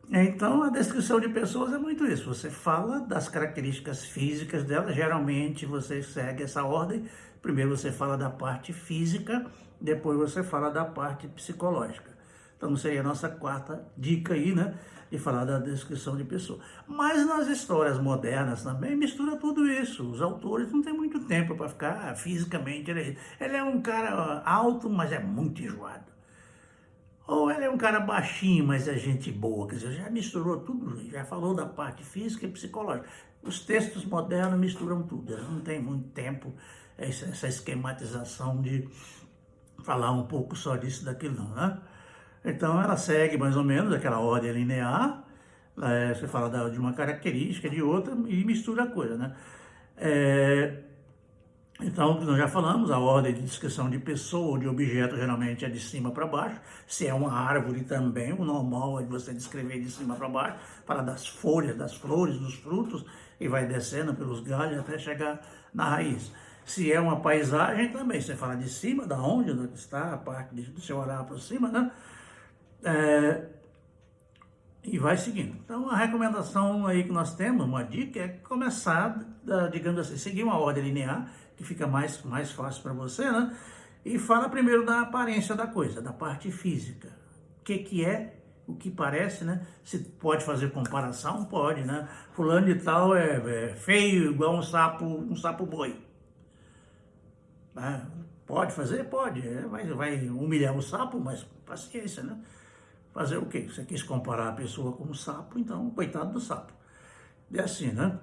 Então, a descrição de pessoas é muito isso. Você fala das características físicas dela. Geralmente, você segue essa ordem. Primeiro, você fala da parte física, depois você fala da parte psicológica. Então, seria a nossa quarta dica aí, né? De falar da descrição de pessoa. Mas nas histórias modernas também mistura tudo isso. Os autores não têm muito tempo para ficar fisicamente. Ele é um cara alto, mas é muito enjoado. Ou ele é um cara baixinho, mas é gente boa. Quer dizer, já misturou tudo, já falou da parte física e psicológica. Os textos modernos misturam tudo. Eles não têm muito tempo, essa esquematização de falar um pouco só disso, daquilo não, né? Então, ela segue mais ou menos aquela ordem linear, você fala de uma característica, de outra, e mistura a coisa, né? Então, nós já falamos, a ordem de descrição de pessoa ou de objeto geralmente é de cima para baixo. Se é uma árvore também, o normal é de você descrever de cima para baixo, falar das folhas, das flores, dos frutos, e vai descendo pelos galhos até chegar na raiz. Se é uma paisagem também, você fala de cima, da onde está a parte do seu olhar para cima, né? E vai seguindo. Então, a recomendação aí que nós temos, uma dica, é começar, digamos assim, seguir uma ordem linear, que fica mais fácil para você, né? E fala primeiro da aparência da coisa, da parte física. O que é, o que parece, né? Se pode fazer comparação, pode, né? Fulano de tal é feio, igual um sapo boi. Pode fazer? Pode. Vai humilhar o sapo, mas paciência, né? Fazer o quê? Você quis comparar a pessoa com um sapo, então, coitado do sapo. É assim, né?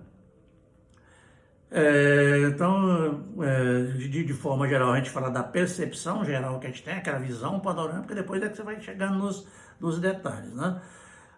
Então, de forma geral, a gente fala da percepção geral que a gente tem, aquela visão panorâmica, depois é que você vai chegando nos detalhes, né?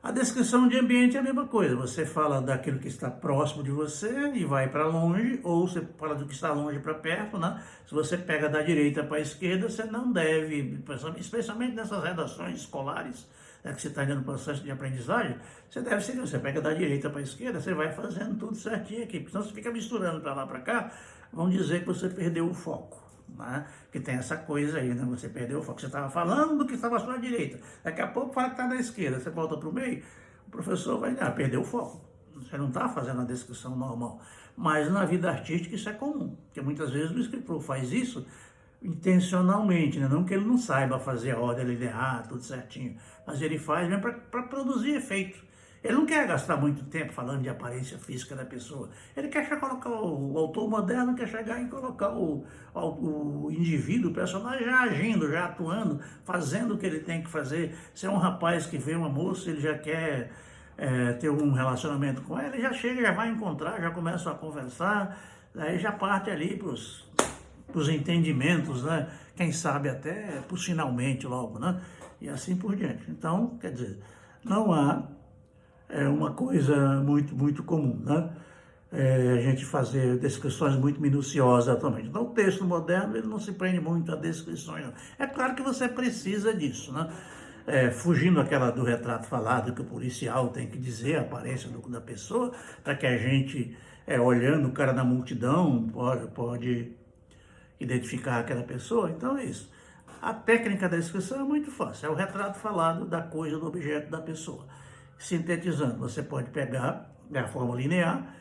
A descrição de ambiente é a mesma coisa. Você fala daquilo que está próximo de você e vai para longe, ou você fala do que está longe para perto, né? Se você pega da direita para a esquerda, você não deve, especialmente nessas redações escolares, né, que você está no processo de aprendizagem, você deve seguir. Você pega da direita para a esquerda, você vai fazendo tudo certinho aqui. Senão você fica misturando para lá para cá, vão dizer que você perdeu o foco. Né? Que tem essa coisa aí, né? Você perdeu o foco. Você estava falando do que estava à sua direita. Daqui a pouco fala que está na esquerda. Você volta para o meio, o professor vai perdeu o foco. Você não está fazendo a descrição normal. Mas na vida artística isso é comum. Porque muitas vezes o escritor faz isso intencionalmente, né? Não que ele não saiba fazer a ordem linear, tudo certinho. Mas ele faz mesmo para produzir efeito. Ele não quer gastar muito tempo falando de aparência física da pessoa. Ele quer colocar, o autor moderno quer chegar e colocar o indivíduo, o personagem já agindo, já atuando, fazendo o que ele tem que fazer. Se é um rapaz que vê uma moça, ele já quer ter um relacionamento com ela, ele já chega, já vai encontrar, já começa a conversar, aí já parte ali para os entendimentos, né? Quem sabe até por finalmente logo, né? E assim por diante. Então, quer dizer, não há... É uma coisa muito comum, né? A gente fazer descrições muito minuciosas atualmente. Então, o texto moderno ele não se prende muito a descrições, não. É claro que você precisa disso, né? Fugindo do retrato falado, que o policial tem que dizer a aparência da pessoa, para que a gente, olhando o cara na multidão, pode identificar aquela pessoa. Então, é isso. A técnica da descrição é muito fácil. É o retrato falado da coisa, do objeto da pessoa. Sintetizando, você pode pegar a forma linear,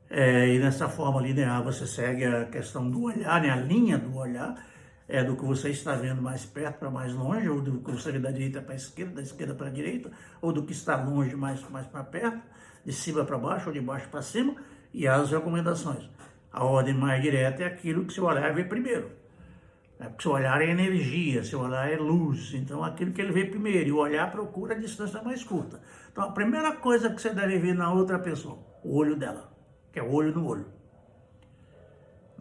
e nessa forma linear você segue a questão do olhar, né, a linha do olhar, do que você está vendo mais perto para mais longe, ou do que você vê da direita para a esquerda, da esquerda para a direita, ou do que está longe mais para perto, de cima para baixo ou de baixo para cima, e as recomendações. A ordem mais direta é aquilo que seu olhar vê primeiro. Porque seu olhar é energia, seu olhar é luz, então aquilo que ele vê primeiro, e o olhar procura a distância mais curta. Então a primeira coisa que você deve ver na outra pessoa, o olho dela, que é o olho no olho.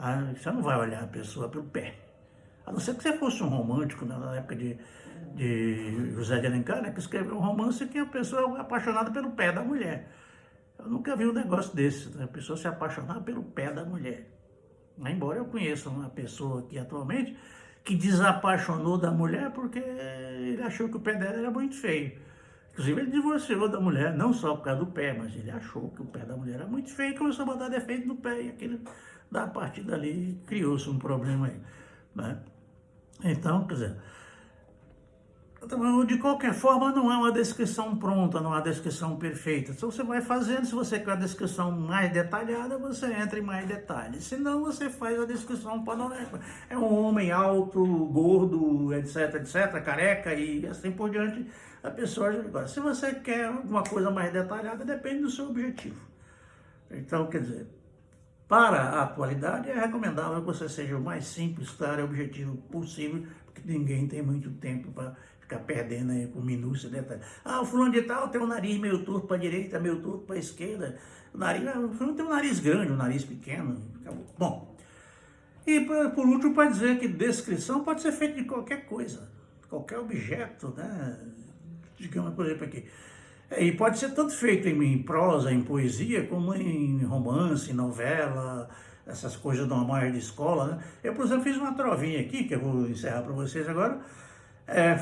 Né? Você não vai olhar a pessoa pelo pé. A não ser que você fosse um romântico, né, na época de José de Alencar, né, que escreveu um romance que a pessoa é apaixonada pelo pé da mulher. Eu nunca vi um negócio desse, né? A pessoa se apaixonar pelo pé da mulher. Embora eu conheça uma pessoa aqui atualmente que desapaixonou da mulher porque ele achou que o pé dela era muito feio. Inclusive ele divorciou da mulher, não só por causa do pé, mas ele achou que o pé da mulher era muito feio e começou a botar defeito no pé. E aquele, da partir dali, criou-se um problema aí, né? Então, quer dizer, de qualquer forma, não há uma descrição pronta, não há uma descrição perfeita. Então você vai fazendo, se você quer a descrição mais detalhada, você entra em mais detalhes. Senão você faz a descrição panorâmica. É um homem alto, gordo, etc, etc, careca e assim por diante. A pessoa, agora, se você quer alguma coisa mais detalhada, depende do seu objetivo. Então, quer dizer, para a atualidade, é recomendável que você seja o mais simples, claro e objetivo possível, porque ninguém tem muito tempo para ficar perdendo aí com minúcia e detalhes. Ah, o fulano de tal tem um nariz meio torto para a direita, meio torto para a esquerda. O fulano tem um nariz grande, um nariz pequeno. Bom, e por último, para dizer que descrição pode ser feita de qualquer coisa, qualquer objeto, né? Digamos, por exemplo, aqui. E pode ser tanto feito em prosa, em poesia, como em romance, novela, essas coisas normais de escola, né? Eu, por exemplo, fiz uma trovinha aqui, que eu vou encerrar para vocês agora,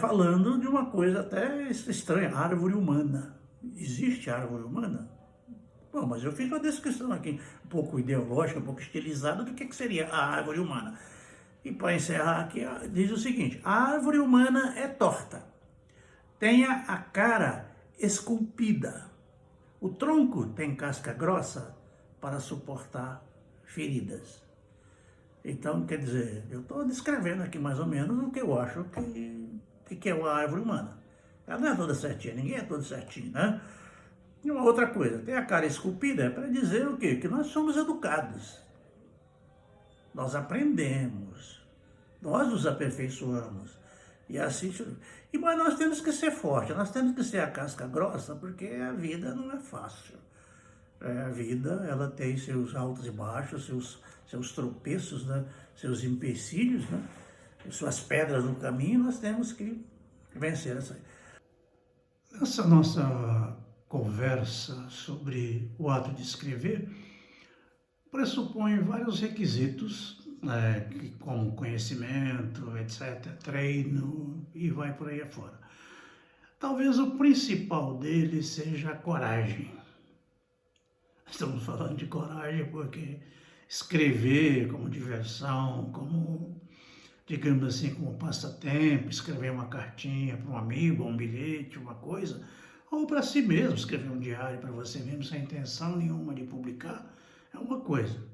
falando de uma coisa até estranha, árvore humana. Existe árvore humana? Bom, mas eu fiz uma descrição aqui, um pouco ideológica, um pouco estilizada, do que seria a árvore humana. E para encerrar aqui, diz o seguinte: a árvore humana é torta, tem a cara esculpida. O tronco tem casca grossa para suportar feridas. Então, quer dizer, eu estou descrevendo aqui mais ou menos o que eu acho que é uma árvore humana. Ela não é toda certinha, ninguém é todo certinho, né? E uma outra coisa, tem a cara esculpida é para dizer o quê? Que nós somos educados. Nós aprendemos. Nós nos aperfeiçoamos. E assim, mas nós temos que ser fortes, nós temos que ser a casca grossa, porque a vida não é fácil. A vida, ela tem seus altos e baixos, seus tropeços, né? Seus empecilhos, né? Suas pedras no caminho, nós temos que vencer essa. Essa nossa conversa sobre o ato de escrever pressupõe vários requisitos, né, como conhecimento, etc., treino e vai por aí afora. Talvez o principal deles seja a coragem. Estamos falando de coragem porque escrever como diversão, como, digamos assim, como passatempo, escrever uma cartinha para um amigo, um bilhete, uma coisa, ou para si mesmo, escrever um diário para você mesmo, sem intenção nenhuma de publicar, é uma coisa.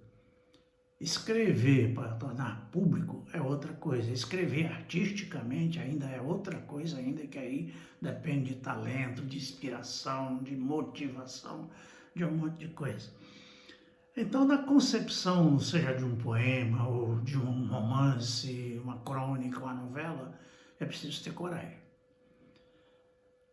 Escrever para tornar público é outra coisa. Escrever artisticamente ainda é outra coisa, ainda que aí depende de talento, de inspiração, de motivação, de um monte de coisa. Então, na concepção, seja de um poema, ou de um romance, uma crônica, uma novela, é preciso ter coragem.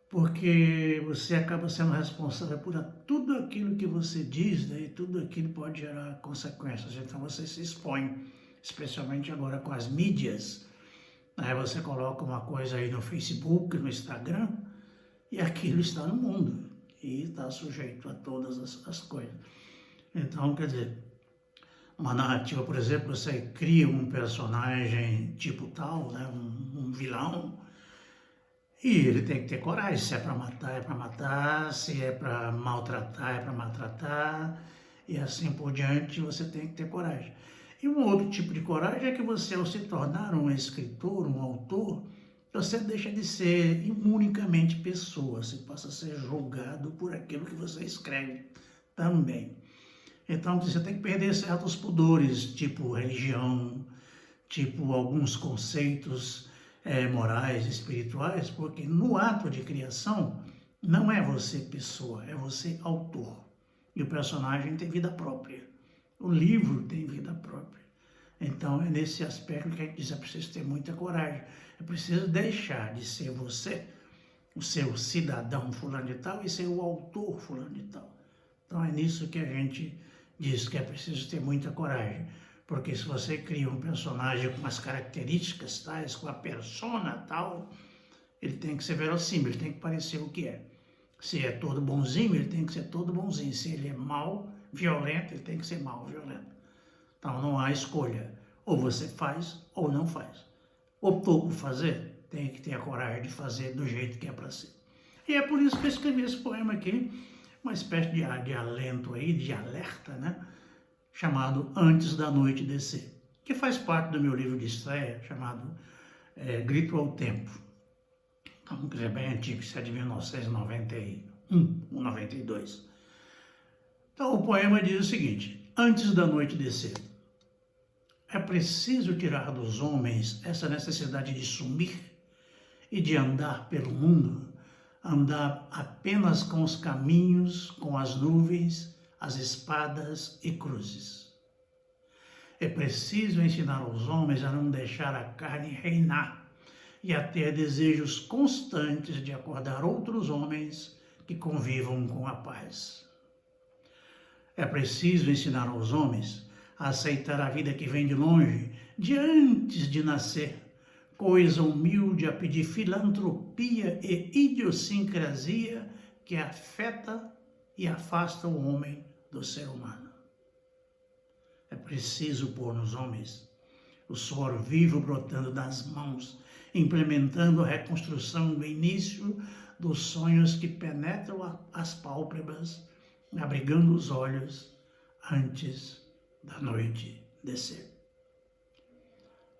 Porque você acaba sendo responsável por tudo aquilo que você diz, né? E tudo aquilo pode gerar consequências. Então você se expõe, especialmente agora com as mídias. Aí você coloca uma coisa aí no Facebook, no Instagram, e aquilo está no mundo. E está sujeito a todas as coisas. Então, quer dizer, uma narrativa, por exemplo, você cria um personagem tipo tal, né? Um vilão, e ele tem que ter coragem, se é para matar, se é para maltratar, é para maltratar, e assim por diante, você tem que ter coragem. E um outro tipo de coragem é que você, ao se tornar um escritor, um autor, você deixa de ser unicamente pessoa, você passa a ser julgado por aquilo que você escreve também. Então você tem que perder certos pudores, tipo religião, tipo alguns conceitos morais, espirituais, porque no ato de criação não é você pessoa, é você autor. E o personagem tem vida própria, o livro tem vida própria. Então é nesse aspecto que a gente diz, é preciso ter muita coragem, é preciso deixar de ser você, o seu cidadão fulano de tal, e ser o autor fulano de tal. Então é nisso que a gente diz que é preciso ter muita coragem, Porque se você cria um personagem com as características tais, com a persona tal, ele tem que ser verossímil, ele tem que parecer o que é. Se é todo bonzinho, ele tem que ser todo bonzinho. Se ele é mau, violento, ele tem que ser mau, violento. Então não há escolha. Ou você faz ou não faz. Optou por fazer, tem que ter a coragem de fazer do jeito que é para ser. E é por isso que eu escrevi esse poema aqui, uma espécie de alento aí, de alerta, né? Chamado Antes da Noite Descer, que faz parte do meu livro de estreia, chamado Grito ao Tempo. Então, que é bem antigo, isso é de 1991 ou 92. Então, o poema diz o seguinte: antes da noite descer, é preciso tirar dos homens essa necessidade de sumir e de andar pelo mundo, andar apenas com os caminhos, com as nuvens, as espadas e cruzes. É preciso ensinar aos homens a não deixar a carne reinar e a ter desejos constantes de acordar outros homens que convivam com a paz. É preciso ensinar aos homens a aceitar a vida que vem de longe, de antes de nascer, coisa humilde a pedir filantropia e idiosincrasia que afeta e afasta o homem do ser humano. É preciso pôr nos homens o suor vivo brotando das mãos, implementando a reconstrução do início dos sonhos que penetram as pálpebras, abrigando os olhos antes da noite descer.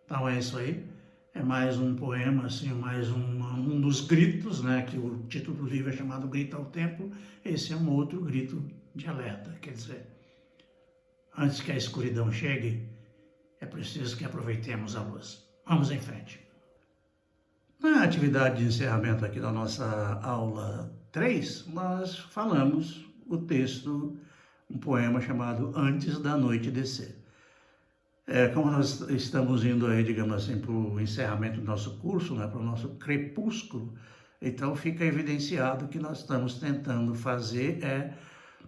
Então é isso aí. É mais um poema, assim, mais um dos gritos, né? Que o título do livro é chamado Grito ao Tempo. Esse é um outro grito de alerta. Quer dizer, antes que a escuridão chegue, é preciso que aproveitemos a luz. Vamos em frente. Na atividade de encerramento aqui da nossa aula 3, nós falamos o texto, um poema chamado Antes da Noite Descer. Como nós estamos indo aí, digamos assim, para o encerramento do nosso curso, né, para o nosso crepúsculo, então fica evidenciado que nós estamos tentando fazer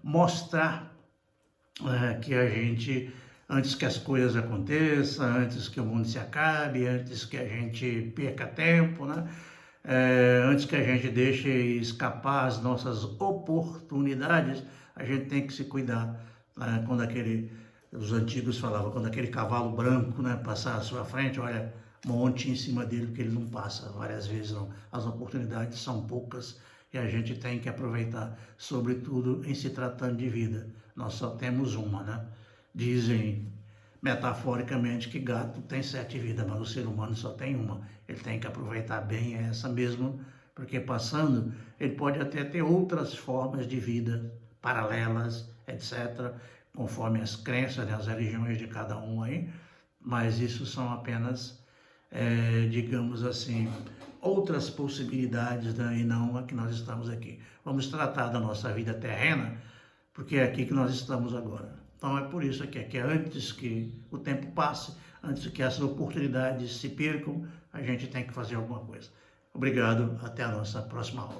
mostrar que a gente, antes que as coisas aconteçam, antes que o mundo se acabe, antes que a gente perca tempo, né, antes que a gente deixe escapar as nossas oportunidades, a gente tem que se cuidar, né, os antigos falavam, quando aquele cavalo branco, né, passar à sua frente, olha, monte em cima dele, porque ele não passa várias vezes, não. As oportunidades são poucas e a gente tem que aproveitar, sobretudo em se tratando de vida. Nós só temos uma, né? Dizem, metaforicamente, que gato tem 7 vidas, mas o ser humano só tem uma. Ele tem que aproveitar bem essa mesmo, porque passando, ele pode até ter outras formas de vida, paralelas, etc., conforme as crenças, né, as religiões de cada um aí, mas isso são apenas, digamos assim, outras possibilidades, né, e não a que nós estamos aqui. Vamos tratar da nossa vida terrena, porque é aqui que nós estamos agora. Então é por isso que antes que o tempo passe, antes que as oportunidades se percam, a gente tem que fazer alguma coisa. Obrigado, até a nossa próxima aula.